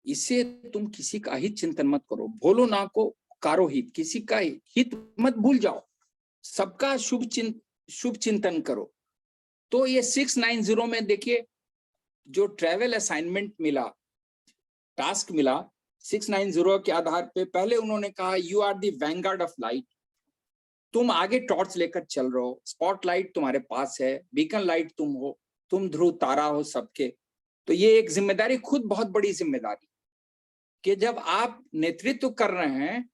इससे तुम किसी का हित चिंतन मत करो। भोलो ना को कारो हित, किसी का हित मत भूल जाओ, सबका शुभ चिंतन करो। तो ये 690 में देखिए जो ट्रैवल असाइनमेंट मिला, टास्क मिला 690 के आधार पे। पहले उन्होंने कहा you are the vanguard of light, तुम आगे टॉर्च लेकर चल रहे हो, स्पॉटलाइट तुम्हारे पास है, बीकन लाइट तुम हो, तुम ध्रुव तारा हो सबके। तो ये एक जिम्मेदारी, खुद बहुत बड़ी जिम्मेदारी, कि जब आप नेतृत्व कर रहे हैं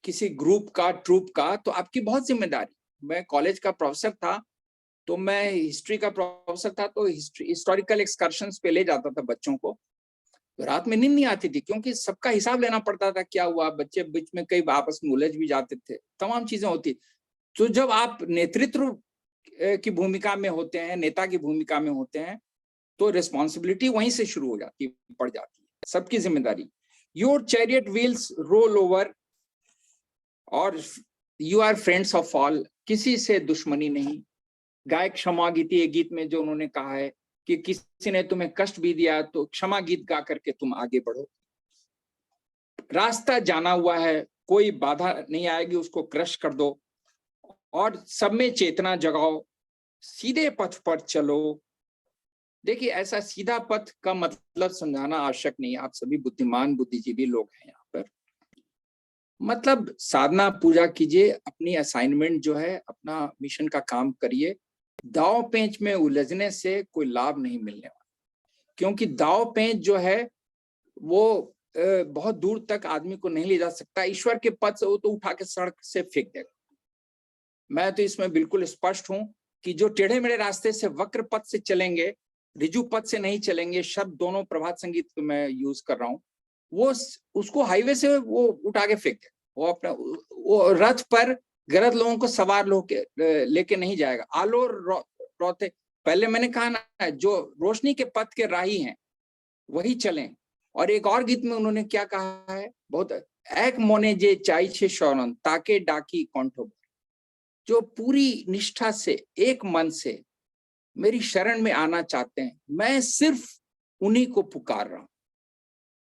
किसी ग्रुप का, ट्रूप का, तो आपकी बहुत जिम्मेदारी। मैं कॉलेज का प्रोफेसर था, तो मैं हिस्ट्री का प्रोफेसर था, तो हिस्टोरिकल एक्सकर्शंस पे ले जाता था बच्चों को। तो रात में नींद नहीं आती थी, क्योंकि सबका हिसाब लेना पड़ता था, क्या हुआ, बच्चे बीच में कई आपस में उलझ भी जाते थे, तमाम चीजें होती। तो जब आप नेतृत्व की भूमिका में होते हैं, नेता की भूमिका में होते हैं, तो रिस्पॉन्सिबिलिटी वहीं से शुरू हो जाती, पड़ जाती है, सबकी जिम्मेदारी। Your chariot wheels roll over और you are friends of all, किसी से दुश्मनी नहीं। गायक क्षमा गीति, एक गीत में जो उन्होंने कहा है कि किसी ने तुम्हें कष्ट भी दिया तो क्षमा गीत गा करके तुम आगे बढ़ो। रास्ता जाना हुआ है, कोई बाधा नहीं आएगी, उसको क्रश कर दो और सब में चेतना जगाओ, सीधे पथ पर चलो। देखिए, ऐसा सीधा पथ का मतलब समझाना आवश्यक नहीं है, आप सभी बुद्धिमान बुद्धिजीवी लोग हैं यहाँ पर। मतलब साधना पूजा कीजिए, अपनी असाइनमेंट जो है, अपना मिशन का काम करिए। दाव पेंच में उलझने से कोई लाभ नहीं मिलने वाला, क्योंकि दाव पेंच जो है वो बहुत दूर तक आदमी को नहीं ले जा सकता। ईश्वर के पद से वो तो उठा के सड़क से फेंक देगा। मैं तो इसमें बिल्कुल स्पष्ट हूं कि जो टेढ़े मेढ़े रास्ते से, वक्र पथ से चलेंगे, रिजु पथ से नहीं चलेंगे, शब्द दोनों प्रभात संगीत में यूज कर रहा हूं, वो उसको हाईवे से वो उठा के फेंक दे। वो अपना वो रथ पर गलत लोगों को सवार लेके नहीं जाएगा। आलो रोते, पहले मैंने कहा ना, जो रोशनी के पथ के राही हैं वही चलें। और एक और गीत में उन्होंने क्या कहा है, बहुत, एक मोने जे चाई छे शौरन ताके डाकी कंठो, जो पूरी निष्ठा से, एक मन से मेरी शरण में आना चाहते हैं, मैं सिर्फ उन्हीं को पुकार रहा हूं,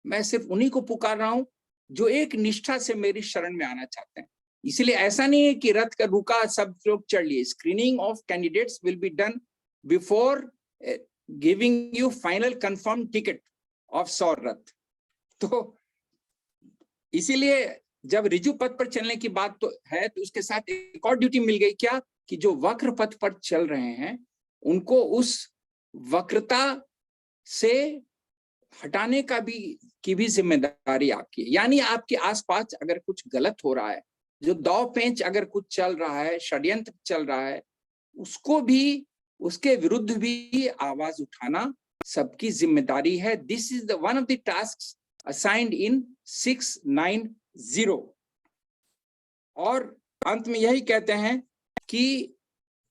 मैं सिर्फ उन्हीं को पुकार रहा हूं जो एक निष्ठा से मेरी शरण में आना चाहते हैं। इसलिए ऐसा नहीं है कि रथ का रुका सब लोग चढ़ लिए। Screening of candidates will be done before giving you final confirm ticket of सौर रथ। तो इसीलिए जब रिजु पथ पर चलने की बात तो है, तो उसके साथ एक और ड्यूटी मिल गई, क्या, कि जो वक्र पथ पर चल रहे हैं उनको उस वक्रता से हटाने की भी जिम्मेदारी आपकी है। यानी आपके आसपास अगर कुछ गलत हो रहा है, जो दाव पेंच अगर कुछ चल रहा है, षड्यंत्र चल रहा है, उसको भी, उसके विरुद्ध भी आवाज उठाना सबकी जिम्मेदारी है। This is the one of the tasks assigned in 690। और अंत में यही कहते हैं कि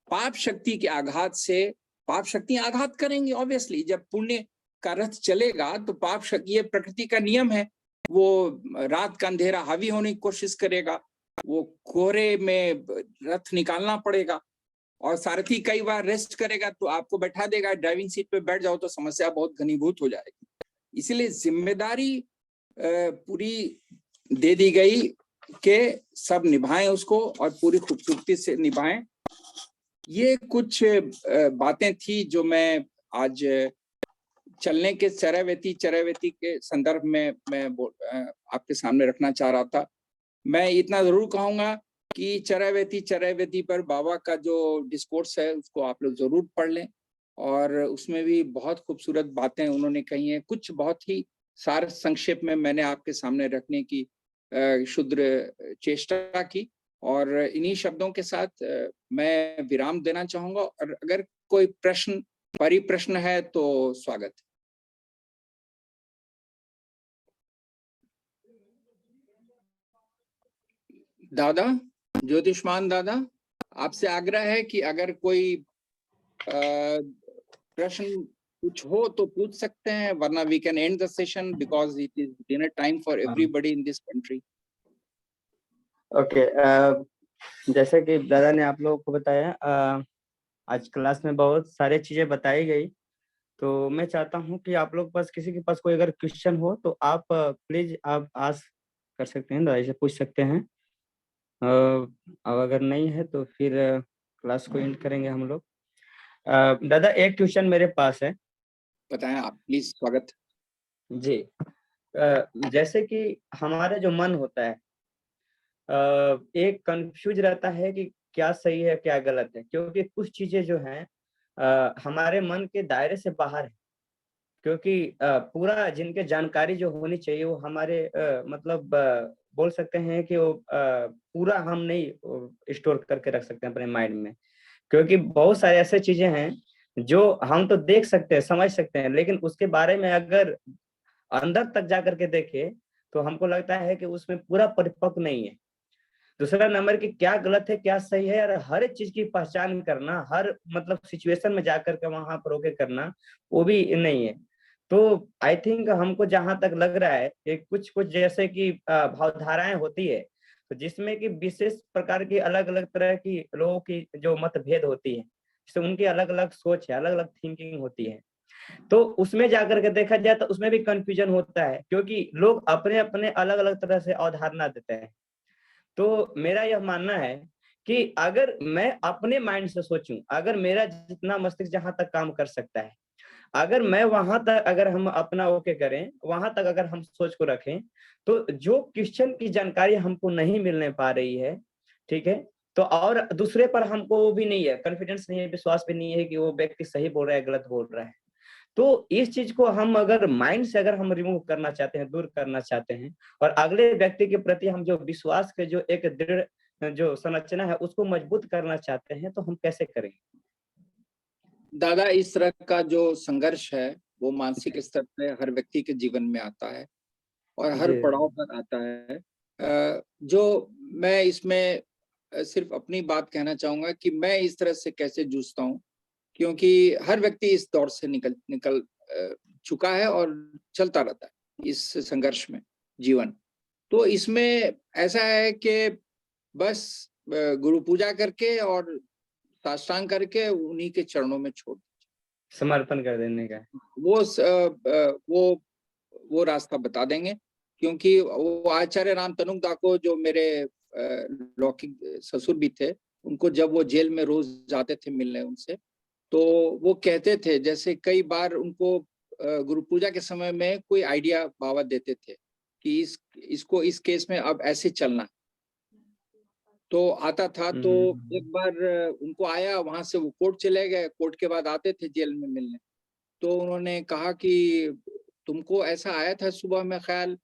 पाप शक्ति के आघात से, पाप शक्तियां आघात करेंगी ऑब्वियसली। जब पुण्य का रथ चलेगा तो पाप शक्ति, ये प्रकृति का नियम है, वो रात का अंधेरा हावी होने की कोशिश करेगा, वो कोहरे में रथ निकालना पड़ेगा। और सारथी कई बार रेस्ट करेगा तो आपको बैठा देगा, ड्राइविंग सीट पे बैठ जाओ तो समस्या बहुत घनीभूत हो जाएगी। इसलिए जिम्मेदारी पूरी दे दी गई कि सब निभाएं उसको और पूरी खूबसूरती से निभाएं। ये कुछ बातें थी जो मैं आज चलने के चरैवेती के संदर्भ में मैं आपके सामने रखना चाह रहा था। मैं इतना जरूर कहूंगा कि चरैवेती पर बाबा का जो डिस्कोर्स है उसको आप लोग जरूर पढ़ लें, और उसमें भी बहुत खूबसूरत बातें उन्होंने कही हैं। कुछ बहुत ही सार संक्षेप में मैंने आपके सामने रखने की क्षुद्र चेष्टा की, और इन्हीं शब्दों के साथ मैं विराम देना चाहूंगा। और अगर कोई प्रश्न, परिप्रश्न है तो स्वागत। दादा, ज्योतिष्मान दादा, आपसे आग्रह है कि अगर कोई प्रश्न कुछ हो तो पूछ सकते हैं, वरना we can end the session because it is dinner time for everybody in this country. Okay, जैसे कि दादा ने आप लोगों को बताया, आज क्लास में बहुत सारी चीजें बताई गई, तो मैं चाहता हूं कि आप लोग पास, किसी के पास कोई अगर क्वेश्चन हो तो आप प्लीज आप आस्क कर सकते हैं, दादा से पूछ सकते हैं। अब अगर नहीं है तो फिर क्लास को एंड करेंगे हम लोग। दादा, एक क्वेश्चन मेरे पास है। बताएं आप प्लीज, स्वागत। जी, जैसे कि हमारा जो मन होता है एक कंफ्यूज रहता है कि क्या सही है क्या गलत है, क्योंकि कुछ चीजें जो हैं हमारे मन के दायरे से बाहर है। क्योंकि पूरा जिनके जानकारी जो होनी चाहिए वो हमारे मतलब बोल सकते हैं कि वो पूरा हम नहीं स्टोर करके रख सकते हैं अपने माइंड में। क्योंकि बहुत सारे ऐसे चीजें हैं जो हम तो देख सकते हैं समझ सकते हैं, लेकिन उसके बारे में अगर अंदर तक जा करके देखे तो हमको लगता है कि उसमें पूरा परिपक्व नहीं है। दूसरा नंबर कि क्या गलत है क्या सही है, और हर एक चीज की पहचान करना, हर मतलब सिचुएशन में जाकर के वहां पर होके करना, वो भी नहीं है। तो आई थिंक हमको जहां तक लग रहा है कि कुछ कुछ जैसे कि भावधाराएं होती है, तो जिसमें कि विशेष प्रकार की अलग अलग तरह की लोगों की जो मतभेद होती है, जैसे उनकी अलग अलग सोच है, अलग अलग थिंकिंग होती है। तो उसमें जाकर के देखा जाए तो उसमें भी कंफ्यूजन होता है, क्योंकि लोग अपने अपने अलग अलग तरह से अवधारणा देते हैं। तो मेरा यह मानना है कि अगर मैं अपने माइंड से सोचूं, अगर मेरा जितना मस्तिष्क जहां तक काम कर सकता है, अगर मैं वहां तक अगर हम अपना ओके करें, वहां तक अगर हम सोच को रखें, तो जो क्वेश्चन की जानकारी हमको नहीं मिलने पा रही है, ठीक है, तो और दूसरे पर हमको वो भी नहीं है, कॉन्फिडेंस नहीं है, विश्वास भी नहीं है कि वो व्यक्ति सही बोल रहा है गलत बोल रहा है। तो इस चीज को हम अगर माइंड से अगर हम रिमूव करना चाहते हैं, दूर करना चाहते हैं, और अगले व्यक्ति के प्रति हम जो विश्वास के जो एक दृढ़ जो संरचना है उसको मजबूत करना चाहते हैं, तो हम कैसे करेंगे? दादा, इस तरह का जो संघर्ष है वो मानसिक स्तर पे हर व्यक्ति के जीवन में आता है और हर जी पड़ाव पर आता है। जो मैं इसमें सिर्फ अपनी बात कहना चाहूंगा कि मैं इस तरह से कैसे जूझता हूँ, क्योंकि हर व्यक्ति इस दौर से निकल चुका है और चलता रहता है इस संघर्ष में जीवन। तो इसमें ऐसा है कि बस गुरु पूजा करके और साष्टांग करके उन्हीं के चरणों में छोड़ समर्पण कर देने का। वो रास्ता बता देंगे। क्योंकि वो आचार्य राम तनुकदा को, जो मेरे लौकिक ससुर भी थे, उनको जब वो जेल में रोज जाते थे मिलने उनसे, तो वो कहते थे, जैसे कई बार उनको गुरु पूजा के समय में कोई आइडिया बाबा देते थे कि इसको इस केस में अब ऐसे चलना, तो आता था। तो एक बार उनको आया, वहां से वो कोर्ट चले गए, कोर्ट के बाद आते थे जेल में मिलने, तो उन्होंने कहा कि तुमको ऐसा आया था सुबह में ख्याल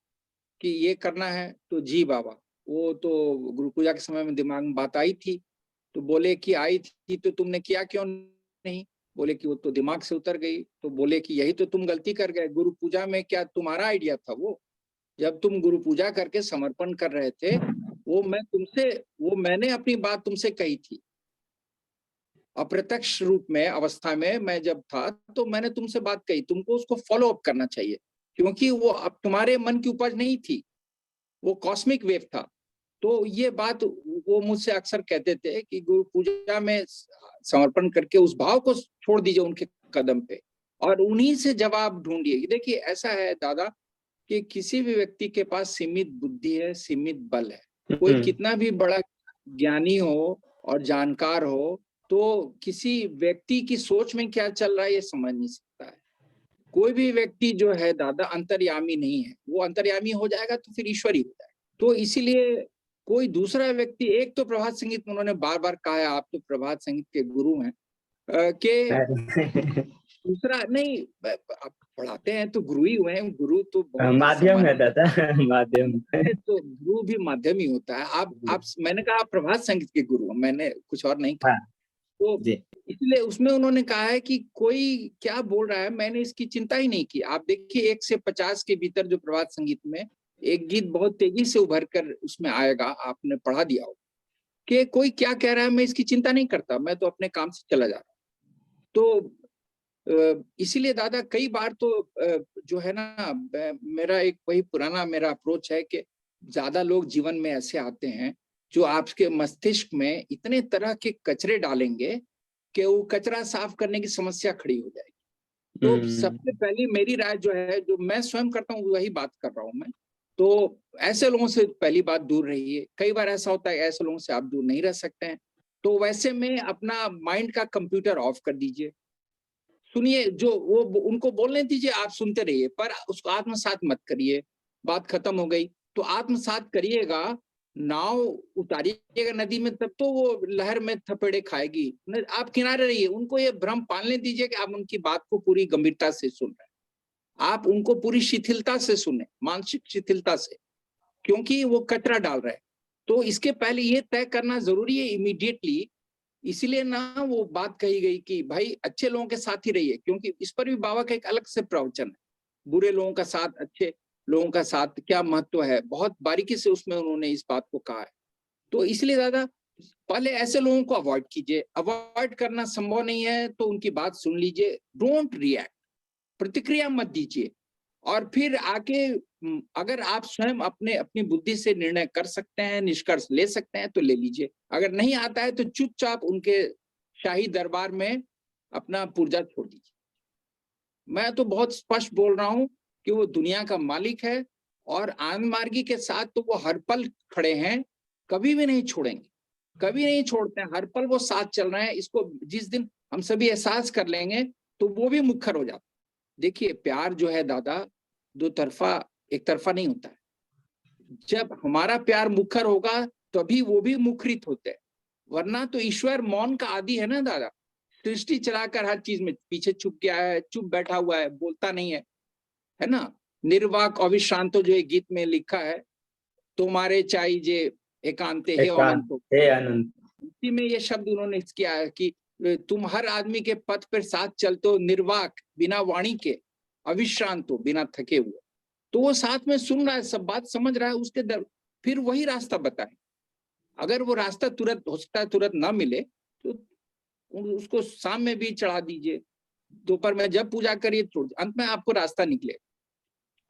कि ये करना है? तो जी बाबा, वो तो गुरु पूजा के समय में दिमाग में बात आई थी। तो बोले कि आई थी तो तुमने किया क्यों नहीं? बोले कि वो तो दिमाग से उतर गई। तो बोले कि यही तो तुम गलती कर गए, गुरु पूजा में क्या तुम्हारा आइडिया था? वो जब तुम गुरु पूजा करके समर्पण कर रहे थे, वो मैंने अपनी बात तुमसे कही थी अप्रत्यक्ष रूप में, अवस्था में मैं जब था, तो मैंने तुमसे बात कही, तुमको उसको फॉलो अप करना चाहिए, क्योंकि वो अब तुम्हारे मन की उपज नहीं थी, वो कॉस्मिक वेव था। तो ये बात वो मुझसे अक्सर कहते थे कि गुरु पूजा में समर्पण करके उस भाव को छोड़ दीजिए उनके कदम पे, और उन्हीं से जवाब ढूंढिए। देखिए, ऐसा है दादा कि किसी भी व्यक्ति के पास सीमित बुद्धि है, सीमित बल है। कोई कितना भी बड़ा ज्ञानी हो और जानकार हो, तो किसी व्यक्ति की सोच में क्या चल रहा है ये समझ नहीं सकता है। कोई भी व्यक्ति जो है दादा अंतर्यामी नहीं है। वो अंतर्यामी हो जाएगा तो फिर ईश्वरी हो जाएगा। तो इसीलिए कोई दूसरा व्यक्ति, एक तो प्रभात संगीत में उन्होंने बार बार कहा है, आप तो प्रभात संगीत के गुरु हैं, कि दूसरा नहीं, आप पढ़ाते हैं तो गुरु ही हुए हैं। गुरु तो बहुत माध्यम है दादा, माध्यम। तो गुरु भी माध्यम ही होता है। आप मैंने कहा आप प्रभात संगीत के गुरु, मैंने कुछ और नहीं कहा। तो इसलिए उसमें उन्होंने कहा है कि कोई क्या बोल रहा है, मैंने इसकी चिंता ही नहीं की। आप देखिए 1 से 50 के भीतर जो प्रभात संगीत में एक गीत बहुत तेजी से उभर कर उसमें आएगा, आपने पढ़ा दिया हो कि कोई क्या कह रहा है, मैं इसकी चिंता नहीं करता, मैं तो अपने काम से चला जा रहा हूँ। तो इसीलिए दादा कई बार तो जो है ना, मेरा एक वही पुराना मेरा अप्रोच है कि ज्यादा लोग जीवन में ऐसे आते हैं जो आपके मस्तिष्क में इतने तरह के कचरे डालेंगे कि वो कचरा साफ करने की समस्या खड़ी हो जाएगी। तो सबसे पहली मेरी राय जो है, जो मैं स्वयं करता हूँ वही बात कर रहा हूँ मैं, तो ऐसे लोगों से पहली बात दूर रहिए। कई बार ऐसा होता है ऐसे लोगों से आप दूर नहीं रह सकते हैं, तो वैसे में अपना माइंड का कंप्यूटर ऑफ कर दीजिए, सुनिए, जो वो उनको बोलने दीजिए, आप सुनते रहिए, पर उसको आत्मसात मत करिए। बात खत्म हो गई। तो आत्मसात करिएगा, नाव उतारिएगा नदी में, तब तो वो लहर में थपेड़े खाएगी। आप किनारे रहिए, उनको ये भ्रम पालने दीजिए कि आप उनकी बात को पूरी गंभीरता से सुन रहे हैं, आप उनको पूरी शिथिलता से सुने, मानसिक शिथिलता से, क्योंकि वो कचरा डाल रहे हैं। तो इसके पहले ये तय करना जरूरी है इमीडिएटली। इसलिए ना वो बात कही गई कि भाई अच्छे लोगों के साथ ही रहिए, क्योंकि इस पर भी बाबा का एक अलग से प्रवचन है, बुरे लोगों का साथ, अच्छे लोगों का साथ क्या महत्व है, बहुत बारीकी से उसमें उन्होंने इस बात को कहा है। तो इसलिए दादा पहले ऐसे लोगों को अवॉइड कीजिए, अवॉइड करना संभव नहीं है तो उनकी बात सुन लीजिए, डोंट रिएक्ट, प्रतिक्रिया मत दीजिए, और फिर आके अगर आप स्वयं अपनी बुद्धि से निर्णय कर सकते हैं, निष्कर्ष ले सकते हैं तो ले लीजिए, अगर नहीं आता है तो चुपचाप उनके शाही दरबार में अपना पुर्जा छोड़ दीजिए। मैं तो बहुत स्पष्ट बोल रहा हूं कि वो दुनिया का मालिक है, और आनंद मार्गी के साथ तो वो हर पल खड़े हैं, कभी भी नहीं छोड़ेंगे, कभी नहीं छोड़ते हैं, हर पल वो साथ चल रहे हैं। इसको जिस दिन हम सभी एहसास कर लेंगे तो वो भी मुखर हो जाता। देखिए प्यार जो है दादा दो तरफा, एक तरफा नहीं होता है। जब हमारा प्यार मुखर होगा तभी वो भी मुखरित होते हैं, वरना तो ईश्वर मौन का आदि है ना दादा, सृष्टि चलाकर हर चीज में पीछे छुप गया है, चुप बैठा हुआ है, बोलता नहीं है ना। निर्वाक अविश्रांतो जो एक गीत में लिखा है, तुम्हारे चाहिए एकांते हे अनंतो, हे अनंत, इसी में ये शब्द उन्होंने किया है कि तुम हर आदमी के पथ पर साथ चलते हो, निर्वाक बिना वाणी के, अविश्रांत हो बिना थके हुए। तो वो साथ में सुन रहा है, सब बात समझ रहा है, उसके फिर वही रास्ता बताए। अगर वो रास्ता तुरंत हो सकता है तुरंत ना मिले तो उसको शाम में भी चढ़ा दीजिए, दोपहर में जब पूजा करिए छोड़, अंत में आपको रास्ता निकले,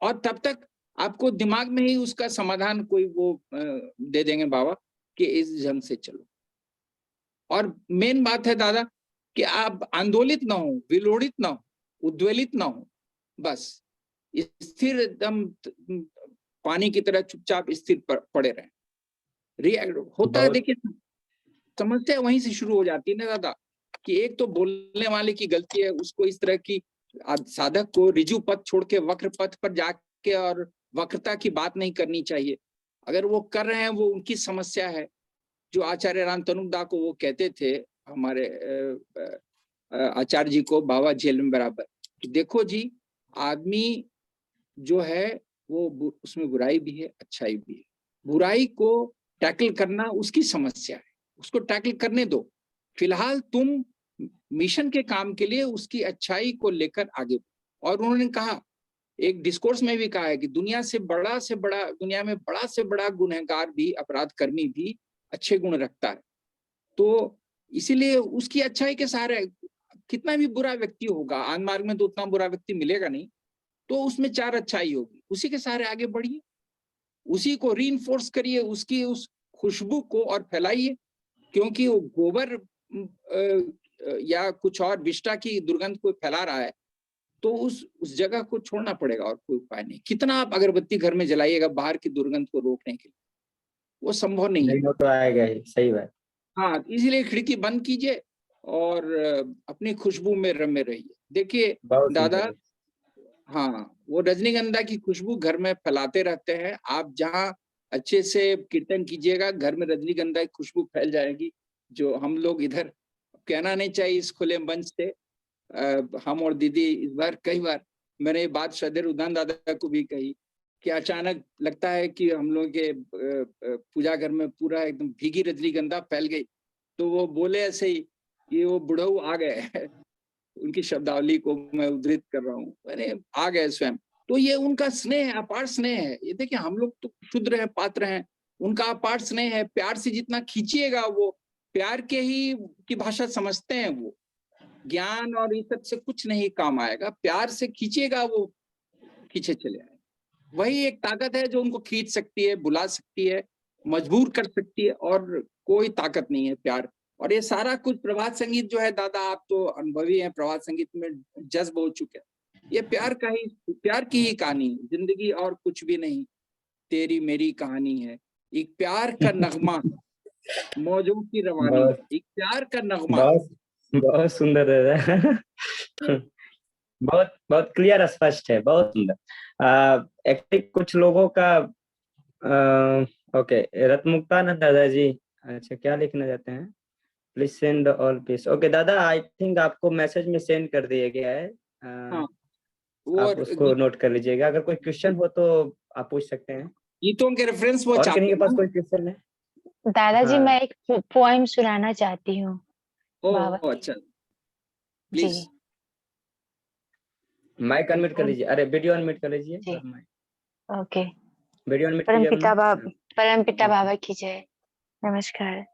और तब तक आपको दिमाग में ही उसका समाधान कोई वो दे देंगे बाबा कि इस ढंग से चलो। और मेन बात है दादा कि आप आंदोलित ना हो, विलोड़ित ना हो, उद्वेलित ना हो, बस स्थिर एकदम पानी की तरह चुपचाप स्थिर पड़े रहें। होता है देखिए, समस्या वहीं से शुरू हो जाती है ना दादा, कि एक तो बोलने वाले की गलती है, उसको इस तरह की साधक को रिजु पथ छोड़ के वक्र पथ पर जाके और वक्रता की बात नहीं करनी चाहिए। अगर वो कर रहे हैं वो उनकी समस्या है। जो आचार्य राम तनुदा को वो कहते थे हमारे आचार्य जी को, बाबा जेल में बराबर, कि देखो जी आदमी जो है वो उसमें बुराई भी है अच्छाई भी है, बुराई को टैकल करना उसकी समस्या है, उसको टैकल करने दो, फिलहाल तुम मिशन के काम के लिए उसकी अच्छाई को लेकर आगे। और उन्होंने कहा, एक डिस्कोर्स में भी कहा है कि दुनिया में बड़ा से बड़ा गुनहगार भी, अपराध कर्मी भी अच्छे गुण रखता है। तो इसीलिए उसकी अच्छाई के सहारे, कितना भी बुरा व्यक्ति होगा, आनंद मार्ग में तो उतना बुरा व्यक्ति मिलेगा नहीं, तो उसमें 4 अच्छाई होगी, उसी के सहारे आगे बढ़िए, उसी को रीइंफोर्स करिए, उसकी उस खुशबू को और फैलाइए, क्योंकि वो गोबर या कुछ और विष्टा की दुर्गंध को फैला रहा है तो उस जगह को छोड़ना पड़ेगा, और कोई उपाय नहीं। कितना आप अगरबत्ती घर में जलाइएगा बाहर की दुर्गंध को रोकने के लिए, वो संभव नहीं है। वो तो आएगा ही, सही बात। हाँ, इसीलिए खिड़की बंद कीजिए और अपनी खुशबू में रमे रहिए। देखिए दादा, हाँ, वो रजनीगंधा की खुशबू घर में फैलाते रहते हैं। आप जहाँ अच्छे से कीर्तन कीजिएगा, घर में रजनीगंधा की खुशबू फैल जाएगी, जो हम लोग इधर कहना नहीं चाहिए इस खुले मंच से। हम और दीदी इस बार कई बार मैंने ये बात श्रद्धेय उदान दादा को भी कही कि अचानक लगता है कि हम लोग के पूजा घर में पूरा एकदम भीगी रजनीगंधा फैल गई। तो वो बोले ऐसे ही कि वो बुढ़ऊ आ गए उनकी शब्दावली को मैं उद्धृत कर रहा हूँ, मैंने आ गए स्वयं। तो ये उनका स्नेह है, अपार स्नेह है। ये देखिए हम लोग तो क्षुद्र हैं, पात्र हैं, उनका अपार स्नेह है। प्यार से जितना खींचिएगा, वो प्यार के ही की भाषा समझते हैं, वो ज्ञान और इस सब से कुछ नहीं काम आएगा। प्यार से खींचिएगा, वो खींचे चले आए। वही एक ताकत है जो उनको खींच सकती है, बुला सकती है, मजबूर कर सकती है, और कोई ताकत नहीं है प्यार। और ये सारा कुछ प्रभात संगीत जो है दादा, आप तो अनुभवी हैं, प्रभात संगीत में जज्ब हो चुके हैं। ये प्यार की ही कहानी, जिंदगी और कुछ भी नहीं, तेरी मेरी कहानी है। एक प्यार का नगमा, मौजों की रवानी, एक प्यार का नगमा। बहुत सुंदर है बहुत बहुत क्लियर, स्पष्ट है, बहुत सुंदर। एक्चुअली कुछ लोगों का ओके, रत्मुक्तानंद दादाजी, अच्छा क्या लिखना चाहते हैं? Please send all piece. Okay दादा, आई थिंक आपको मैसेज में सेंड कर दिया गया है। हाँ, वो आप उसको नोट कर लीजिएगा। अगर कोई क्वेश्चन हो तो आप पूछ सकते हैं। गीतों के रेफरेंस वो और चाहते किन्हीं के हैं पास ना? कोई क्वेश्चन है? दादाजी हाँ। मैं एक पोएम सुनाना चाहती हूँ बाबा ओ की। अच्छा, जी प्लीज। माइक अनम्यूट कर लीजिए। अरे वीडियो अनम्यूट कर लीजिए जी और माइक ओके। वीडियो अनम्यूट परम कीजिए पिता अपना। बाबा, परम पिता जी। बाबा की जय। नमस्कार।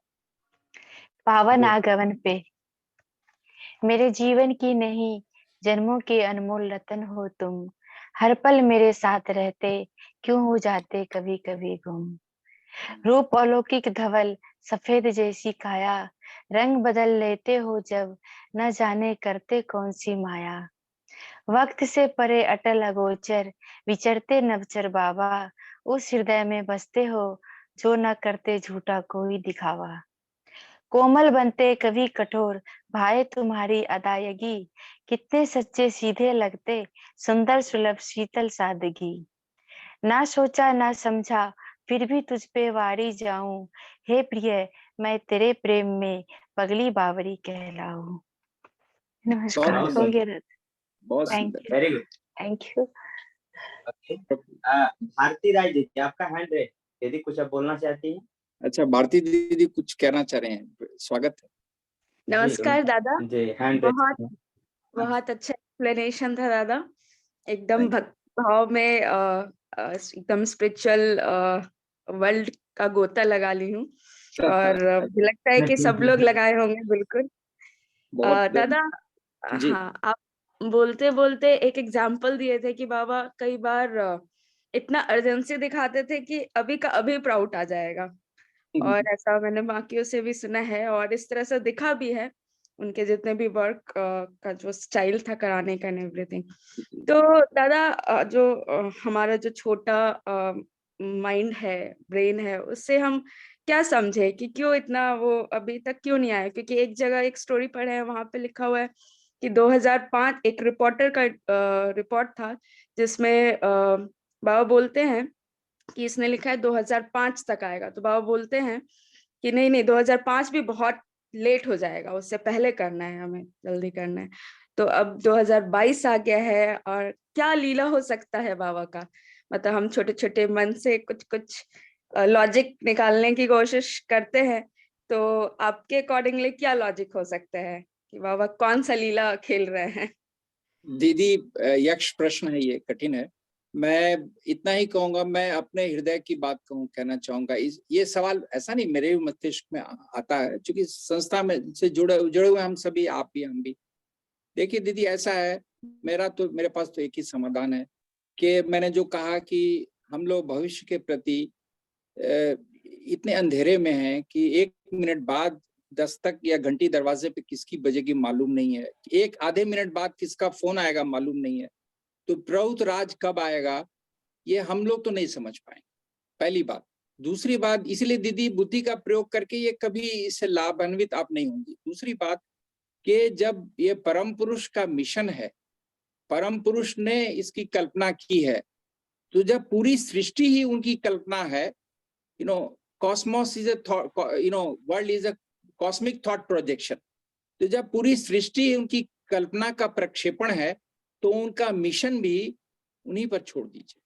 पावन जी। आगमन पे मेरे जीवन की नहीं, जन्मों के अनमोल रतन हो तुम। हर पल मेरे साथ रहते, क्यों हो जाते कभी कभी गुम। रूप अलौकिक धवल, सफेद जैसी काया, रंग बदल लेते हो जब, न जाने करते कौन सी माया। वक्त से परे अटल अगोचर, विचरते नवचर बाबा, उस हृदय में बसते हो जो न करते झूठा कोई दिखावा। कोमल बनते कभी कठोर, भाए तुम्हारी अदायगी, कितने सच्चे सीधे लगते, सुंदर सुलभ शीतल सादगी। ना सोचा ना समझा, फिर भी तुझ पे वारी जाऊं, हे प्रिय मैं तेरे प्रेम में पगली बावरी कहलाऊं। नमस्कार, बहुत बहुत हो सुंदर, गया सुंदर, दादा। बहुत थैंक सुंदर। You, very good. Thank you. Bharati Rai ji, आपका हैंड रेस, यदि कुछ आप बोलना चाहती हैं। अच्छा, भारती दीदी कुछ कहना चाह रहे हैं, स्वागत है। नमस्कार दादा। जी, हैंड बहुत रेस। बहुत अच्छा एक्सप्लेनेशन था दादा। एकदम Thank you. भक्ति भाव में एकदम स्पिरिचुअल वर्ल्ड का गोता लगा ली हूँ और मुझे लगता है कि सब लोग लगाए होंगे बिल्कुल। बहुत दादा, जी। हाँ, आप बोलते बोलते एक एग्जाम्पल दिए थे कि बाबा कई बार इतना अर्जेंसी दिखाते थे कि अभी का अभी प्राउट आ जाएगा, और ऐसा मैंने बाकियों से भी सुना है और इस तरह से दिखा भी है उनके जितने भी वर्क का जो स्टाइल था कराने का एवरीथिंग। तो दादा, हमारा जो छोटा माइंड है, ब्रेन है, उससे हम क्या समझे कि क्यों इतना वो अभी तक क्यों नहीं आया? क्योंकि एक जगह एक स्टोरी पढ़े है, वहां पे लिखा हुआ है कि 2005 एक रिपोर्टर का रिपोर्ट था जिसमें बाबा बोलते हैं कि इसने लिखा है 2005 तक आएगा, तो बाबा बोलते हैं कि नहीं नहीं, 2005 भी बहुत लेट हो जाएगा, उससे पहले करना है, हमें जल्दी करना है। तो अब 2022 आ गया है और क्या लीला हो सकता है बाबा का? मतलब हम छोटे छोटे मन से कुछ कुछ लॉजिक निकालने की कोशिश करते हैं, तो आपके अकॉर्डिंगली क्या लॉजिक हो सकता है कि बाबा कौन सा लीला खेल रहे हैं? दीदी, यक्ष प्रश्न है, ये कठिन है। मैं इतना ही कहूंगा, मैं अपने हृदय की बात कहना चाहूंगा। ये सवाल ऐसा नहीं मेरे मस्तिष्क में आता है, क्योंकि संस्था में से जुड़े हुए हम सभी, आप भी हम भी। देखिए दीदी, ऐसा है, मेरे पास तो एक ही समाधान है कि मैंने जो कहा कि हम लोग भविष्य के प्रति इतने अंधेरे में हैं कि 1 मिनट बाद दस्तक या घंटी दरवाजे पे किसकी बजेगी मालूम नहीं है, एक आधे मिनट बाद किसका फोन आएगा मालूम नहीं है। तो प्रभुत राज कब आएगा ये हम लोग तो नहीं समझ पाएंगे, पहली बात। दूसरी बात, इसलिए दीदी बुद्धि का प्रयोग करके ये कभी इससे लाभान्वित आप नहीं होंगी। दूसरी बात कि जब ये परम पुरुष का मिशन है, परम पुरुष ने इसकी कल्पना की है, तो जब पूरी सृष्टि ही उनकी कल्पना है, Cosmos is world is a cosmic thought projection. तो जब पूरी सृष्टि उनकी कल्पना का प्रक्षेपण है, तो उनका मिशन भी उन्हीं पर छोड़ दीजिए,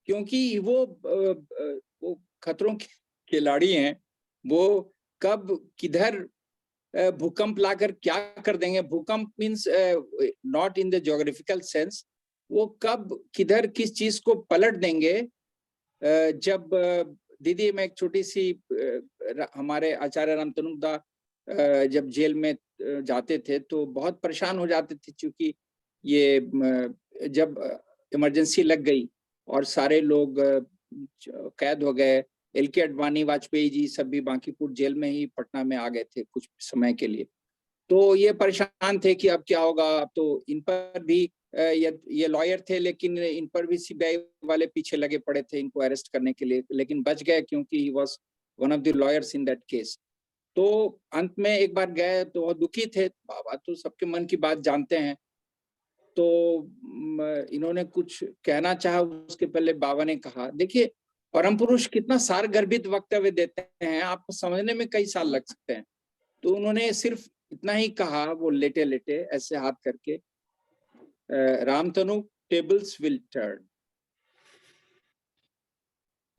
क्योंकि वो खतरों के खिलाड़ी हैं। वो कब किधर भूकंप लाकर क्या कर देंगे, भूकंप means not in the geographical sense, वो कब किधर किस चीज को पलट देंगे। जब दीदी, मैं एक छोटी सी, हमारे आचार्य रामतनुदा जब जेल में जाते थे तो बहुत परेशान हो जाते थे, क्योंकि ये जब इमरजेंसी लग गई और सारे लोग कैद हो गए, LK अडवाणी, वाजपेयी जी सब भी बांकीपुर जेल में ही पटना में आ गए थे कुछ समय के लिए। तो ये परेशान थे कि अब क्या होगा। अब तो इन पर भी ये लॉयर थे, लेकिन इन पर भी CBI वाले पीछे लगे पड़े थे इनको अरेस्ट करने के लिए, लेकिन बच गए क्योंकि he was one of the lawyers in that case. तो अंत में एक बार गए तो दुखी थे, बाबा तो सबके मन की बात जानते हैं। तो इन्होंने कुछ कहना चाहा, उसके पहले बाबा ने कहा, देखिए परम पुरुष कितना सारगर्भित वक्तव्य देते हैं, आपको समझने में कई साल लग सकते हैं। तो उन्होंने सिर्फ इतना ही कहा, वो लेटे लेटे ऐसे हाथ करके, रामतनु टेबल्स विल टर्न।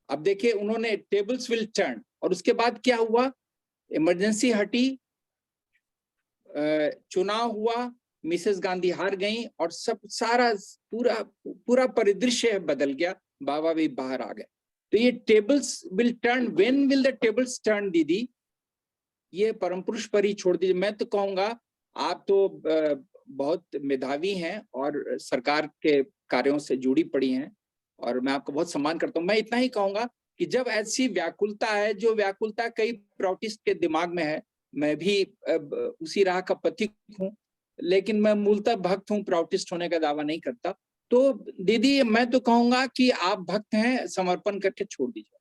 अब देखिए उन्होंने टेबल्स विल टर्न, और उसके बाद क्या हुआ, इमरजेंसी हटी, चुनाव हुआ, मिसेस गांधी हार गई, और सब सारा पूरा परिदृश्य बदल गया, बाबा भी बाहर आ गए। तो ये tables will turn, when will the tables turn दीदी, ये परम पुरुष पर ही छोड़ दीजिए। मैं तो कहूंगा आप तो बहुत मेधावी हैं और सरकार के कार्यों से जुड़ी पड़ी हैं, और मैं आपका बहुत सम्मान करता हूं। मैं इतना ही कहूंगा कि जब ऐसी व्याकुलता है, जो व्याकुलता कई प्रोटिस्ट के दिमाग में है, मैं भी उसी राह का पथिक हूँ, लेकिन मैं मूलतः भक्त हूँ, प्रोटिस्ट होने का दावा नहीं करता। तो दीदी मैं तो कहूंगा कि आप भक्त हैं, समर्पण करके छोड़ दीजिए,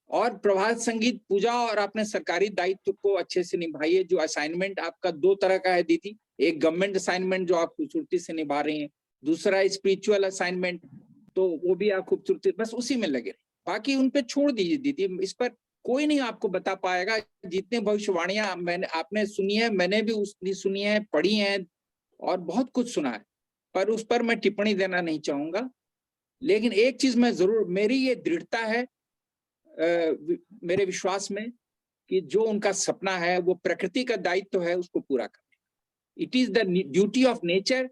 और प्रभात संगीत पूजा और अपने सरकारी दायित्व को अच्छे से निभाइए। जो असाइनमेंट आपका 2 तरह का है दीदी, एक गवर्नमेंट असाइनमेंट जो आप खूबसूरती से निभा रही हैं, दूसरा स्पिरिचुअल असाइनमेंट, तो वो भी आप खूबसूरती, बस उसी में लगे रहिए, बाकी उन पे छोड़ दीजिए दीदी। इस पर कोई नहीं आपको बता पाएगा। जितने भविष्यवाणियां आपने सुनी है, मैंने भी उसकी सुनी है, पढ़ी है, और बहुत कुछ सुना है, पर उस पर मैं टिप्पणी देना नहीं चाहूंगा। लेकिन एक चीज मैं जरूर, मेरी ये दृढ़ता है मेरे विश्वास में, कि जो उनका सपना है, वो प्रकृति का दायित्व है उसको पूरा करना। It is the duty of nature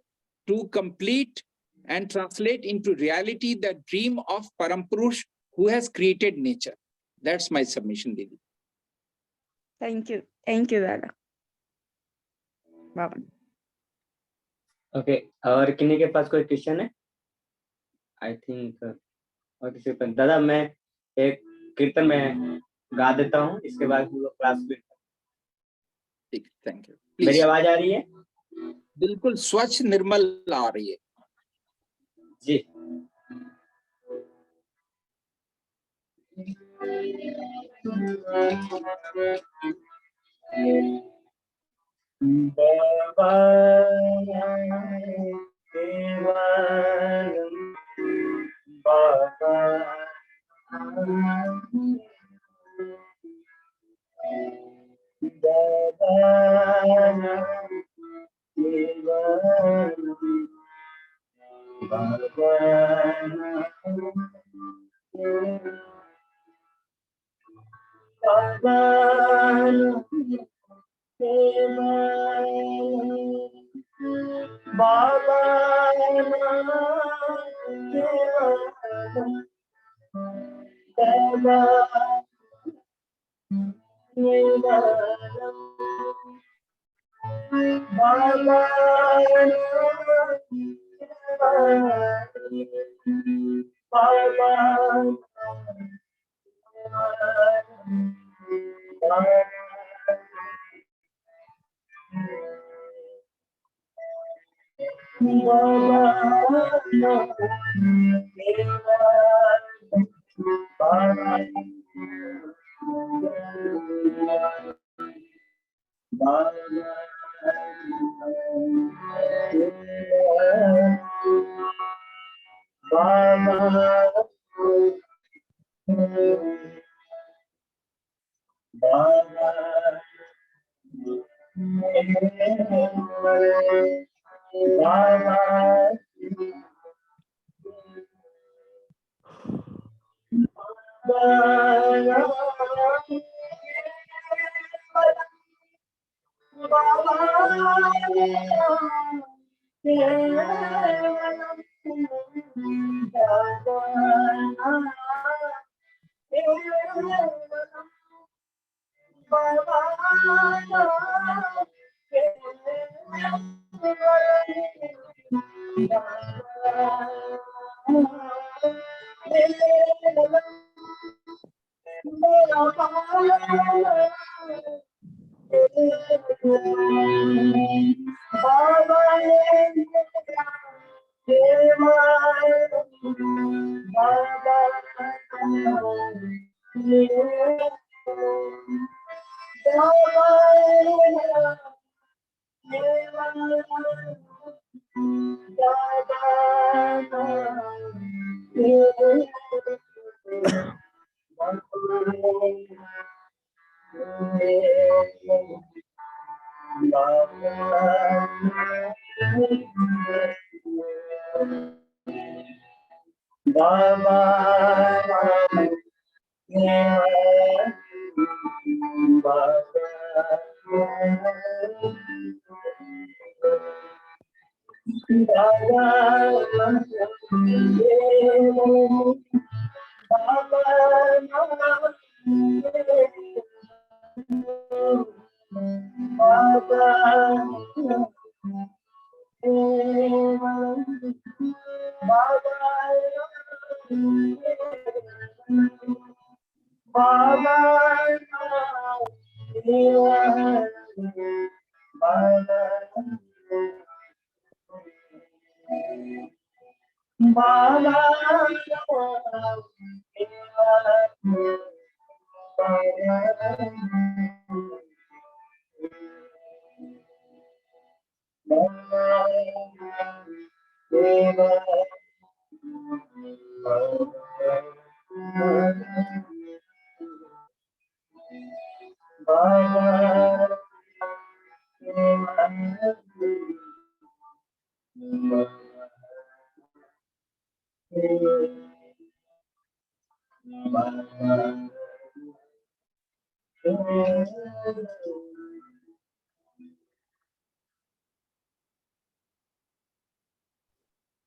to complete and translate into reality the dream of Param Purush who has created nature. That's my submission, Didi. Thank you दादा। बाबा ओके, और किन्हीं के पास कोई क्वेश्चन है? आई थिंक और किसी पर। दादा मैं एक कीर्तन में गा देता हूँ, इसके बाद हम लोग क्लास में। ठीक, थैंक यू। मेरी आवाज आ रही है? बिल्कुल स्वच्छ निर्मल आ रही है जी। बाबा बाबा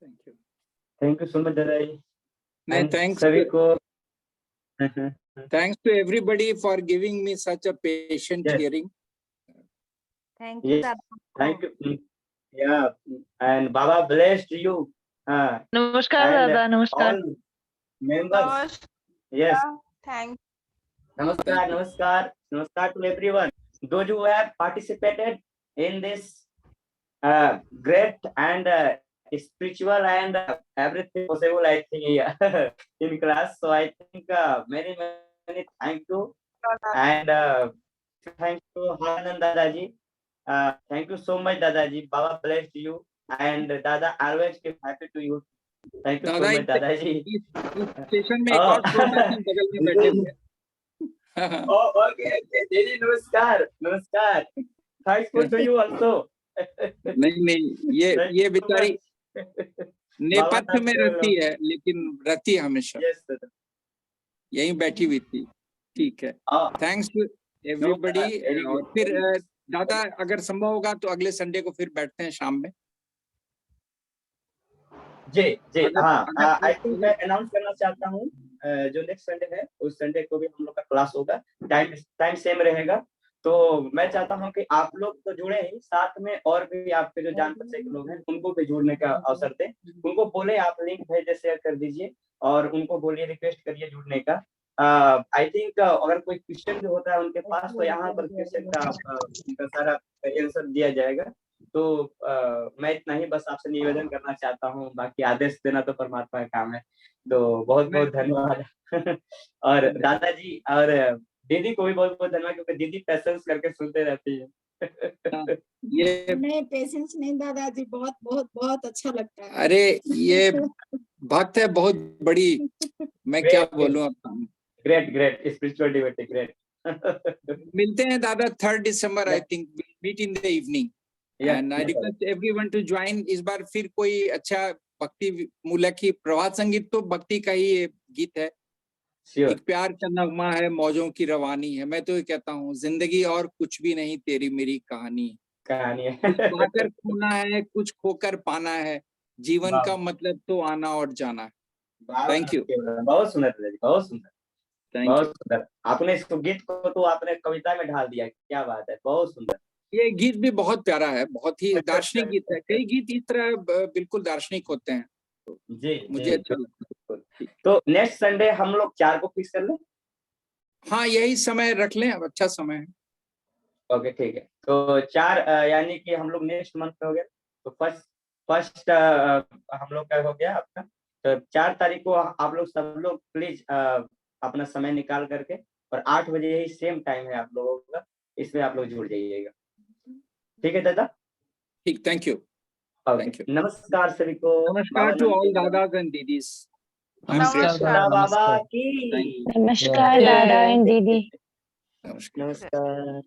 thank you. Thank you so much दादा जी। नहीं, And थैंक्स सभी को Thanks to everybody for giving me such a patient Yes. hearing. Thank you, Yes. Dada. Thank you. Yeah, and Baba blessed you. नमस्कार And दादा, नमस्कार। all members. Yes. Thank Namaskar, namaskar, namaskar to everyone. Those who have participated in this great and spiritual and everything possible, I think, yeah, in class. So I think many thank you and thank you Hanand Dadaji. Thank you so much Dadaji. Baba blessed you and Dada always keep happy to you. Thank you so much Dadaji. इस station में एक और श्रोता जी बगल में बैठे हुए हैं। Oh, okay. Didi, namaskar. Thanks for to you also. नहीं, ये बेचारी नेपथ्य में रहती है, लेकिन रहती है हमेशा। Yes, sir. यहीं बैठी हुई थी। ठीक है। Thanks to everybody. और फिर दादा अगर संभव होगा तो अगले संडे को फिर बैठते हैं शाम में। जी हाँ, आई थिंक मैं अनाउंस करना चाहता हूँ जो नेक्स्ट संडे है उस संडे को भी हम लोग का क्लास होगा, टाइम सेम रहेगा। तो मैं चाहता हूँ कि आप लोग तो जुड़े ही, साथ में और भी आपके जो जान पहचान के लोग हैं उनको भी जुड़ने का अवसर दें। उनको बोले आप लिंक भेजे, शेयर कर दीजिए और उनको बोलिए, रिक्वेस्ट करिए जुड़ने का। आई थिंक अगर कोई क्वेश्चन जो होता है उनके पास तो यहाँ पर क्वेश्चन का उनका सारा आंसर दिया जाएगा। तो मैं इतना ही बस आपसे निवेदन करना चाहता हूँ, बाकी आदेश देना तो परमात्मा का काम है। तो बहुत बहुत धन्यवाद। और दादाजी और दीदी को भी बहुत बहुत धन्यवाद, क्योंकि दीदी पेशेंस करके सुनते रहती है। ये नहीं पेशेंस नहीं दादाजी, बहुत बहुत बहुत अच्छा लगता है। अरे ये बात है बहुत बड़ी, मैं क्या बोलूं आपको। Great spiritual devotee, great. मिलते हैं दादा 3 दिसंबर, I think meet in the evening and I request everyone to join. इस बार फिर कोई अच्छा भक्ति मूलक ही, प्रभात संगीत तो भक्ति का ही गीत है। एक प्यार का नगमा है, मौजों की रवानी है। मैं तो ये कहता हूँ जिंदगी और कुछ भी नहीं, तेरी मेरी कहानी है। कुछ पाकर खोना है, कुछ खोकर पाना है, जीवन का मतलब तो आना और जाना है। Thank you. बहुत सुंदर दादाजी, बहुत सुंदर, बहुत सुंदर। आपने इस गीत को तो आपने कविता में ढाल दिया, क्या बात है, बहुत सुंदर। ये गीत भी बहुत प्यारा है, बहुत ही दार्शनिक गीत है। कई गीत इस तरह बिल्कुल दार्शनिक होते हैं। जी मुझे अच्छा लगता है। तो नेक्स्ट संडे हम लोग 4 को फिक्स कर लें। हाँ, यही समय रख लें, अब अच्छा समय है। ओके ठीक है, तो 4 यानी कि हम लोग नेक्स्ट मंथ में हो गया। तो फर्स्ट हम लोग का हो गया आपका। तो 4 तारीख को आप लोग सब लोग प्लीज अपना समय निकाल करके, और 8 बजे यही सेम टाइम है आप लोगों का, इसमें आप लोग जुड़ जाइएगा। ठीक है दादा? ठीक, थैंक यू। Thank you. नमस्कार सभी को। नमस्कार to all dadas and didis. नमस्कार बाबा की। नमस्कार दादा एंड दीदी। नमस्कार। नमस्कार।